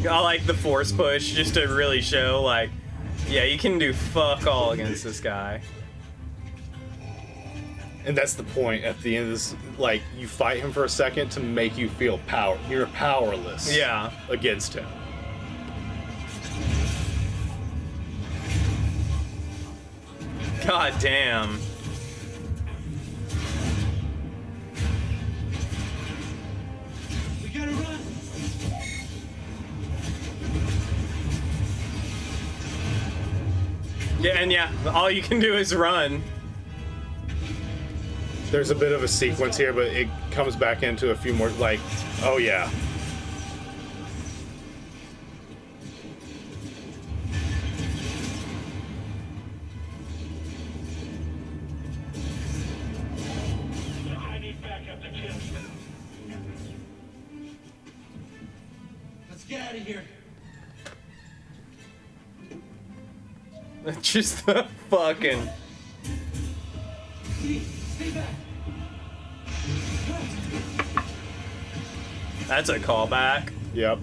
I like the force push just to really show, like, yeah, you can do fuck all against this guy. And that's the point at the end of this, like, you fight him for a second to make you feel power. You're powerless. Yeah. Against him. God damn. We gotta run. Yeah, and all you can do is run. There's a bit of a sequence here, but it comes back into a few more, like, oh yeah. I need backup to kill. Let's get out of here. Just the fucking... Stay back. That's a callback. Yep.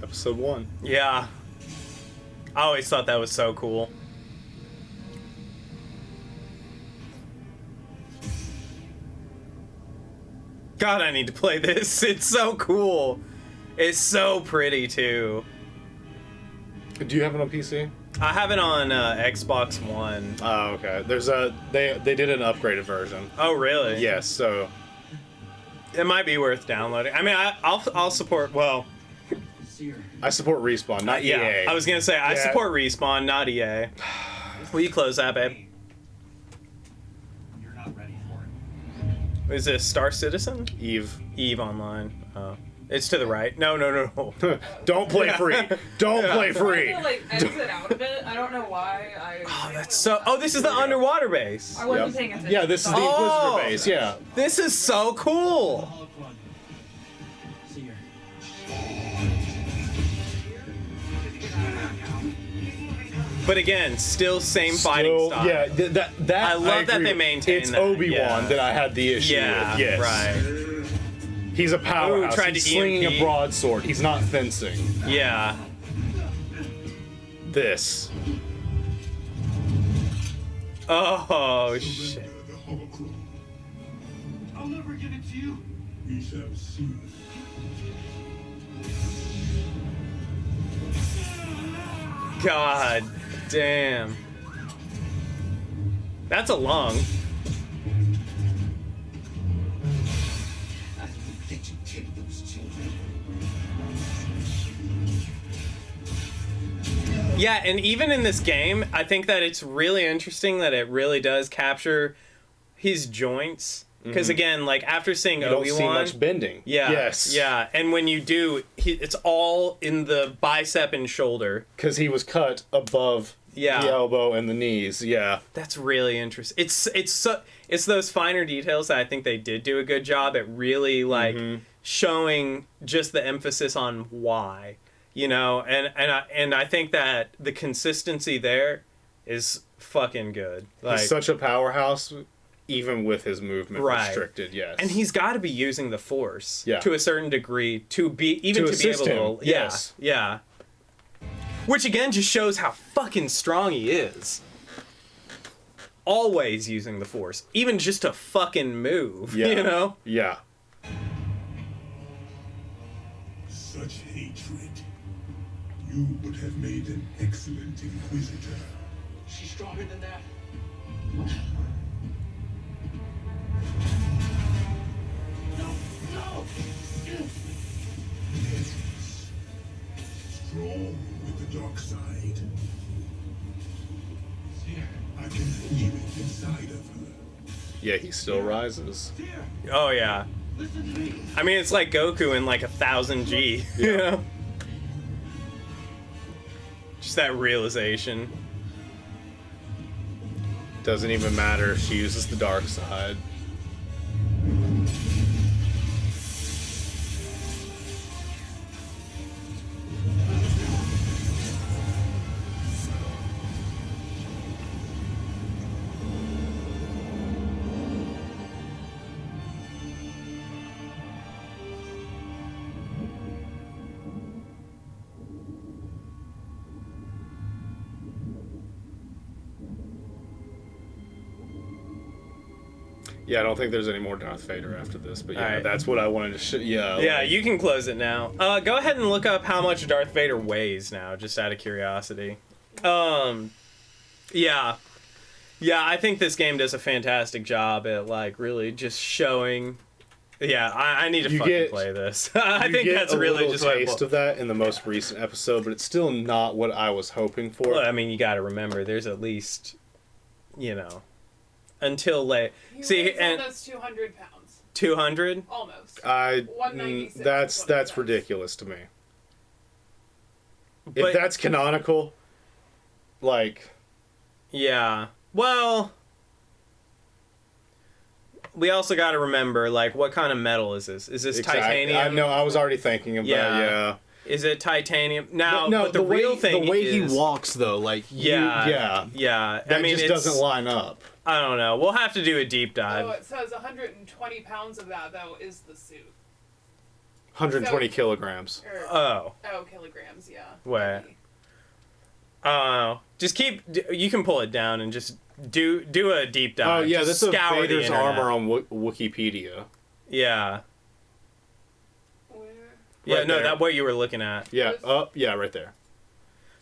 Episode 1. Yeah. I always thought that was so cool. God, I need to play this. It's so cool. It's so pretty, too. Do you have it on PC? I have it on Xbox One. Oh, okay. There's they did an upgraded version. Oh, really? Yes, so It might be worth downloading. I mean, I'll support, well... I support Respawn, not EA. I was going to say, I support Respawn, not EA. Will you close that, babe? You're not ready for it. Is this Star Citizen? Eve. Eve Online. Oh. It's to the right. No. Don't play free. Don't play free. I like exit out of it. I don't know why. Oh, that's so... Oh, this is the underwater base. I wasn't paying attention. Yeah, this is the Oh. Inquisitor base, yeah. This is so cool. Holoc One. See her. But again, still same fighting style. Yeah, that I love that agree they with. maintain It's that, Obi-Wan yeah. that I had the issue with, yes. Right. He's a powerhouse. Tried He's to slinging EMP. a broadsword. He's not fencing. Yeah. This. Oh, shit. The holocron. I'll never give it to you. We shall see. God damn. That's a lung. I won't let you take those children. Yeah, and even in this game, I think that it's really interesting that it really does capture his joints. Because again, like after seeing You Obi-Wan, don't see much bending. yeah, Yes. yeah, and when you do, it's all in the bicep and shoulder. Because he was cut above the elbow and the knees. Yeah. That's really interesting. It's those finer details that I think they did do a good job at really like showing just the emphasis on why, you know, and I think that the consistency there is fucking good. Like, He's such a powerhouse, even with his movement restricted. Yes. And he's got to be using the Force Yeah. to a certain degree to be able assist to. him. Yes. Yeah. Which again just shows how fucking strong he is. Always using the Force, even just to fucking move. Yeah. You know. Yeah. Such hatred. You would have made an excellent Inquisitor. She's stronger than that. No! Yes. Strong with the dark side. Seer. I can feel it inside of her. Yeah, he still rises. Seer. Oh yeah. Listen to me. I mean, it's like Goku in like 1000 G. You know. Just that realization. Doesn't even matter if she uses the dark side. Yeah, I don't think there's any more Darth Vader after this, but yeah, Alright. that's what I wanted to show. Yeah. Yeah, like- you can close it now. Go ahead and look up how much Darth Vader weighs now, just out of curiosity. Yeah. Yeah, I think this game does a fantastic job at, like, really just showing... Yeah, I need to You fucking get- play this. I You think get that's a really little just what... taste of that in the most recent episode, but it's still not what I was hoping for. Well, I mean, you gotta remember, there's at least, you know, until late... He See, weighs and almost 200 pounds. 200? Almost. 196 is That's what it says. ridiculous to me. But, If that's canonical, like, yeah. Well... We also got to remember, like, what kind of metal is this? Is this titanium? I know. I was already thinking of that. Yeah. Is it titanium? Now, No, but the real thing the way is, he walks though, like, yeah. that I mean, just it's, doesn't line up. I don't know. We'll have to do a deep dive. Oh, it says 120 pounds of that, though, is the suit. 120 kilograms. Oh, Kilograms, yeah. Wait. just keep. You can pull it down and just do a deep dive. Oh yeah, Just that's a scour the Vader's internet. armor on Wikipedia. Yeah. Where? Yeah. Right No, there. that what you were looking at. Yeah. Yeah, right there.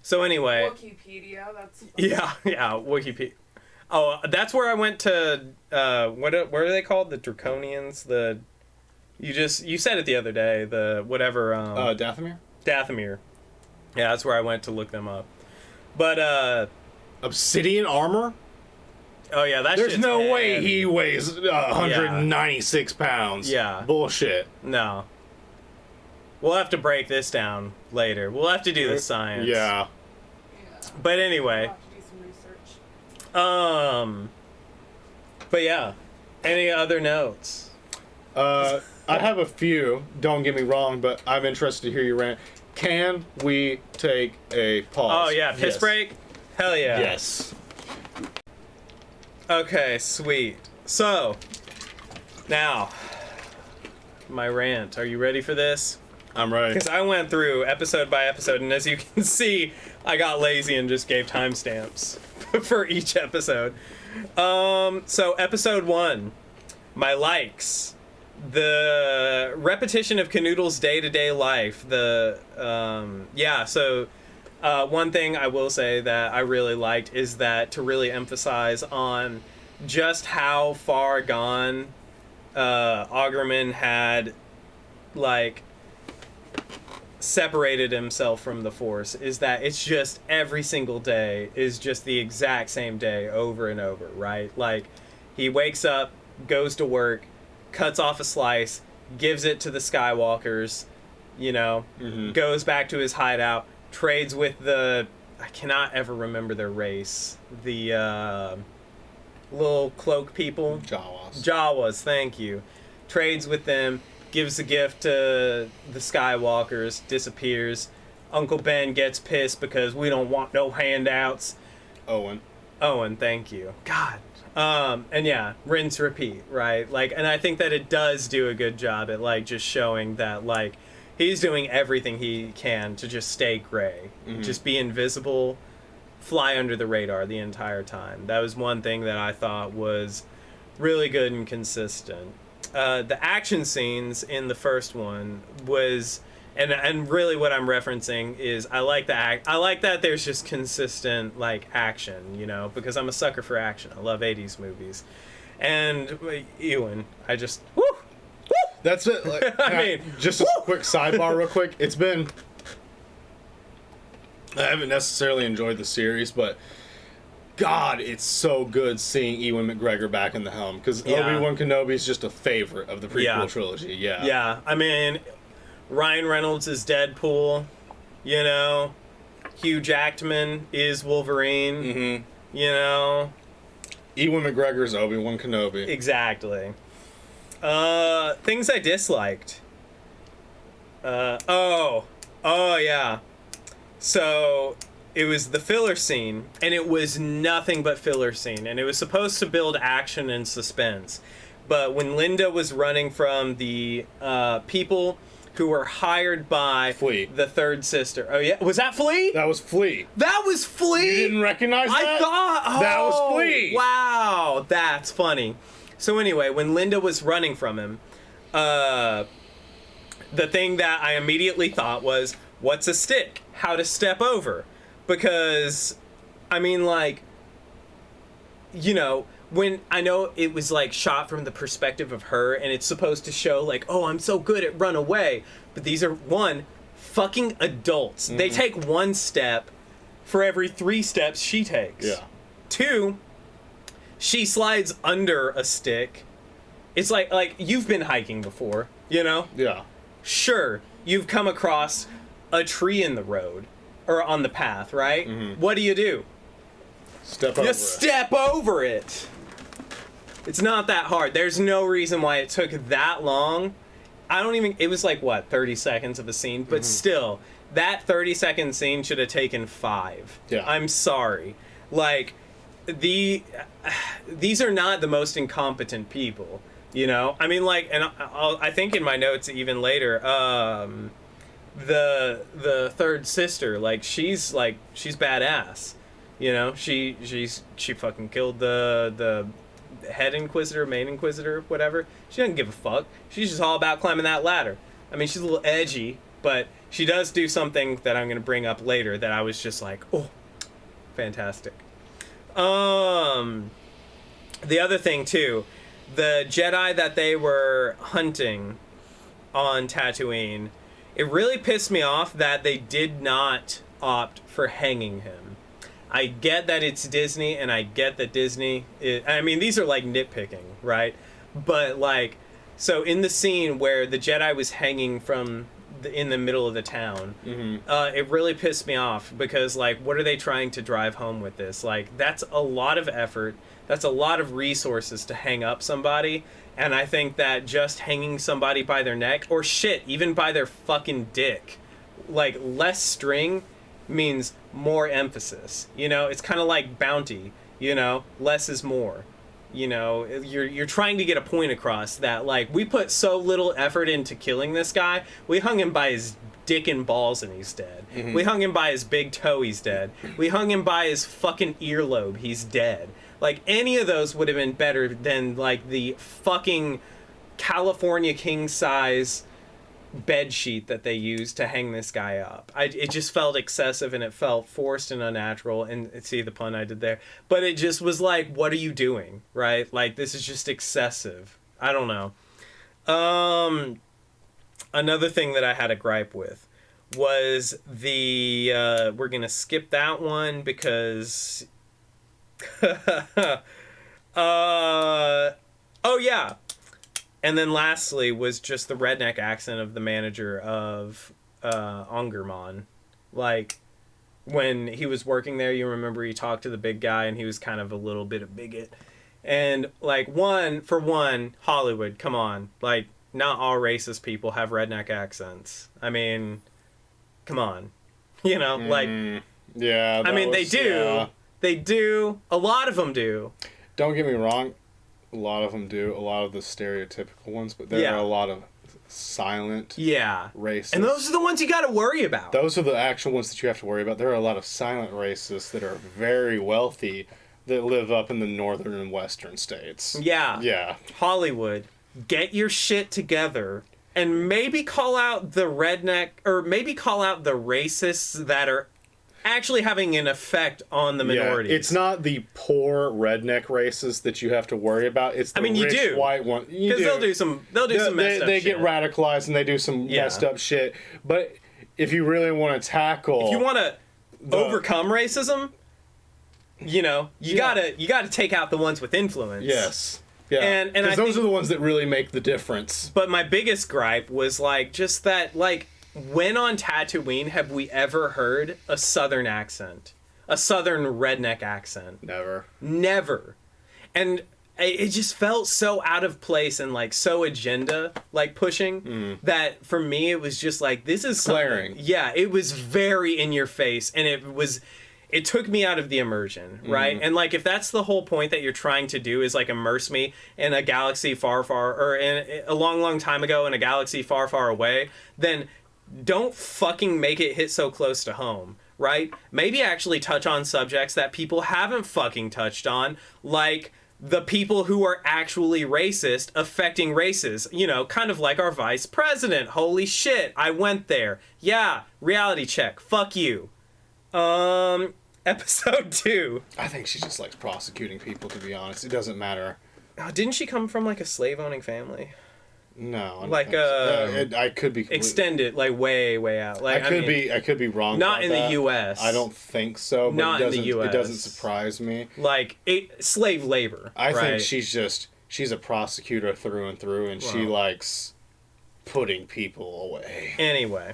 So anyway. Wikipedia, that's... Yeah. Wikipedia. Oh, that's where I went to. What are they called? The Draconians. You said it the other day. The whatever. Dathomir? Dathomir. Yeah, that's where I went to look them up. But Obsidian armor? oh yeah, that There's shit's no way heavy. he weighs 196 pounds. Yeah. Bullshit. No. We'll have to break this down later. We'll have to do the science. Yeah. Yeah. But anyway, I'll have to do some research. but yeah. Any other notes? I have a few, don't get me wrong, but I'm interested to hear your rant. Can we take a pause? Oh yeah, piss Yes. break? Hell yeah. Yes. Okay, sweet. So, now, my rant. Are you ready for this? I'm ready. Because I went through episode by episode, and as you can see, I got lazy and just gave timestamps for each episode. So episode 1, my likes. The repetition of Canoodle's day-to-day life. One thing I will say that I really liked is that to really emphasize on just how far gone Augerman had, like, separated himself from the Force is that it's just every single day is just the exact same day over and over, right? Like, he wakes up, goes to work, cuts off a slice, gives it to the Skywalkers, you know, goes back to his hideout, trades with the... I cannot ever remember their race. The little cloak people. Jawas, thank you. Trades with them, gives a gift to the Skywalkers, disappears. Uncle Ben gets pissed because we don't want no handouts. Owen, thank you. God. And yeah, rinse, repeat, right? Like, and I think that it does do a good job at, like, just showing that, like, he's doing everything he can to just stay gray. Just be invisible, fly under the radar the entire time. That was one thing that I thought was really good and consistent. The action scenes in the first one was... And really what I'm referencing is I like that there's just consistent, like, action, you know, because I'm a sucker for action. I love 80s movies. And Ewan, I just... Woo! That's it. Like, I mean, just a quick sidebar real quick. It's been... I haven't necessarily enjoyed the series, but God, it's so good seeing Ewan McGregor back in the helm, because Obi-Wan Kenobi is just a favorite of the prequel trilogy. Yeah, I mean... Ryan Reynolds is Deadpool, you know. Hugh Jackman is Wolverine, you know. Ewan McGregor is Obi-Wan Kenobi. Exactly. Things I disliked. Oh yeah. So, it was the filler scene, and it was nothing but filler scene, and it was supposed to build action and suspense. But when Linda was running from the people... who were hired by Flea, the third sister. Oh, yeah? Was that Flea? That was Flea. That was Flea? You didn't recognize that? I thought... Oh, that was Flea. Wow, that's funny. So anyway, when Linda was running from him, the thing that I immediately thought was, what's a stick? How to step over. Because, I mean, like, you know... When I know it was, like, shot from the perspective of her, and it's supposed to show, like, oh, I'm so good at run away. But these are, one, fucking adults. They take one step for every 3 steps she takes. Yeah. 2, she slides under a stick. It's like you've been hiking before, you know? Yeah. Sure, you've come across a tree in the road, or on the path, right? What do? Step over it. It's not that hard. There's no reason why it took that long. It was like, what, 30 seconds of a scene? But still, that 30-second scene should have taken 5. Yeah. I'm sorry. Like, these are not the most incompetent people, you know? I mean, like, and I think in my notes even later, the third sister, like, she's badass. You know, she fucking killed the head inquisitor, main inquisitor, whatever. She doesn't give a fuck. She's just all about climbing that ladder. I mean, she's a little edgy, but she does do something that I'm going to bring up later that I was just like, oh, fantastic. The other thing, too, the Jedi that they were hunting on Tatooine, it really pissed me off that they did not opt for hanging him. I get that it's Disney, and I get that Disney I mean, these are, like, nitpicking, right? But, like, so in the scene where the Jedi was hanging from in the middle of the town, it really pissed me off because, like, what are they trying to drive home with this? Like, that's a lot of effort. That's a lot of resources to hang up somebody, and I think that just hanging somebody by their neck, or shit, even by their fucking dick, like, less string means more emphasis. You know, it's kind of like bounty, you know, less is more. You know, you're trying to get a point across that, like, we put so little effort into killing this guy. We hung him by his dick and balls and he's dead. We hung him by his big toe, he's dead. We hung him by his fucking earlobe, he's dead. Like, any of those would have been better than, like, the fucking California king size bed sheet that they used to hang this guy up. It just felt excessive, and it felt forced and unnatural, and see the pun I did there, but it just was like, what are you doing, right? Like, this is just excessive. I don't know. Another thing that I had a gripe with was the we're gonna skip that one because oh yeah. And then lastly was just the redneck accent of the manager of Ongerman. Like, when he was working there, you remember he talked to the big guy and he was kind of a little bit of bigot. And, like, for one, Hollywood, come on. Like, not all racist people have redneck accents. I mean, come on. You know, like... Yeah, I mean, they do. Yeah. They do. A lot of them do. Don't get me wrong. A lot of them do. A lot of the stereotypical ones. But there are a lot of silent racists. And those are the ones you got to worry about. Those are the actual ones that you have to worry about. There are a lot of silent racists that are very wealthy that live up in the northern and western states. Yeah. Yeah. Hollywood, get your shit together and maybe call out the redneck, or maybe call out the racists that are actually having an effect on the minorities. It's not the poor redneck racists that you have to worry about. It's the rich white one. Because they'll do some messed up shit. They get radicalized and they do some messed up shit. But if you really want to tackle... If you want to overcome racism... You know, you gotta take out the ones with influence. Yes. Yeah. And because those are the ones that really make the difference. But my biggest gripe was like just that, like, when on Tatooine have we ever heard a southern accent? A southern redneck accent? Never. And it just felt so out of place and like so agenda like pushing that for me it was just like, this is glaring. Yeah, it was very in your face, and it took me out of the immersion, right? And like, if that's the whole point that you're trying to do is like immerse me in a galaxy far, or in a long, long time ago in a galaxy far, far away, then don't fucking make it hit so close to home, right? Maybe actually touch on subjects that people haven't fucking touched on, like the people who are actually racist affecting races, you know, kind of like our vice president. Holy shit, I went there. Yeah, reality check. Fuck you. Episode 2. I think she just likes prosecuting people, to be honest. It doesn't matter. Didn't she come from like a slave-owning family? No. Like I could be extended, like way, way out. Like I could be wrong. Not in the U.S. I don't think so. But not in the U.S. It doesn't surprise me. Like slave labor. I think she's a prosecutor through and through, and she likes putting people away. Anyway.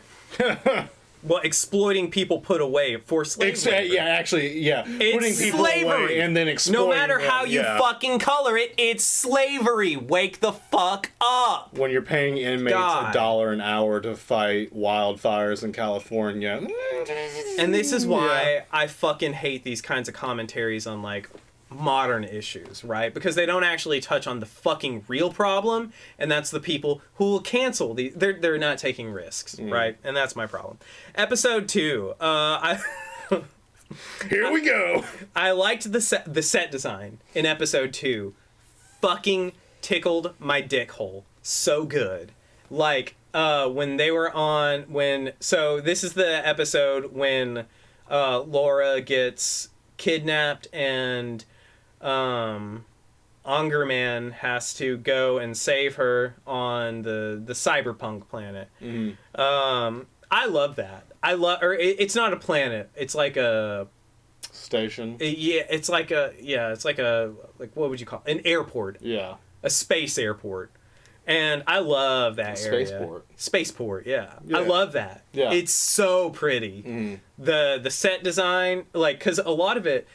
Well, exploiting people put away for slavery. Yeah, actually, yeah. It's putting people slavery. away and then exploiting No matter them, how you fucking color it, it's slavery. Wake the fuck up. When you're paying inmates $1 an hour to fight wildfires in California. And this is why I fucking hate these kinds of commentaries on, like, modern issues, right? Because they don't actually touch on the fucking real problem, and that's the people who will cancel they're not taking risks, right? And that's my problem. Episode 2, Here we go. I liked the set design in episode 2. Fucking tickled my dick hole. So good. Like, when they were so this is the episode when Laura gets kidnapped and Ongerman has to go and save her on the cyberpunk planet. I love that. It's not a planet. It's like a station. It's like what would you call it? An airport? Yeah, a space airport. And I love that area. Spaceport, yeah. I love that. Yeah. It's so pretty. The set design, like, because a lot of it,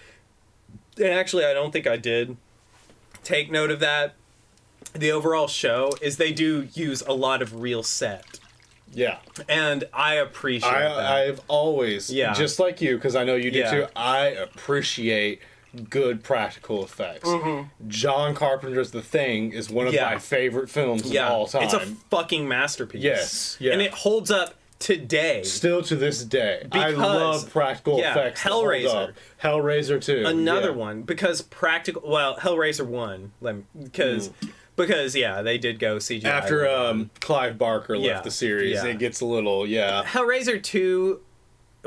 and actually I don't think I did take note of that, the overall show is they do use a lot of real set. Yeah. And I appreciate that. I've always, just like you, because I know you do too, I appreciate good practical effects. John Carpenter's The Thing is one of my favorite films of all time. It's a fucking masterpiece. Yes. Yeah. And it holds up today. Still to this day. I love practical effects. Hellraiser. Hellraiser 2. Another one. Because Hellraiser 1. Because they did go CGI. After Clive Barker left the series, it gets a little, Hellraiser 2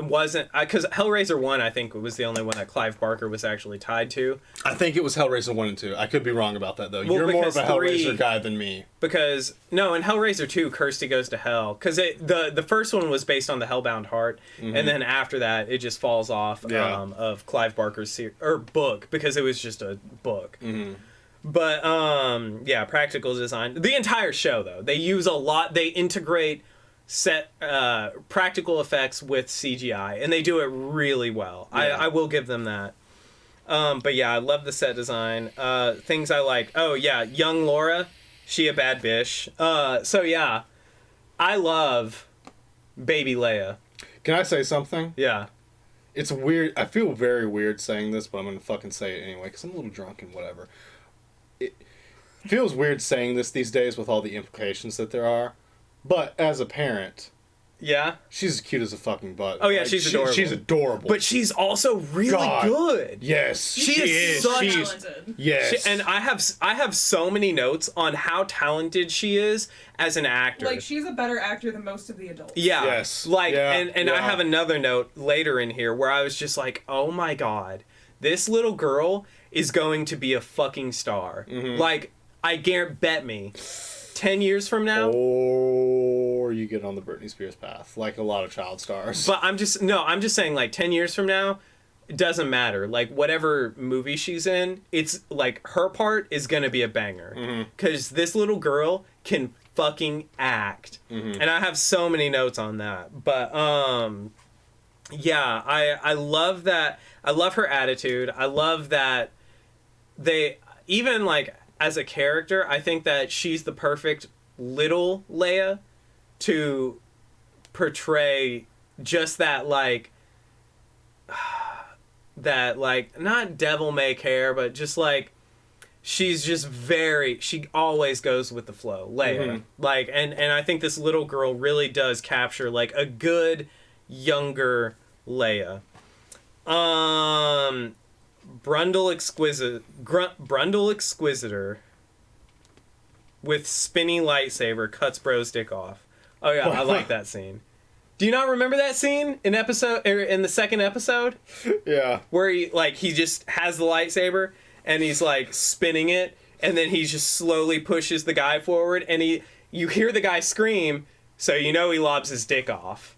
wasn't, because Hellraiser 1, I think, was the only one that Clive Barker was actually tied to. I think it was Hellraiser 1 and 2. I could be wrong about that, though. Well, You're more of because a Hellraiser guy than me. Because, no, in Hellraiser 2, Kirsty Goes to Hell, because the first one was based on the Hellbound Heart, and then after that, it just falls off of Clive Barker's book, because it was just a book. But, yeah, practical design. The entire show, though, they use a lot, they integrate practical effects with CGI, and they do it really well. Yeah. I will give them that. But yeah, I love the set design. Things I like. Oh yeah, young Laura, she a bad bitch. So yeah, I love baby Leia. Can I say something? Yeah. It's weird. I feel very weird saying this, but I'm gonna fucking say it anyway because I'm a little drunk and whatever. It feels weird saying this these days with all the implications that there are. But as a parent, yeah, she's as cute as a fucking butt. Oh yeah, she's adorable. She's adorable. But she's also really good. Yes, she is such talented. Yes, and I have so many notes on how talented she is as an actor. Like, she's a better actor than most of the adults. Yeah. Yes. Like, yeah. and I have another note later in here where I was just like, oh my god, this little girl is going to be a fucking star. Like, I bet me 10 years from now, or you get on the Britney Spears path, like a lot of child stars. But I'm just saying, like, 10 years from now, it doesn't matter. Like, whatever movie she's in, it's like her part is gonna be a banger, because this little girl can fucking act. And I have so many notes on that. But yeah, I love that. I love her attitude. I love that they, even like as a character, I think that she's the perfect little Leia to portray just that, like, not devil may care, but just like, she's just she always goes with the flow, Leia. Like, and I think this little girl really does capture like a good younger Leia. Brundle Exquisitor with spinny lightsaber cuts bro's dick off. Oh yeah, I like that scene. Do you not remember that scene in the second episode? Yeah. Where he just has the lightsaber and he's like spinning it, and then he just slowly pushes the guy forward, and you hear the guy scream, so you know he lobs his dick off.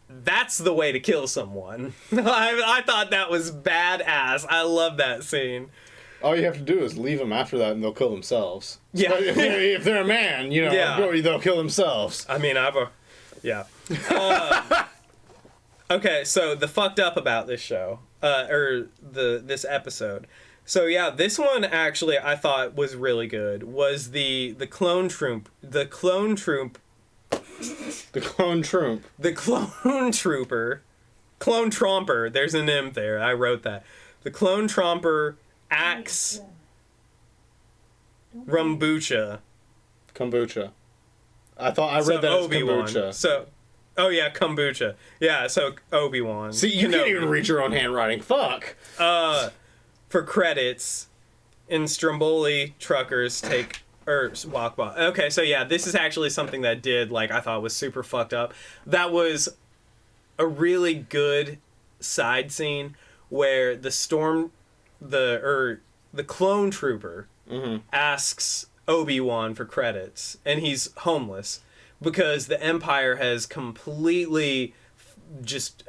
That's the way to kill someone. I thought that was badass. I love that scene. All you have to do is leave them after that, and they'll kill themselves. Yeah. If they're a man, they'll kill themselves. I mean, yeah. Okay, so the fucked up about this show, this episode. So yeah, this one actually I thought was really good. Was the clone trooper. The clone tromper, there's an M there, I wrote that. The clone tromper axe kombucha. I thought I read that as Obi-Wan. kombucha. So, oh yeah, kombucha. Yeah, so Obi-Wan. See, you can't even read your own handwriting. Fuck. For credits, in Stromboli truckers walk by. Okay, so yeah, this is actually something that I thought was super fucked up. That was a really good side scene where the clone trooper asks Obi-Wan for credits, and he's homeless because the Empire has completely just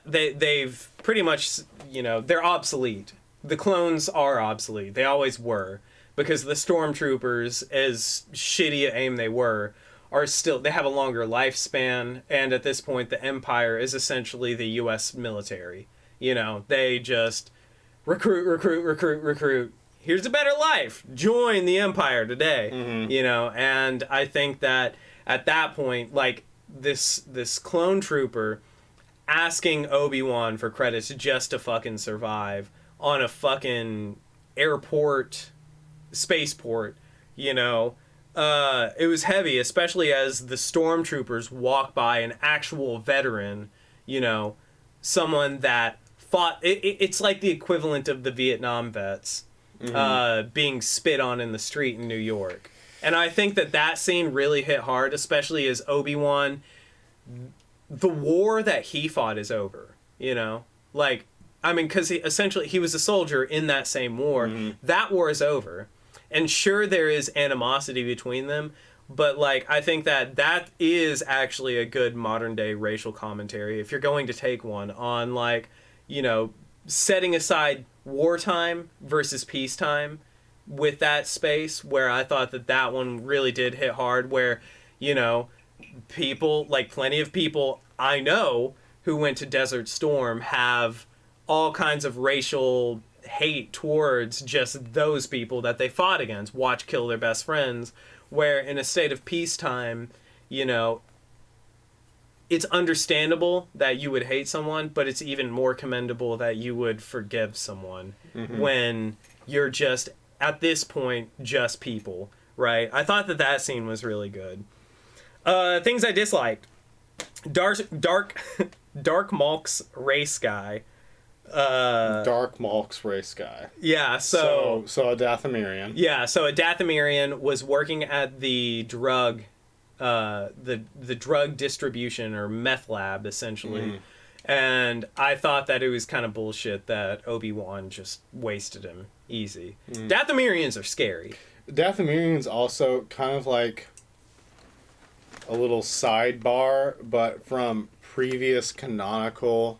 they've pretty much, they're obsolete. The clones are obsolete. They always were, because the stormtroopers, as shitty at aim they were, they have a longer lifespan, and at this point the Empire is essentially the US military. They just recruit. Here's a better life. Join the Empire today. And I think that at that point, like, this clone trooper asking Obi-Wan for credits just to fucking survive on a fucking spaceport, it was heavy, especially as the stormtroopers walk by an actual veteran, someone that fought. It's like the equivalent of the Vietnam vets being spit on in the street in New York. And I think that scene really hit hard, especially as Obi-Wan the war that he fought is over, you know? Like, I mean, because essentially he was a soldier in that same war. Mm-hmm. That war is over. And sure, there is animosity between them, but, like, I think that is actually a good modern-day racial commentary, if you're going to take one, on, like, you know, setting aside wartime versus peacetime with that space, where I thought that one really did hit hard, where, you know, people, like, plenty of people I know who went to Desert Storm have all kinds of racial hate towards just those people that they fought against, watch kill their best friends, where in a state of peacetime, you know, it's understandable that you would hate someone, but it's even more commendable that you would forgive someone when you're just, at this point, just people, right? I thought that scene was really good. Things I disliked. Dark Malk's race guy. Dark Malk's race guy. Yeah, So a Dathomirian. Yeah, so a Dathomirian was working at the drug distribution or meth lab, essentially. And I thought that it was kind of bullshit that Obi-Wan just wasted him easy. Dathomirians are scary. Dathomirians also kind of like a little sidebar, but from previous canonical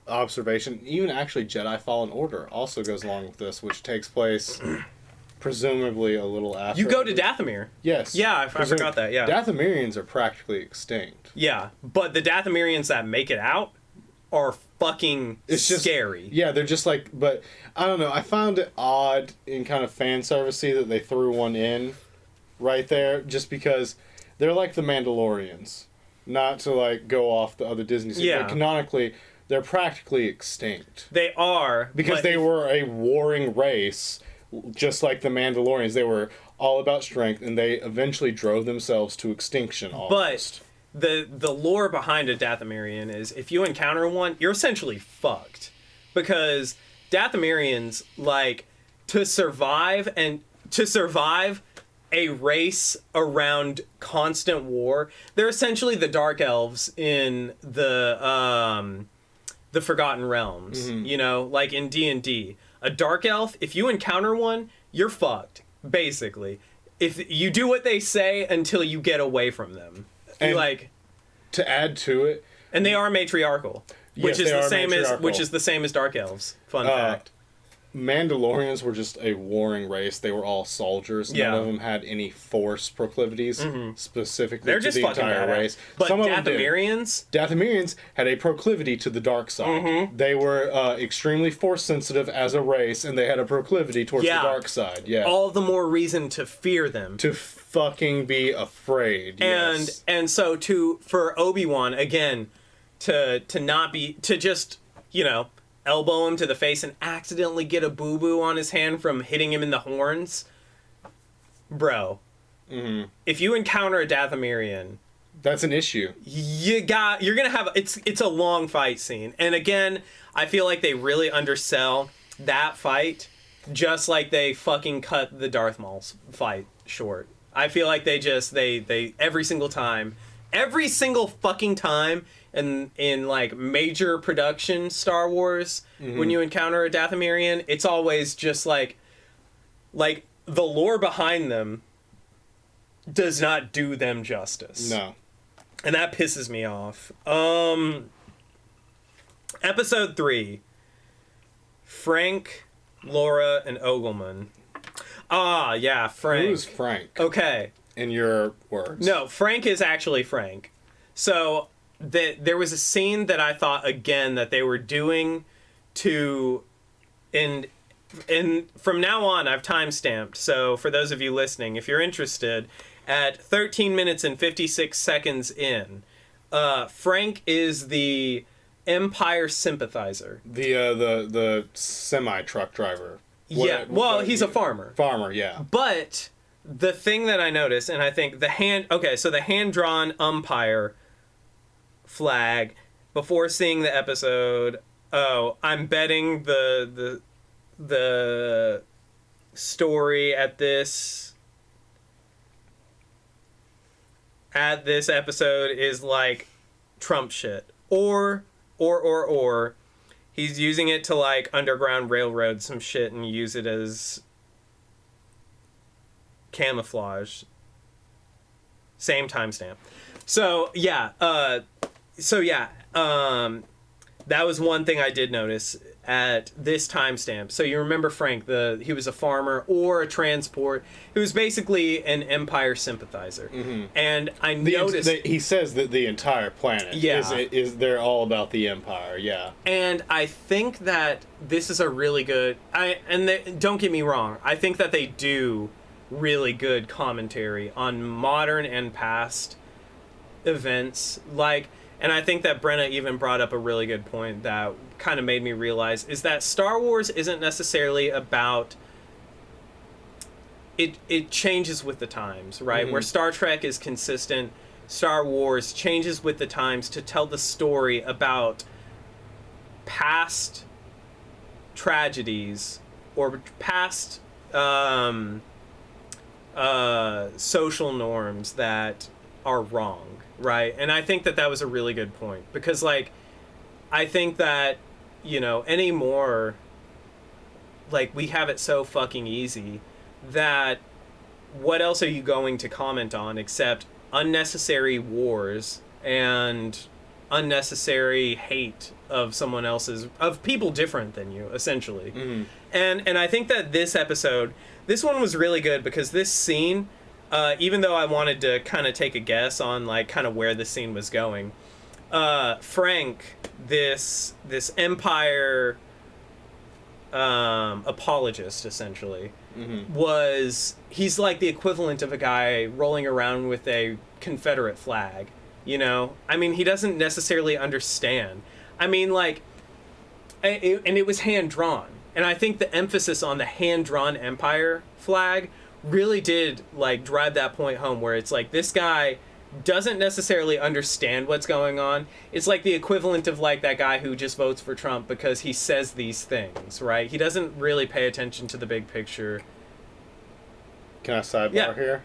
observation, even actually Jedi Fallen Order also goes along with this, which takes place presumably a little after. You go to Dathomir. Yes. Yeah, I forgot that, yeah. Dathomirians are practically extinct. Yeah, but the Dathomirians that make it out are fucking scary. Yeah, they're just like, but I don't know, I found it odd and kind of fan servicey that they threw one in right there, just because they're like the Mandalorians. Not to like go off the other Disney series, but canonically, they're practically extinct. They are. Because they were a warring race, just like the Mandalorians. They were all about strength, and they eventually drove themselves to extinction almost. But the lore behind a Dathomirian is, if you encounter one, you're essentially fucked. Because Dathomirians, like, to survive a race around constant war, they're essentially the Dark Elves in the Forgotten Realms, you know, like in D&D. A Dark Elf, if you encounter one, you're fucked, basically. If you do what they say until you get away from them. And like, to add to it, and they are matriarchal, which is the same as Dark Elves. Fun fact. Mandalorians were just a warring race. They were all soldiers. None of them had any force proclivities specifically to the entire race. But some Dathomirians had a proclivity to the dark side. They were extremely force sensitive as a race, and they had a proclivity towards the dark side. Yeah, all the more reason to fear them. To fucking be afraid. And so for Obi-Wan again to just, you know, elbow him to the face and accidentally get a boo-boo on his hand from hitting him in the horns. Bro. If you encounter a Dathomirian, that's an issue. You're gonna have it's a long fight scene. And again, I feel like they really undersell that fight, just like they fucking cut the Darth Maul's fight short. I feel like they every single fucking time in like major production Star Wars, when you encounter a Dathomirian, it's always just like the lore behind them does not do them justice. No. And that pisses me off. Episode 3. Frank, Laura, and Ogelman. Ah, yeah, Frank. Who's Frank? Okay. In your words. No, Frank is actually Frank. So there was a scene that I thought, again, that they were doing to... And from now on, I've timestamped. So for those of you listening, if you're interested, at 13 minutes and 56 seconds in, Frank is the Empire sympathizer. The semi-truck driver. He's a farmer. Farmer, yeah. But the thing that I noticed, and I think the hand-drawn umpire flag, before seeing the episode, I'm betting the story at this episode is like Trump shit. Or he's using it to, like, underground railroad some shit and use it as camouflage. Same timestamp. So, yeah. That was one thing I did notice at this timestamp. So you remember Frank, he was a farmer or a transport. He was basically an Empire sympathizer. Mm-hmm. And I noticed... he says that the entire planet is they're all about the Empire, yeah. And I think that this is a really good... don't get me wrong, I think that they do really good commentary on modern and past events. Like... And I think that Brenna even brought up a really good point that kind of made me realize is that Star Wars isn't necessarily about... It changes with the times, right? Mm-hmm. Where Star Trek is consistent, Star Wars changes with the times to tell the story about past tragedies or past social norms that are wrong. Right, and I think that was a really good point because, like, I think that, you know, anymore, like, we have it so fucking easy that what else are you going to comment on except unnecessary wars and unnecessary hate of someone else's, of people different than you, essentially. Mm-hmm. And I think that this one was really good because this scene... even though I wanted to kind of take a guess on, like, kind of where the scene was going, Frank, this Empire apologist, essentially, mm-hmm. He's like the equivalent of a guy rolling around with a Confederate flag, you know? I mean, he doesn't necessarily understand. I mean, like, and it was hand-drawn. And I think the emphasis on the hand-drawn Empire flag really did, like, drive that point home where it's like this guy doesn't necessarily understand what's going on. It's like the equivalent of, like, that guy who just votes for Trump because he says these things, right? He doesn't really pay attention to the big picture. Can I sidebar here?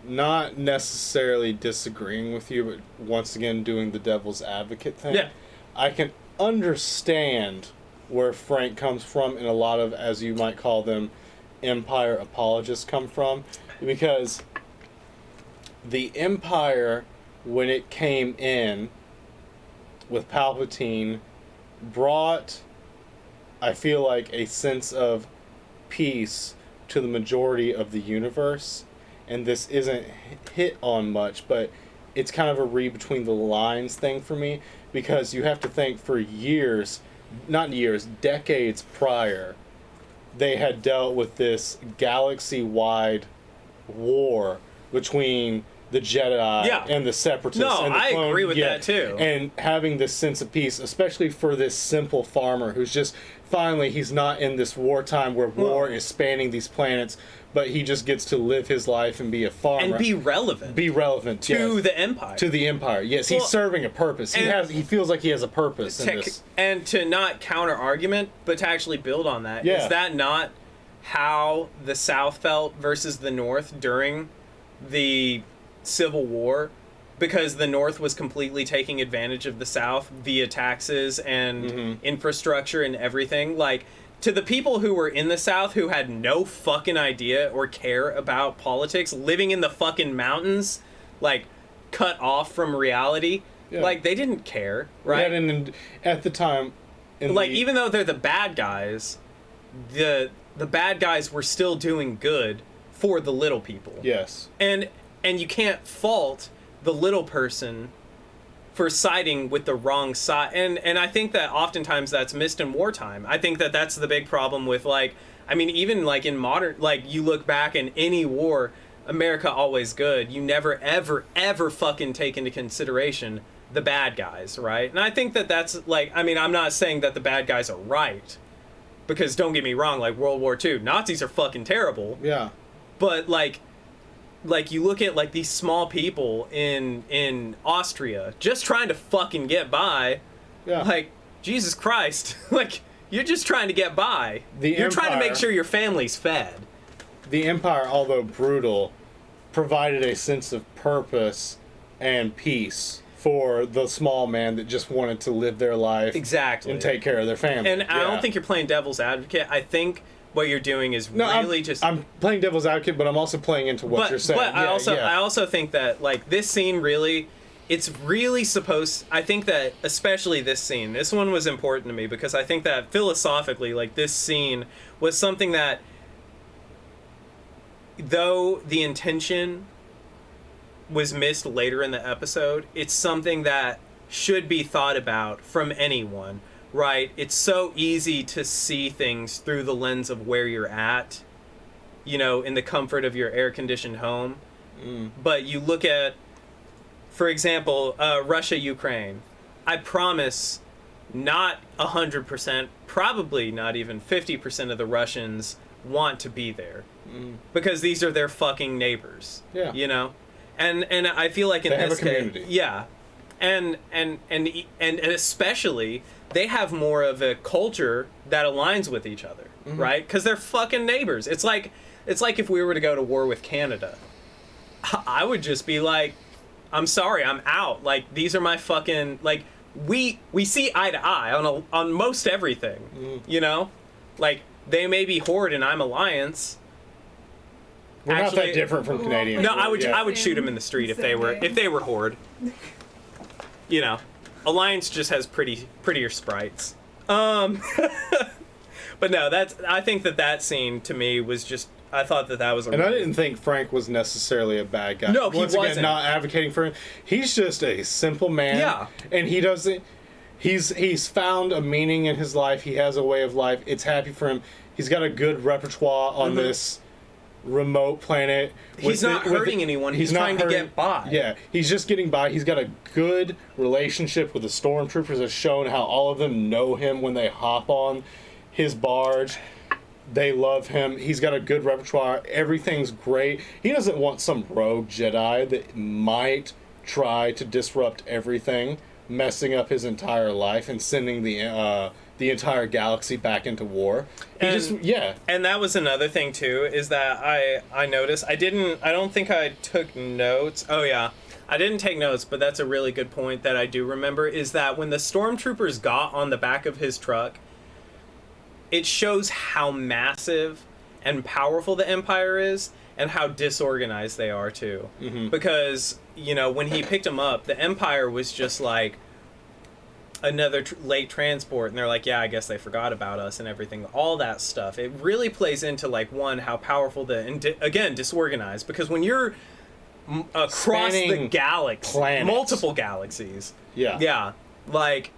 Not necessarily disagreeing with you, but once again doing the devil's advocate thing. Yeah. I can understand where Frank comes from and a lot of, as you might call them, Empire apologists come from, because the Empire, when it came in with Palpatine, brought, I feel like, a sense of peace to the majority of the universe, and this isn't hit on much, but it's kind of a read between the lines thing for me, because you have to think for decades prior, they had dealt with this galaxy-wide war between the Jedi and the Separatists. No, and the I agree with that too. And having this sense of peace, especially for this simple farmer who's just, finally, he's not in this wartime where war is spanning these planets, but he just gets to live his life and be a farmer. And be relevant. To the Empire. To the Empire, yes. He's serving a purpose. He feels like he has a purpose in this. And to not counter-argument, but to actually build on that. Yeah. Is that not how the South felt versus the North during the Civil War? Because the North was completely taking advantage of the South via taxes and infrastructure and everything. Like, to the people who were in the South who had no fucking idea or care about politics, living in the fucking mountains, like, cut off from reality, like, they didn't care, right? Yeah, and at the time... even though they're the bad guys, the bad guys were still doing good for the little people. Yes. And you can't fault the little person for siding with the wrong side. And I think that oftentimes that's missed in wartime. I think that that's the big problem with, like, I mean, even, like, in modern, like, you look back in any war, America always good. You never, ever, ever fucking take into consideration the bad guys, right? And I think that that's, like, I mean, I'm not saying that the bad guys are right, because don't get me wrong, like, World War II, Nazis are fucking terrible. Yeah. But, like, you look at, like, these small people in Austria just trying to fucking get by. Yeah. Like, Jesus Christ. Like, you're just trying to get by. You're trying to make sure your family's fed. The Empire, although brutal, provided a sense of purpose and peace for the small man that just wanted to live their life Exactly. and take care of their family. And I don't think you're playing devil's advocate. I think what you're doing is I'm playing devil's advocate, but I'm also playing into what you're saying. But I also think that, like, this scene really, it's really supposed, I think that especially this one was important to me because I think that philosophically, like, this scene was something that, though the intention was missed later in the episode, it's something that should be thought about from anyone, right? It's so easy to see things through the lens of where you're at, you know, in the comfort of your air-conditioned home. But you look at, for example, Russia, Ukraine. I promise not 100%, probably not even 50% of the Russians want to be there. Because these are their fucking neighbors. Yeah. You know? And I feel like in they have this a community. case, yeah. And especially they have more of a culture that aligns with each other, right? Because they're fucking neighbors. It's like if we were to go to war with Canada, I would just be like, I'm sorry, I'm out. Like, these are my fucking, like, we see eye to eye on most everything, you know? Like, they may be Horde and I'm Alliance. We're not that different from Canadians. No, I would shoot them in the street if they were Horde. You know, Alliance just has prettier sprites. But no, I think that scene to me was just, I thought that was I didn't think Frank was necessarily a bad guy. No, he wasn't. Again, not advocating for him. He's just a simple man. Yeah. And he doesn't. He's found a meaning in his life. He has a way of life. It's happy for him. He's got a good repertoire on this remote planet. He's not hurting anyone. He's trying to get by. Yeah, he's just getting by. He's got a good relationship with the stormtroopers, as shown how all of them know him when they hop on his barge. They love him. He's got a good repertoire. Everything's great. He doesn't want some rogue Jedi that might try to disrupt everything, messing up his entire life and sending the entire galaxy back into war. And that was another thing too, is that I noticed I don't think I took notes. Oh yeah, I didn't take notes, but that's a really good point that I do remember, is that when the stormtroopers got on the back of his truck, it shows how massive and powerful the Empire is and how disorganized they are too. Because, you know, when he picked him up, the Empire was just like another late transport, and they're like, yeah, I guess they forgot about us and everything, all that stuff. It really plays into, like, one, how powerful again, disorganized, because when you're across the galaxy, multiple galaxies, like,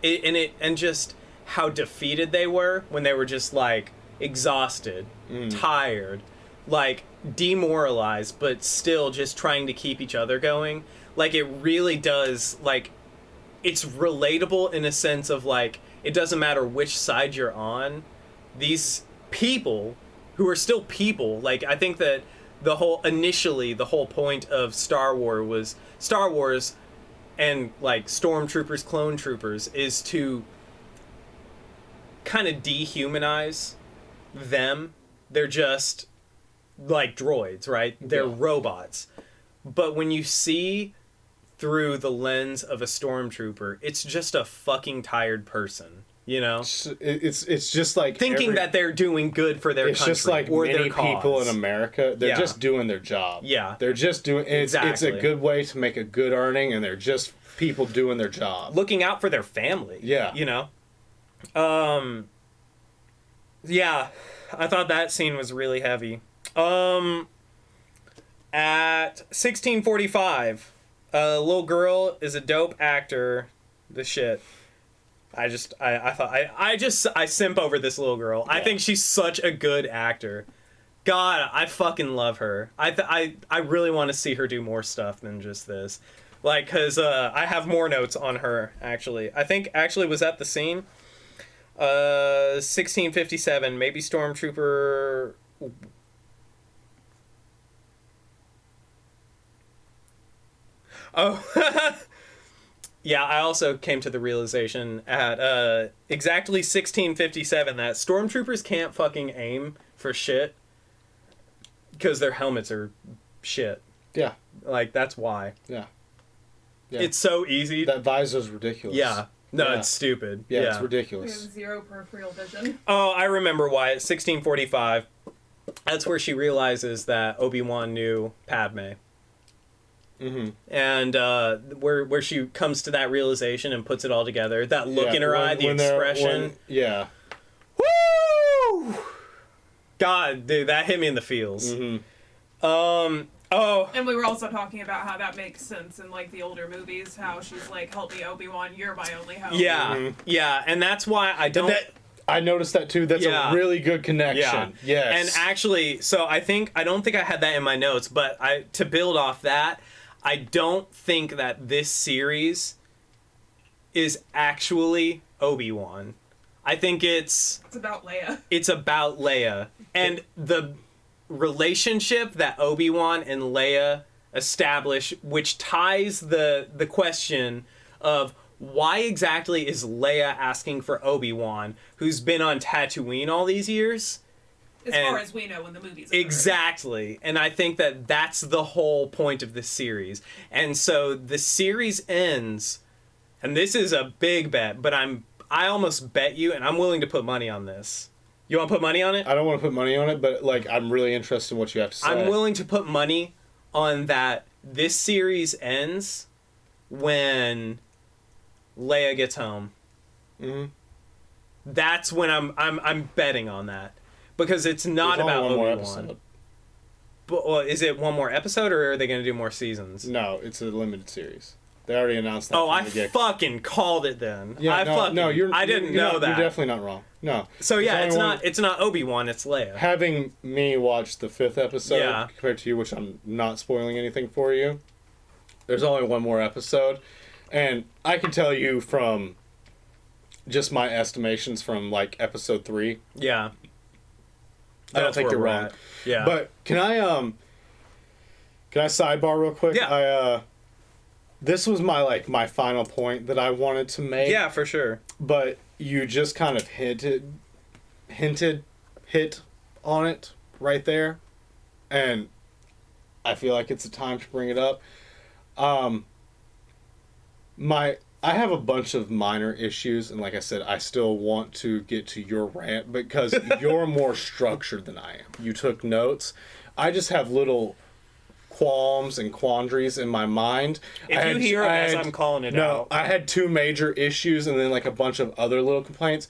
and just how defeated they were when they were just, like, exhausted, tired, like, demoralized, but still just trying to keep each other going. Like, it really does, like, it's relatable in a sense of, like, it doesn't matter which side you're on. These people, who are still people, like, I think that the whole point of Star Wars and, like, stormtroopers, clone troopers, is to kind of dehumanize them. They're just like droids, right? They're robots. But when you see through the lens of a stormtrooper, it's just a fucking tired person, you know? It's just like thinking that they're doing good for their country. It's just like or many their cause. People in America, they're just doing their job. Yeah. They're just doing it's a good way to make a good earning, and they're just people doing their job. Looking out for their family. Yeah. You know? Yeah. I thought that scene was really heavy. At 16:45, a little girl is a dope actor. The shit. I simp over this little girl. Yeah. I think she's such a good actor. God, I fucking love her. I really want to see her do more stuff than just this. Like, because I have more notes on her, actually. I think, was that the scene? 1657, maybe Stormtrooper... Oh, yeah, I also came to the realization at exactly 1657 that Stormtroopers can't fucking aim for shit because their helmets are shit. Yeah. Like, that's why. Yeah. Yeah. It's so easy. That visor's ridiculous. Yeah. No, Yeah. it's stupid. Yeah, it's We have ridiculous. 0 peripheral vision. Oh, I remember why. At 1645, that's where she realizes that Obi-Wan knew Padme. Mm-hmm. And where she comes to that realization and puts it all together. That look in her eye, the expression. Yeah. Woo! God, dude, that hit me in the feels. Mm-hmm. Oh. And we were also talking about how that makes sense in like the older movies, how she's like, help me, Obi-Wan, you're my only hope. Yeah, Mm-hmm. yeah, and that's why I don't... I noticed that too. That's Yeah. a really good connection. Yeah. Yes. And actually, so I don't think I had that in my notes, but to build off that, I don't think that this series is actually Obi-Wan. I think it's about Leia. It's about Leia. And the relationship that Obi-Wan and Leia establish, which ties the question of why exactly is Leia asking for Obi-Wan, who's been on Tatooine all these years? As far as we know in the movies. Exactly. And I think that that's the whole point of this series. And so the series ends, and this is a big bet, but I almost bet you, and I'm willing to put money on this. You want to put money on it? I don't want to put money on it, but like I'm really interested in what you have to say. I'm willing to put money on that this series ends when Leia gets home. Mm-hmm. That's when I'm betting on that. Because it's not There's about only one more Obi-Wan. episode. But, well, is it one more episode, or are they going to do more seasons? No, it's a limited series. They already announced that. Oh, I from the get- fucking called it then. Yeah, I didn't know that. You're definitely not wrong. No. So yeah, There's only it's not Obi-Wan, it's Leia. Having me watch the 5th episode Yeah. compared to you, which I'm not spoiling anything for you, there's only one more episode. And I can tell you from just my estimations from like episode 3. Yeah. I don't That's think where you're we're wrong. at. Yeah. But can I sidebar real quick? Yeah. This was my final point that I wanted to make. Yeah, for sure. But you just kind of hit on it right there, and I feel like it's a time to bring it up. I have a bunch of minor issues, and like I said, I still want to get to your rant because you're more structured than I am. You took notes. I just have little qualms and quandaries in my mind. If you hear it as I'm calling it out. I had 2 major issues and then like a bunch of other little complaints.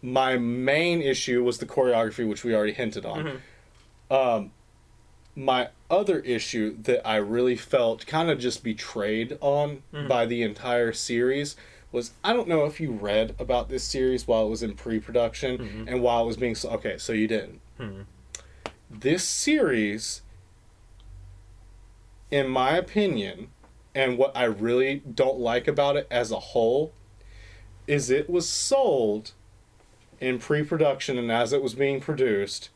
My main issue was the choreography, which we already hinted on. Mm-hmm. My other issue that I really felt kind of just betrayed on by the entire series was, I don't know if you read about this series while it was in pre-production and while it was being... Okay, so you didn't. This series, in my opinion, and what I really don't like about it as a whole, is it was sold in pre-production and as it was being produced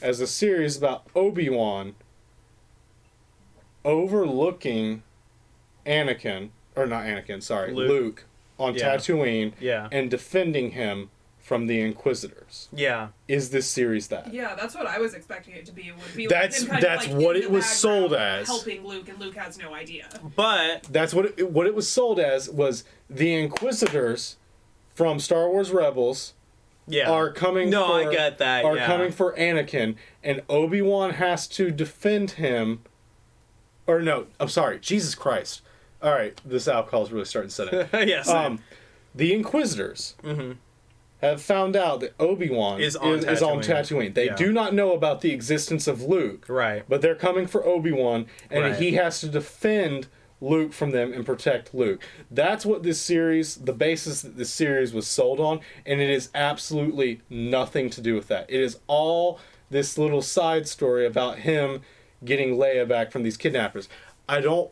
as a series about Obi-Wan overlooking Luke on Tatooine and defending him from the Inquisitors. Yeah. Is this series that? Yeah, that's what I was expecting it to be. Would be That's what it was sold as. Helping Luke, and Luke has no idea. But that's what it was sold as, was the Inquisitors from Star Wars Rebels are coming I get that. Coming for Anakin, and Obi-Wan has to defend him. Or no, I'm sorry, Jesus Christ. All right, this alcohol is really starting to set in. Yes. The Inquisitors have found out that Obi-Wan is on Tatooine. They do not know about the existence of Luke. Right. But they're coming for Obi-Wan, and he has to defend Luke from them and protect Luke. That's what this series, the basis that this series was sold on, and it is absolutely nothing to do with that. It is all this little side story about him getting Leia back from these kidnappers. I don't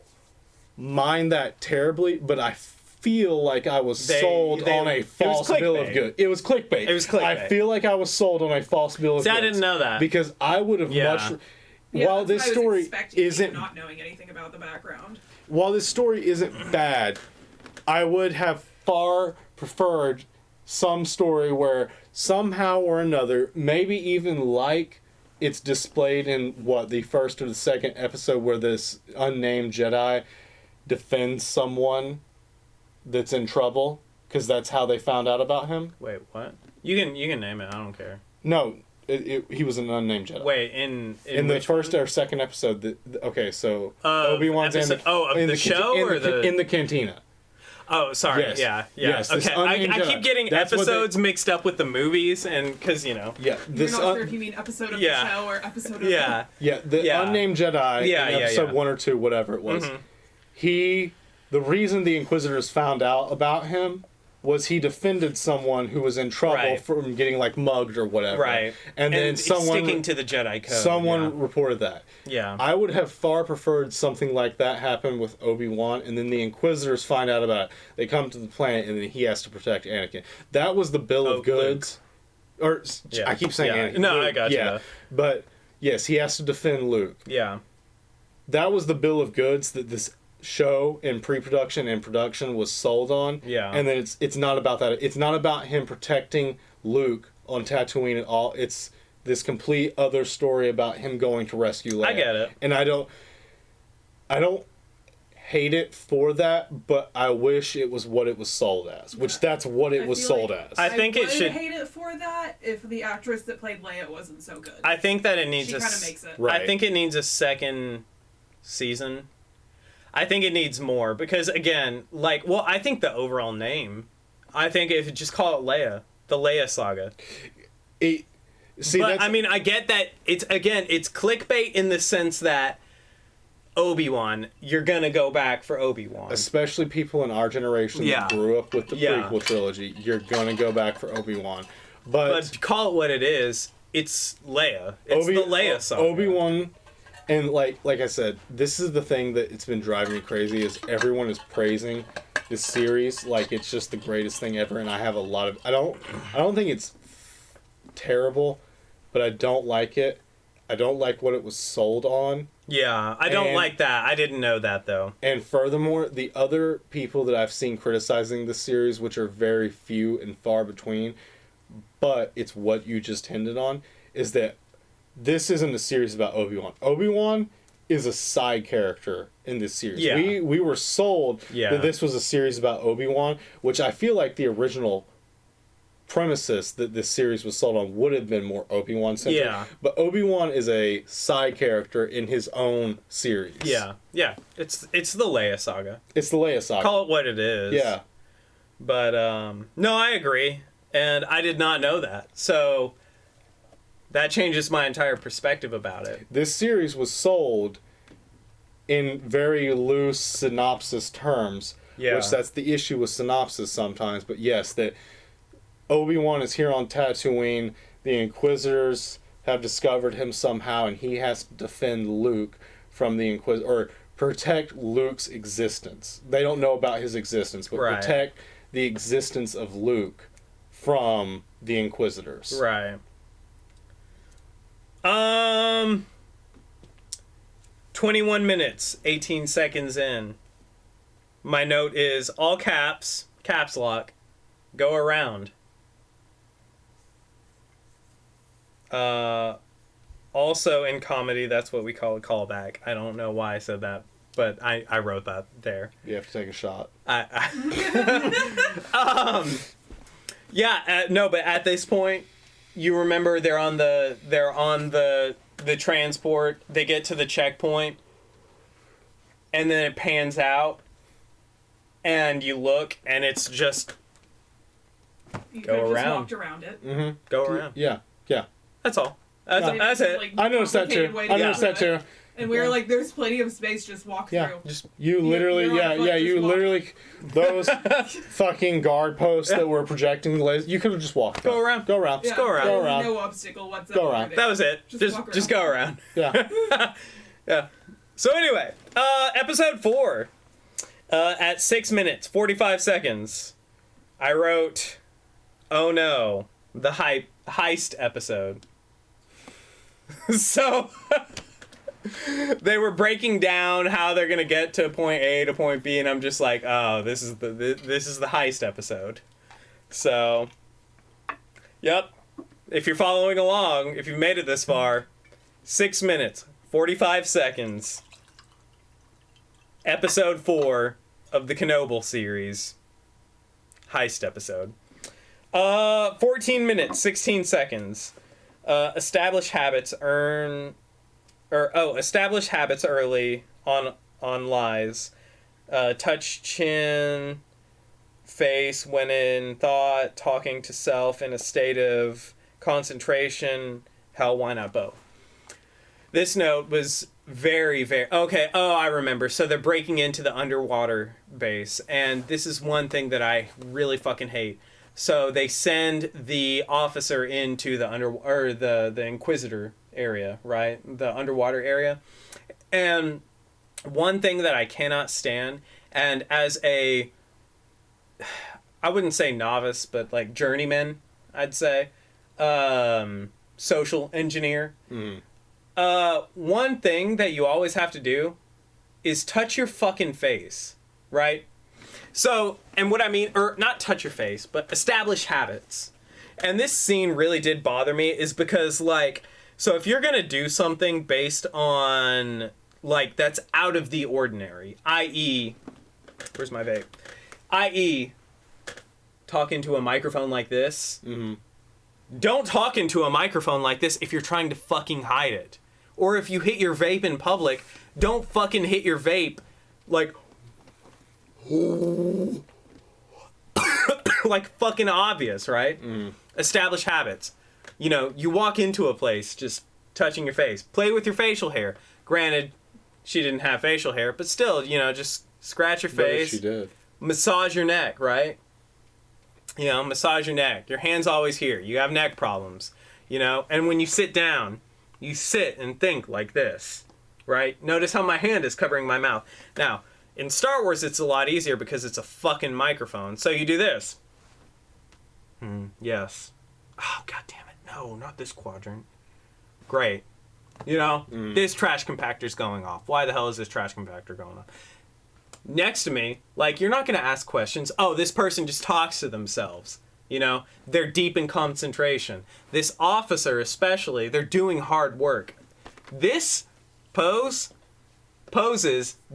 mind that terribly, but I feel like I was sold on a false bill of goods. It was clickbait. It was clickbait. I feel like I was sold on a false bill of goods. I didn't know that. Because I would have much... Yeah, while this story isn't... not knowing anything about the background. While this story isn't bad, I would have far preferred some story where somehow or another, maybe even like it's displayed in the first or the second episode where this unnamed Jedi defend someone that's in trouble, because that's how they found out about him. Wait, what? You can name it. I don't care. No, he was an unnamed Jedi. Wait, in the first or second episode. Okay, so Obi-Wan's in the show in the cantina. Oh, sorry. Yes. Yeah. Yes, Okay, I keep getting episodes mixed up with the movies, and because Yeah, You're not sure if you mean episode of the show or episode of the... the unnamed Jedi in episode 1 or 2, whatever it was. Mm-hmm. The reason the Inquisitors found out about him was he defended someone who was in trouble from getting like mugged or whatever. Right. And then someone sticking to the Jedi code. Someone reported that. Yeah. I would have far preferred something like that happen with Obi-Wan, and then the Inquisitors find out about it. They come to the planet, and then he has to protect Anakin. That was the bill of goods. Luke. Or I keep saying Anakin. No, Luke, I got you. Yeah. But yes, he has to defend Luke. Yeah. That was the bill of goods that this show in pre-production and production was sold on. Yeah. And then it's not about that. It's not about him protecting Luke on Tatooine at all. It's this complete other story about him going to rescue Leia. I get it. And I don't hate it for that, but I wish it was what it was sold as, which that's what it was sold as. I think it should hate it for that if the actress that played Leia wasn't so good. I think that it needs she kind of makes it. Right. I think it needs a second season. I think it needs more because again, I think the overall name, I think if you just call it Leia, the Leia saga. I mean, I get that it's clickbait in the sense that Obi-Wan, you're gonna go back for Obi-Wan. Especially people in our generation that grew up with the prequel trilogy, you're gonna go back for Obi-Wan. But call it what it is, it's Leia. It's the Leia saga. Obi-Wan. And like I said, this is the thing that it's been driving me crazy is everyone is praising this series like it's just the greatest thing ever, and I have a lot of I don't think it's terrible, but I don't like it. I don't like what it was sold on. Yeah, I don't like that. I didn't know that though. And furthermore, the other people that I've seen criticizing this series, which are very few and far between, but it's what you just hinted on, is that this isn't a series about Obi-Wan. Obi-Wan is a side character in this series. Yeah. We were sold that this was a series about Obi-Wan, which I feel like the original premises that this series was sold on would have been more Obi-Wan centric. Yeah. But Obi-Wan is a side character in his own series. Yeah. Yeah. It's the Leia saga. It's the Leia saga. Call it what it is. Yeah. But no, I agree. And I did not know that. So that changes my entire perspective about it. This series was sold in very loose synopsis terms, which that's the issue with synopsis sometimes. But yes, that Obi-Wan is here on Tatooine, the Inquisitors have discovered him somehow, and he has to defend Luke from the Inquisitor, or protect Luke's existence. They don't know about his existence, but protect the existence of Luke from the Inquisitors. Right. 21 minutes, 18 seconds in. My note is all caps lock, go around. Also in comedy, that's what we call a callback. I don't know why I said that, but I wrote that there. You have to take a shot. No, but at this point, you remember they're on the transport. They get to the checkpoint, and then it pans out, and you look, and it's just you go around. Just walked around it. Mm-hmm. Go around. Yeah. That's all. That's it. Like, I noticed that too. And we were like, "There's plenty of space. Just walk through." Just you literally, those fucking guard posts that were projecting the lasers. You could have just walked. Go around. Go around. Yeah, go around. Go around. No obstacle whatsoever. Go around. That was it. Just go around. Yeah. Yeah. So anyway, episode 4, at 6 minutes 45 seconds, I wrote, "Oh no, the heist episode." So they were breaking down how they're gonna get to point A to point B, and I'm just like, oh, this is the heist episode. So, yep. If you're following along, if you've made it this far, 6 minutes 45 seconds, Episode 4 of the Kenobi series. Heist episode. 14 minutes, 16 seconds. Establish habits establish habits early on lies. Touch chin, face when in thought, talking to self in a state of concentration. Hell, why not both? This note was very, very... Okay, I remember. So they're breaking into the underwater base, and this is one thing that I really fucking hate. So they send the officer into the the Inquisitor area, right? The underwater area. And one thing that I cannot stand, and as a... I wouldn't say novice, but like journeyman, I'd say. Social engineer. One thing that you always have to do is touch your fucking face, right? So, and what I mean, or not touch your face, but establish habits. And this scene really did bother me is because, like, so if you're gonna do something based on, like, that's out of the ordinary, i.e., where's my vape? I.e., talk into a microphone like this. Don't talk into a microphone like this if you're trying to fucking hide it. Or if you hit your vape in public, don't fucking hit your vape like like fucking obvious, right? Establish habits. You know, you walk into a place just touching your face. Play with your facial hair. Granted, she didn't have facial hair, but still, you know, just scratch your face. She did. Massage your neck, right? You know, massage your neck. Your hand's always here. You have neck problems, you know? And when you sit down, you sit and think like this, right? Notice how my hand is covering my mouth. Now, in Star Wars, it's a lot easier because it's a fucking microphone. So you do this. Yes. Oh, God damn it. No, not this quadrant. Great. You know, this trash compactor's going off. Why the hell is this trash compactor going off? Next to me, like, you're not going to ask questions. Oh, this person just talks to themselves. You know, they're deep in concentration. This officer especially, they're doing hard work. This poses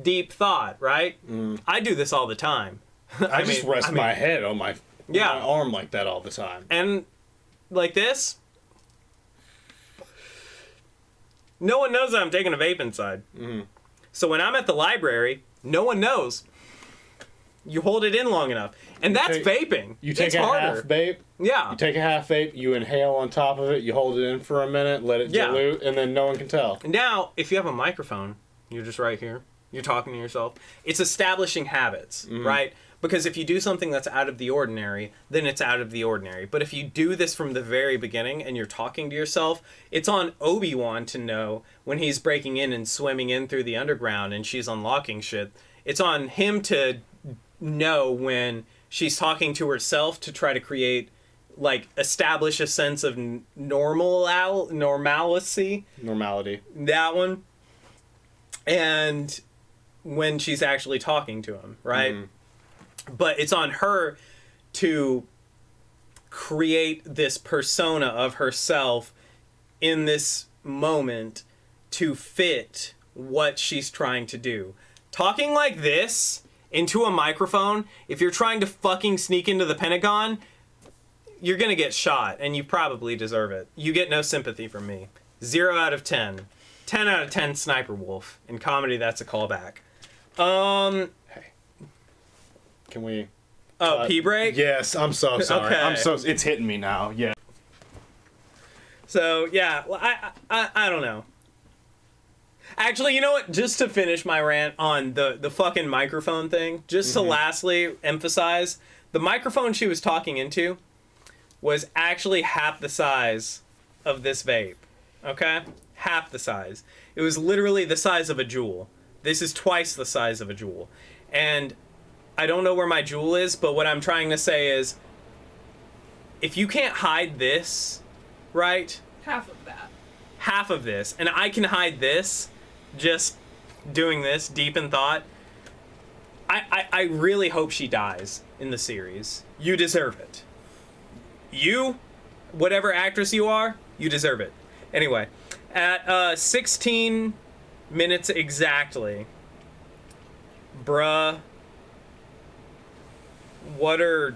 deep thought, right? I do this all the time. I just rest my head on my arm like that all the time. And like this, no one knows that I'm taking a vape inside. So when I'm at the library, no one knows. You hold it in long enough. And that's vaping. You take half vape. Yeah. You take a half vape, you inhale on top of it, you hold it in for a minute, let it dilute, and then no one can tell. Now, if you have a microphone, you're just right here. You're talking to yourself. It's establishing habits, right? Because if you do something that's out of the ordinary, then it's out of the ordinary. But if you do this from the very beginning and you're talking to yourself, it's on Obi-Wan to know when he's breaking in and swimming in through the underground and she's unlocking shit. It's on him to know when she's talking to herself to try to create, like, establish a sense of normalcy. Normality. That one. And when she's actually talking to him, right? But it's on her to create this persona of herself in this moment to fit what she's trying to do. Talking like this into a microphone, if you're trying to fucking sneak into the Pentagon, you're gonna get shot, and you probably deserve it. You get no sympathy from me. 0 out of 10. 10 out of 10 Sniper Wolf. In comedy, that's a callback. Hey. Can we... pee break? Yes, I'm so sorry. Okay. It's hitting me now, yeah. So, yeah, well, I don't know. Actually, you know what? Just to finish my rant on the fucking microphone thing, just to lastly emphasize, the microphone she was talking into was actually half the size of this vape. Okay? Half the size. It was literally the size of a jewel. This is twice the size of a jewel. And I don't know where my jewel is, but what I'm trying to say is, if you can't hide this, right? Half of that. Half of this, and I can hide this, just doing this deep in thought. I really hope she dies in the series. You deserve it. You, whatever actress you are, you deserve it. Anyway, at 16 minutes exactly, Bruh. What are...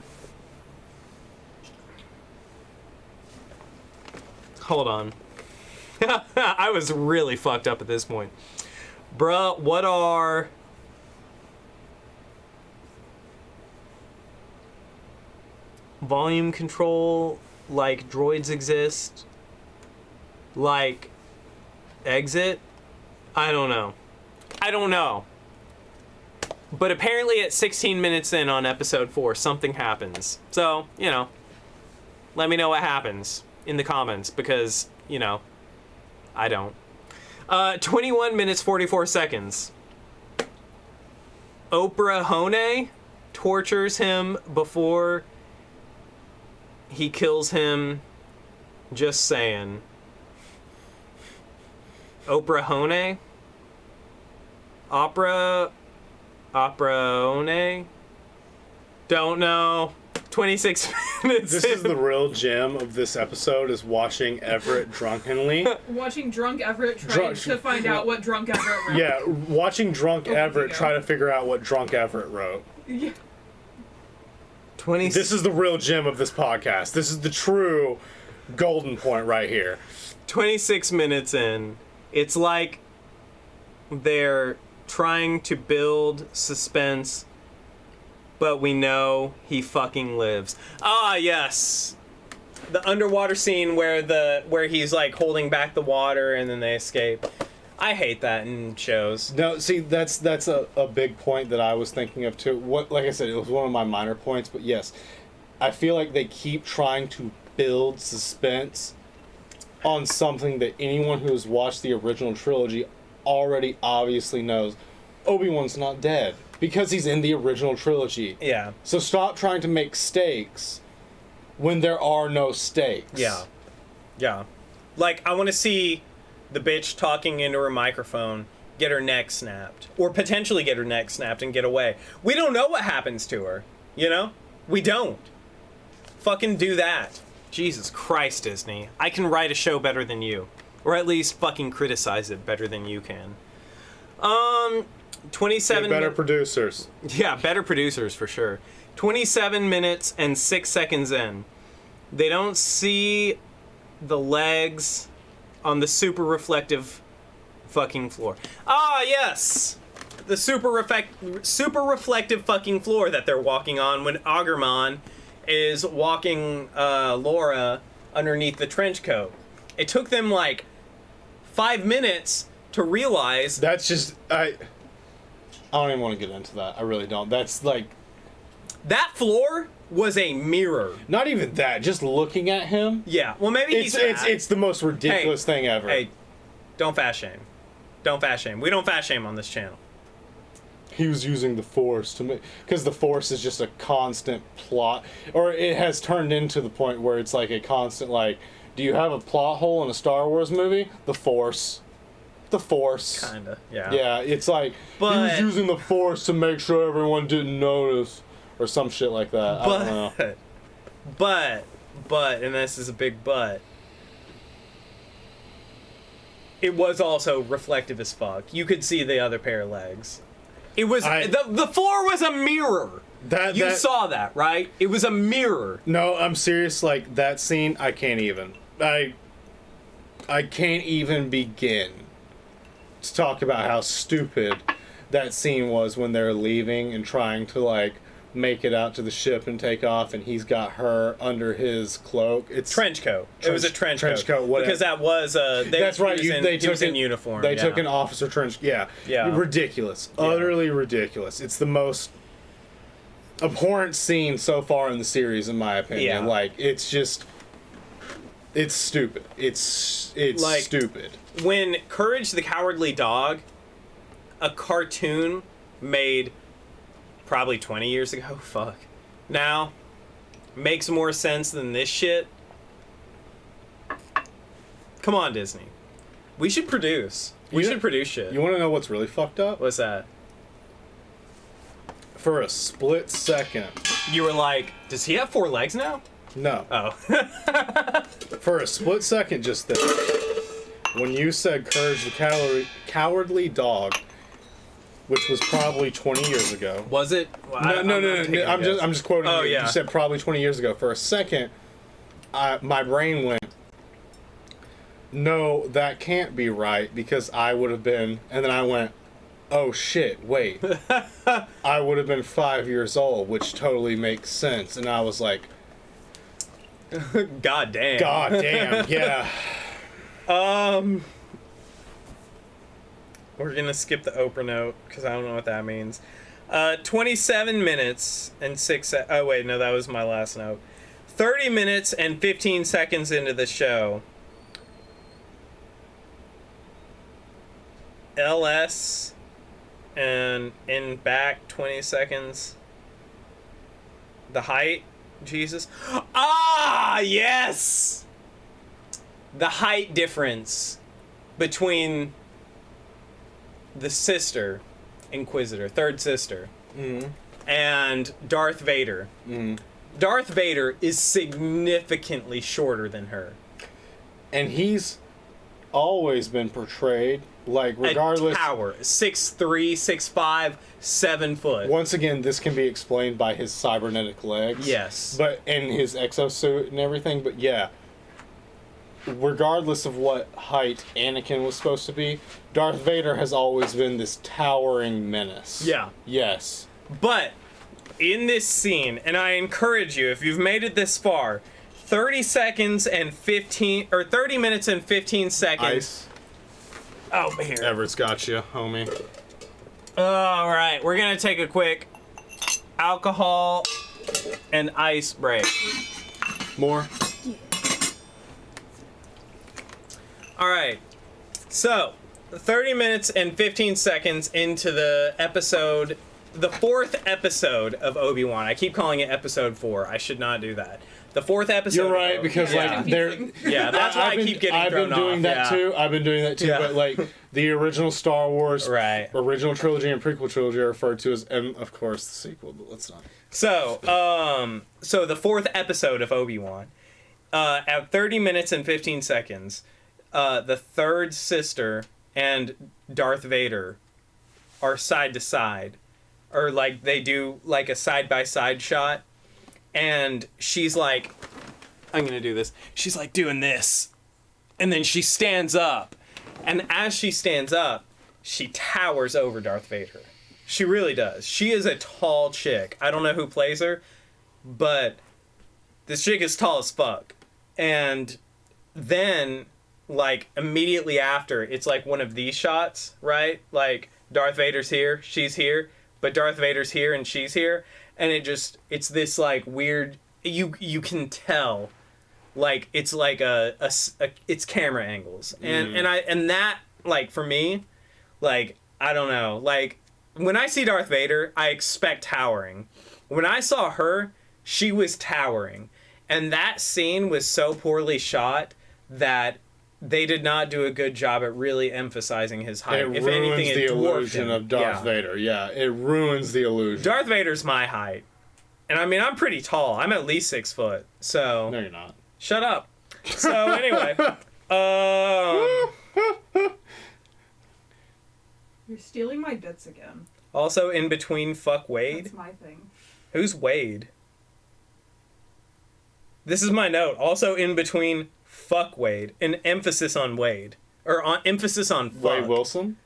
Hold on. I was really fucked up at this point. Bruh, what are... volume control, like droids exist? Like exit? I don't know. But apparently at 16 minutes in on episode 4, something happens. So, let me know what happens in the comments because, I don't. 21 minutes, 44 seconds. Oprah Hone tortures him before he kills him. Just saying. Oprah Hone? Opera One? Don't know. 26 minutes. This is the real gem of this episode, is watching Everett drunkenly. Watching drunk Everett trying to find out what drunk Everett wrote. Yeah, watching drunk Everett try to figure out what drunk Everett wrote. Yeah. This is the real gem of this podcast. This is the true golden point right here. 26 minutes in. It's like they're trying to build suspense, but we know he fucking lives. Ah, yes. The underwater scene where he's like holding back the water and then they escape. I hate that in shows. No, see, that's a big point that I was thinking of too. Like I said, it was one of my minor points, but yes, I feel like they keep trying to build suspense on something that anyone who has watched the original trilogy already obviously knows. Obi-Wan's not dead because he's in the original trilogy. Yeah. So stop trying to make stakes when there are no stakes. Yeah. Yeah. Like, I want to see the bitch talking into her microphone get her neck snapped. Or potentially get her neck snapped and get away. We don't know what happens to her. We don't. Fucking do that. Jesus Christ, Disney. I can write a show better than you. Or at least fucking criticize it better than you can. 27... Better producers. Yeah, better producers for sure. 27 minutes and 6 seconds in. They don't see the legs on the super reflective fucking floor. Ah, yes! The super reflective fucking floor that they're walking on when Agumon is walking Laura underneath the trench coat. It took them like 5 minutes to realize... That's just... I don't even want to get into that. I really don't. That's like... That floor was a mirror. Not even that. Just looking at him. Yeah. Well, maybe it's the most ridiculous thing ever. Hey, don't fat shame. Don't fat shame. We don't fat shame on this channel. He was using the Force to make... Because the Force is just a constant plot. Or it has turned into the point where it's like a constant, like... Do you have a plot hole in a Star Wars movie? The Force. The Force. Kinda, yeah. Yeah, it's like... he was using the Force to make sure everyone didn't notice. Or some shit like that. I don't know. But, and this is a big but, it was also reflective as fuck. You could see the other pair of legs. It was... the floor was a mirror. You saw that, right? It was a mirror. No, I'm serious. Like, that scene, I can't even. I can't even begin to talk about how stupid that scene was when they're leaving and trying to, like, make it out to the ship and take off, and he's got her under his cloak. It's trench coat. It was a trench coat. Whatever. Because that was that's right. He was in uniform. They took an officer trench. Yeah. Ridiculous. Yeah. Utterly ridiculous. It's the most abhorrent scene so far in the series, in my opinion. Yeah. Like, it's just... It's stupid. It's like, stupid. When Courage the Cowardly Dog, a cartoon made probably 20 years ago, fuck, now, makes more sense than this shit. Come on, Disney. We should produce. We should produce shit. You want to know what's really fucked up? What's that? For a split second. You were like, does he have 4 legs now? No. Oh. For a split second just then, when you said Courage the Cowardly Dog, which was probably 20 years ago. Was it? Well, No. I'm just quoting Oh, you. yeah. You said probably 20 years ago. For a second, my brain went, no, that can't be right, because I would have been, and then I went, oh shit, wait. I would have been 5 years old, which totally makes sense. And I was like, God damn. God damn, yeah. We're gonna skip the Oprah note because I don't know what that means. 27 minutes and 6 oh wait, no, that was my last note. 30 minutes and 15 seconds into the show. LS and in back 20 seconds. The height, Jesus. Ah, yes! The height difference between the sister, Inquisitor, third sister, and Darth Vader. Darth Vader is significantly shorter than her. And he's always been portrayed, like, regardless... A tower. 6'3", 6'5", 7 foot. Once again, this can be explained by his cybernetic legs. Yes. But, and his exosuit and everything, but yeah. Regardless of what height Anakin was supposed to be, Darth Vader has always been this towering menace. Yeah. Yes. But in this scene, and I encourage you, if you've made it this far, 30 minutes and 15 seconds. Ice. Oh, here. Everett's got you, homie. All right, we're gonna take a quick alcohol and ice break. More? All right, so 30 minutes and 15 seconds into the episode, the 4th episode of Obi-Wan. I keep calling it episode 4. I should not do that. The 4th episode. You're right, because like they're that's why I keep getting thrown off. I've been doing that too. Yeah. But like the original Star Wars, Right. original trilogy and prequel trilogy are referred to as, and of course the sequel. But let's not. So, so the 4th episode of Obi-Wan, at 30 minutes and 15 seconds, the third sister and Darth Vader are side to side, or like they do like a side by side shot. And she's like, I'm gonna do this. She's like doing this. And then she stands up. And as she stands up, she towers over Darth Vader. She really does. She is a tall chick. I don't know who plays her, but this chick is tall as fuck. And then, like, immediately after, it's like one of these shots, right? Like, Darth Vader's here, she's here, but Darth Vader's here and she's here. And it's this like weird, you can tell, like it's like it's camera angles, and that, like, for me, like, I don't know, like when I see Darth Vader, I expect towering. When I saw her, she was towering, and that scene was so poorly shot that they did not do a good job at really emphasizing his height. It if ruins anything, it the dwarfed illusion him. of Darth Vader. Yeah, it ruins the illusion. Darth Vader's my height. And I mean, I'm pretty tall. I'm at least 6 foot. So. No, you're not. Shut up. So, anyway. You're stealing my bits again. Also, in between, fuck Wade. That's my thing. Who's Wade? This is my note. Also, in between, fuck Wade. An emphasis on Wade. Or emphasis on fuck. Wade Wilson?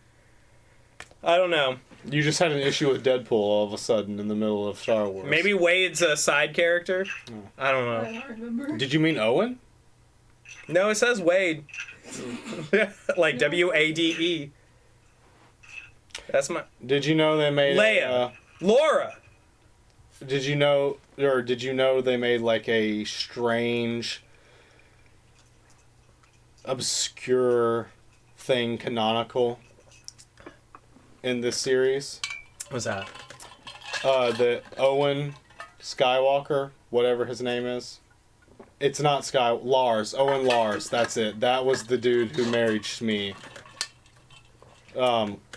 I don't know. You just had an issue with Deadpool all of a sudden in the middle of Star Wars. Maybe Wade's a side character? I don't know. I don't remember. Did you mean Owen? No, it says Wade. Like W-A-D-E. That's my... Did you know they made... Leia. Laura. Did you know they made like a strange, obscure thing canonical in this series? What's that? The Owen Skywalker, whatever his name is. It's not Lars. Owen Lars. That's it. That was the dude who married Shmi.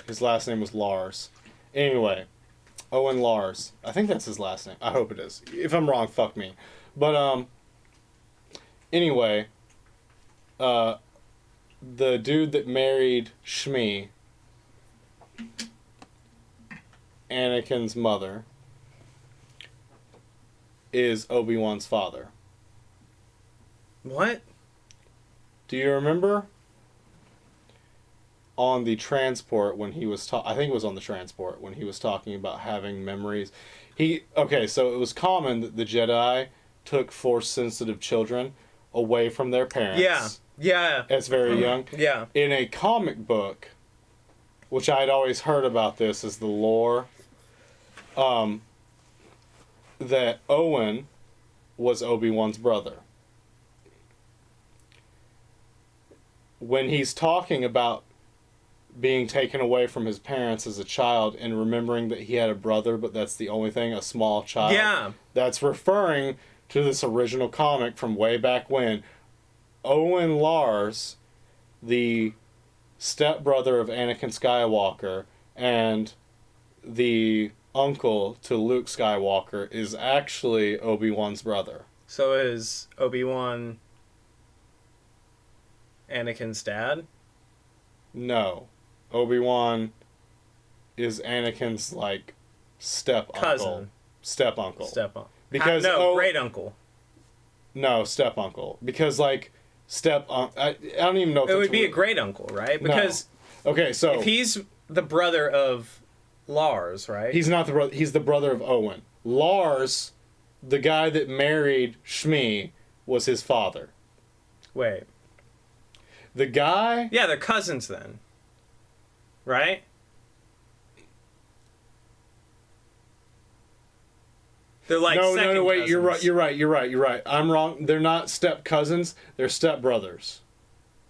His last name was Lars. Anyway, Owen Lars. I think that's his last name. I hope it is. If I'm wrong, fuck me. But anyway, the dude that married Shmi Anakin's mother is Obi-Wan's father. What? Do you remember on the transport when he was I think it was on the transport when he was talking about having memories. So it was common that the Jedi took Force-sensitive children away from their parents. Yeah. As very young. Yeah. In a comic book, which I'd always heard about this as the lore, that Owen was Obi-Wan's brother. When he's talking about being taken away from his parents as a child and remembering that he had a brother, but that's the only thing, a small child. Yeah. That's referring to this original comic from way back when. Owen Lars, the stepbrother of Anakin Skywalker and the uncle to Luke Skywalker, is actually Obi-Wan's brother. So is Obi-Wan Anakin's dad? No. Obi-Wan is Anakin's, like, step-uncle. Cousin. Step-uncle. Step-uncle. Because great-uncle. No, step-uncle. Because, like, I don't even know if it would be a great-uncle, right? Because okay, so if he's the brother of Lars, right? He's not the brother. He's the brother of Owen. Lars, the guy that married Shmi, was his father. Wait. The guy... Yeah, they're cousins then. Right? They're like No, wait, cousins. you're right. I'm wrong. They're not step cousins, they're step brothers.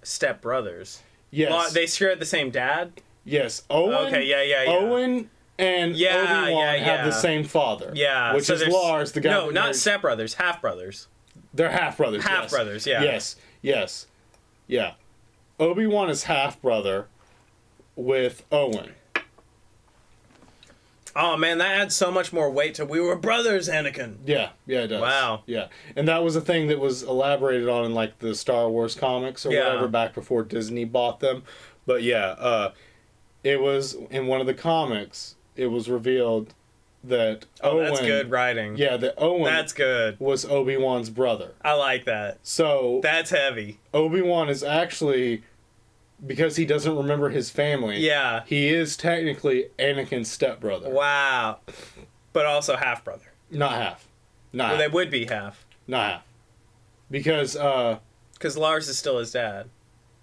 Step brothers. Yes. They share the same dad? Yes. Owen. Okay, yeah. Owen and Obi-Wan have the same father. Yeah. Which is Lars, the guy. No, not step brothers, half brothers. They're half brothers. Half brothers, yeah. Yes. Yeah. Obi-Wan is half brother with Owen. Oh man, that adds so much more weight to we were brothers, Anakin. Yeah, it does. Wow. Yeah. And that was a thing that was elaborated on in like the Star Wars comics or whatever back before Disney bought them. But yeah, it was in one of the comics, it was revealed that Owen... that's good writing. Yeah, that Owen... That's good. ...was Obi-Wan's brother. I like that. So... That's heavy. Obi-Wan is actually... Because he doesn't remember his family. Yeah. He is technically Anakin's stepbrother. Wow. But also half brother. Not half. Well, they would be half. Not half. Because Lars is still his dad.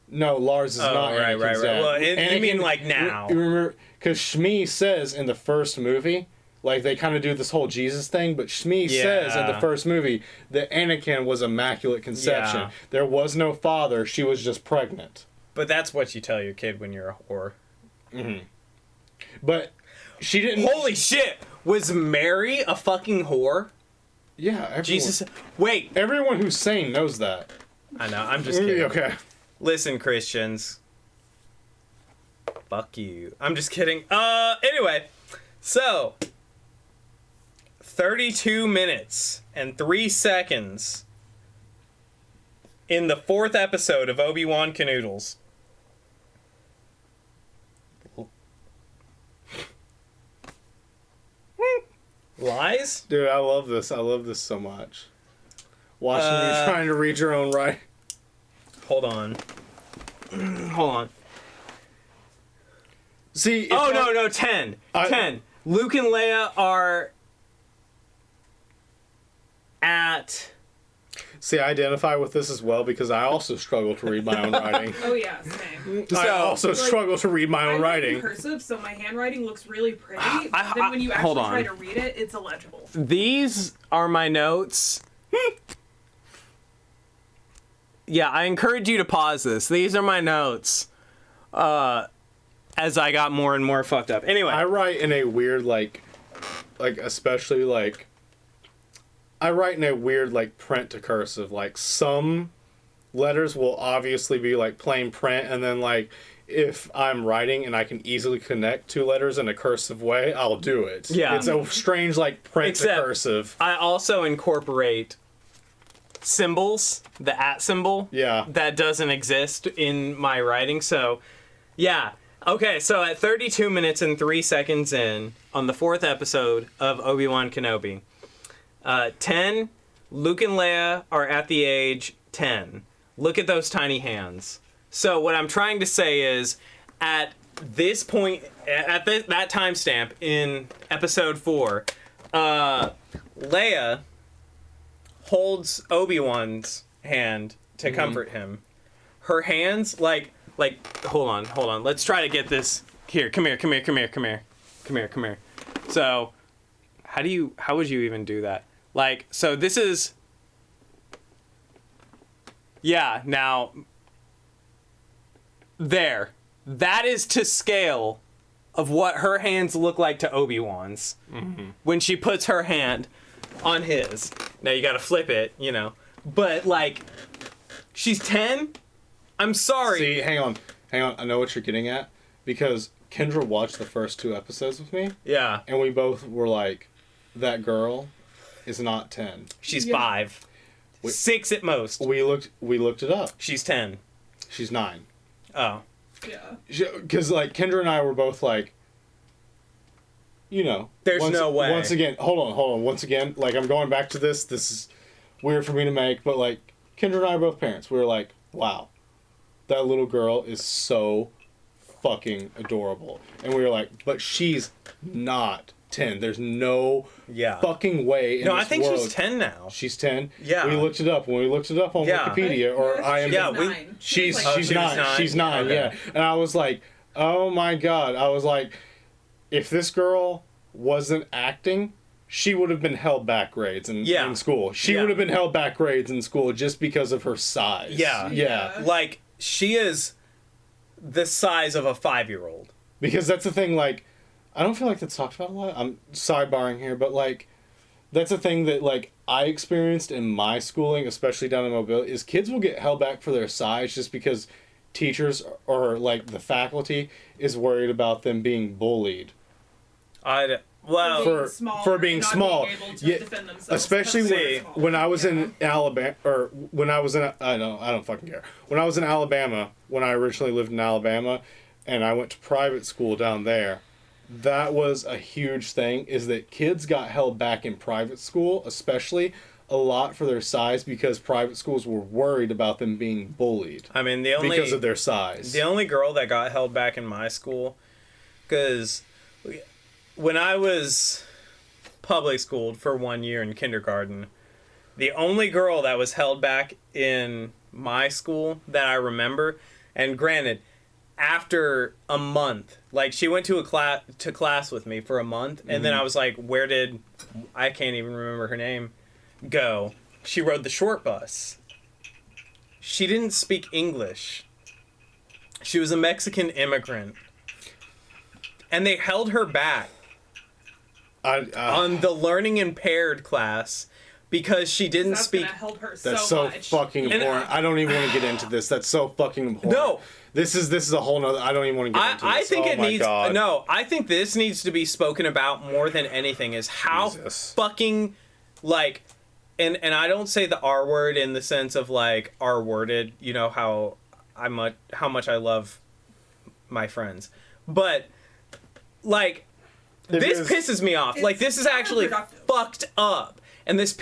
No, Lars is not Anakin's dad. Well, you mean like now. You remember, because Shmi says in the first movie, like they kind of do this whole Jesus thing, but Shmi says in the first movie that Anakin was immaculate conception. Yeah. There was no father, she was just pregnant. But that's what you tell your kid when you're a whore. Mm-hmm. But she didn't... Holy shit! Was Mary a fucking whore? Yeah, everyone... Jesus... Wait! Everyone who's sane knows that. I know, I'm just kidding. Okay. Listen, Christians. Fuck you. I'm just kidding. Anyway. So... 32 minutes and 3 seconds in the 4th episode of Obi-Wan Kenoodles. Lies? Dude, I love this. I love this so much. Watching you trying to read your own writing. Hold on. Hold on. See... No, 10. 10. Luke and Leia are at... See, I identify with this as well because I also struggle to read my own writing. Oh yeah, same. I also struggle to read my own writing. I'm cursive, so my handwriting looks really pretty. But then when you actually try to read it, it's illegible. These are my notes. Yeah, I encourage you to pause this. These are my notes. As I got more and more fucked up. Anyway. I write in a weird, especially, I write in a weird, print to cursive. Like, some letters will obviously be, plain print, and then, if I'm writing and I can easily connect two letters in a cursive way, I'll do it. Yeah. It's a strange, print to cursive. I also incorporate symbols, the @ symbol. Yeah. That doesn't exist in my writing, so, yeah. Okay, so at 32 minutes and 3 seconds in, on the 4th episode of Obi-Wan Kenobi, 10, Luke and Leia are at the age 10. Look at those tiny hands. So what I'm trying to say is, at this point, at that timestamp in episode 4, Leia holds Obi-Wan's hand to comfort him. Her hands, like, hold on. Let's try to get this here. Come here. So, how would you even do that? Like, so this is, yeah, now, there. That is to scale of what her hands look like to Obi-Wan's when she puts her hand on his. Now you gotta flip it, you know. But, like, she's 10? I'm sorry. See, hang on. I know what you're getting at. Because Kendra watched the first 2 episodes with me. Yeah. And we both were like, that girl is not 10. She's 5. 6 at most. We looked it up. She's 10. She's 9. Oh. Yeah. Because, like, Kendra and I were both like, you know. There's no way. Once again, hold on. Once again, like, I'm going back to this. This is weird for me to make. But, like, Kendra and I are both parents. We were like, wow. That little girl is so fucking adorable. And we were like, but she's not 10. There's no fucking way in this I think world. she's 10 now. She's 10? Yeah. We looked it up. When we looked it up on Wikipedia or IMDb. Yeah, She's was 9. She's 9, okay. yeah. And I was like, oh my god. I was like, if this girl wasn't acting, she would have been held back grades in school. She would have been held back grades in school just because of her size. Yeah. Like, she is the size of a 5-year-old. Because that's the thing, like, I don't feel like that's talked about a lot. I'm sidebarring here, but, like, that's a thing that, like, I experienced in my schooling, especially down in Mobile, is kids will get held back for their size just because teachers or, like, the faculty is worried about them being bullied. For being small, especially when I was in Alabama, or when I was in, I don't fucking care. When I was in Alabama, when I originally lived in Alabama, and I went to private school down there, that was a huge thing, is that kids got held back in private school, especially a lot for their size, because private schools were worried about them being bullied. I mean, because of their size. The only girl that got held back in my school, because when I was public schooled for 1 year in kindergarten, the only girl that was held back in my school that I remember, and granted, after a month, like, she went to class with me for a month, and then I was like, where did, I can't even remember her name, go? She rode the short bus. She didn't speak English. She was a Mexican immigrant. And they held her back on the learning impaired class because she didn't speak. That's so fucking important. I don't even want to get into this. That's so fucking important. No. This is a whole nother. I don't even want to get into this. I think it needs. God. No, I think this needs to be spoken about more than anything. Is how fucking, like, and I don't say the R word in the sense of like R worded. You know how much I love my friends, but like this pisses me off. Like, this is actually fucked up, and this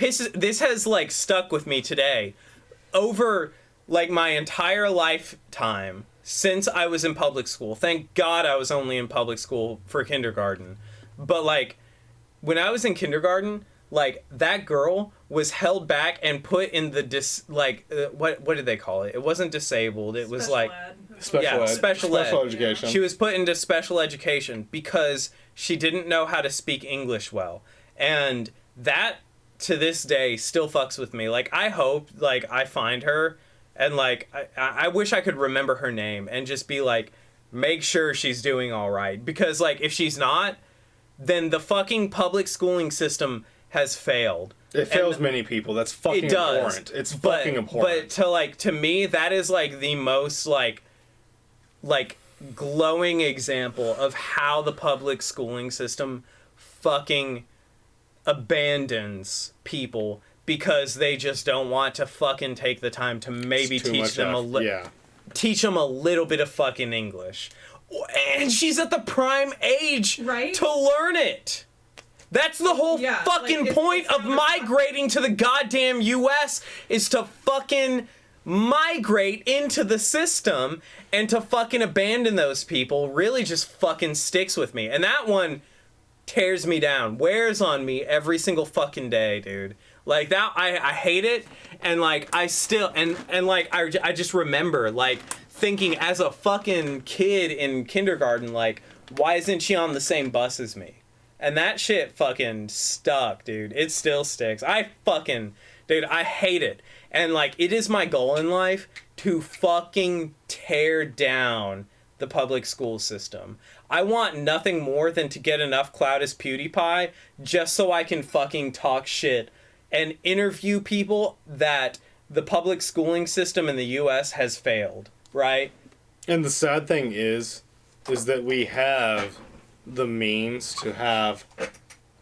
has like stuck with me today over like my entire lifetime. Since I was in public school. Thank God I was only in public school for kindergarten. But, like, when I was in kindergarten, like, that girl was held back and put in the, what did they call it? It wasn't disabled. It was, like... Special education. She was put into special education because she didn't know how to speak English well. And that, to this day, still fucks with me. Like, I hope, like, I find her... And, like, I wish I could remember her name and just be like, make sure she's doing all right. Because, like, if she's not, then the fucking public schooling system has failed. It fails many people. That's fucking important. It's fucking important. But, to me, that is, like, the most, like, glowing example of how the public schooling system fucking abandons people because they just don't want to fucking take the time to maybe teach them a little bit of fucking English. And she's at the prime age Right? to learn it. That's the whole Yeah, fucking like, point it's of migrating to the goddamn US, is to fucking migrate into the system, and to fucking abandon those people really just fucking sticks with me. And that one tears me down, wears on me every single fucking day, dude. Like that, I hate it. And like I still, and like I just remember like thinking as a fucking kid in kindergarten, like, why isn't she on the same bus as me? And that shit fucking stuck, dude. It still sticks. Dude, I hate it. And like, it is my goal in life to fucking tear down the public school system. I want nothing more than to get enough clout as PewDiePie just so I can fucking talk shit and interview people that the public schooling system in the US has failed, right? And the sad thing is that we have the means to have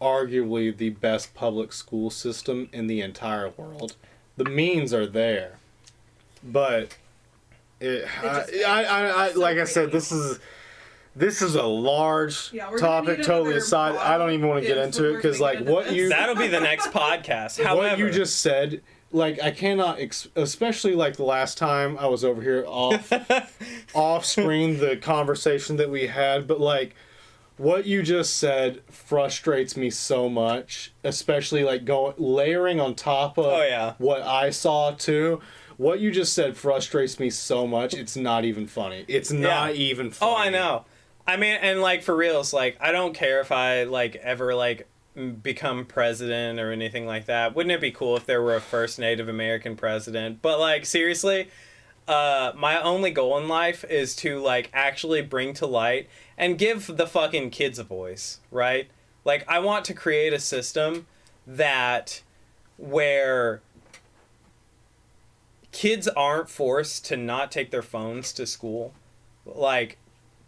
arguably the best public school system in the entire world. The means are there, but I like I said, this is a large topic, totally aside. I don't even want to get into it because like what you that'll be the next podcast. However, what you just said, like I cannot, especially like the last time I was over here off screen, the conversation that we had, but like what you just said frustrates me so much, especially like layering on top of what I saw too. What you just said frustrates me so much. It's not even funny. It's not even funny. Oh, I know. I mean, and like for reals, like I don't care if I like ever like become president or anything like that. Wouldn't it be cool if there were a first Native American president? But like seriously, my only goal in life is to like actually bring to light and give the fucking kids a voice, right? Like I want to create a system where kids aren't forced to not take their phones to school. Like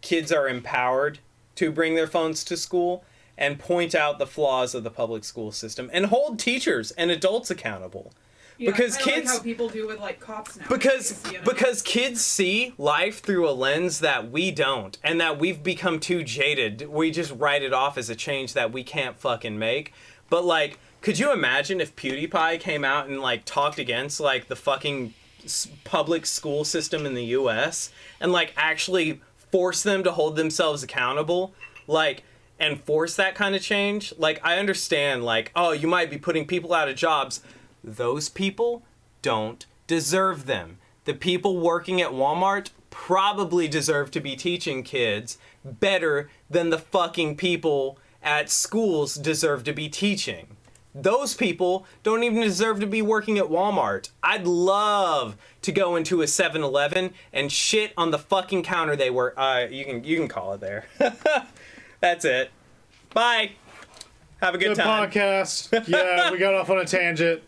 kids are empowered to bring their phones to school and point out the flaws of the public school system and hold teachers and adults accountable. Yeah, because kids, like how people do with like cops now. Because kids see life through a lens that we don't, and that we've become too jaded. We just write it off as a change that we can't fucking make. But like, could you imagine if PewDiePie came out and like talked against like the fucking public school system in the US and like actually force them to hold themselves accountable, like, and force that kind of change? Like, I understand, like, oh, you might be putting people out of jobs. Those people don't deserve them. The people working at Walmart probably deserve to be teaching kids better than the fucking people at schools deserve to be teaching. Those people don't even deserve to be working at Walmart. I'd love to go into a 7-Eleven and shit on the fucking counter they were. You can call it there. That's it. Bye. Have a good time. Podcast. Yeah, we got off on a tangent.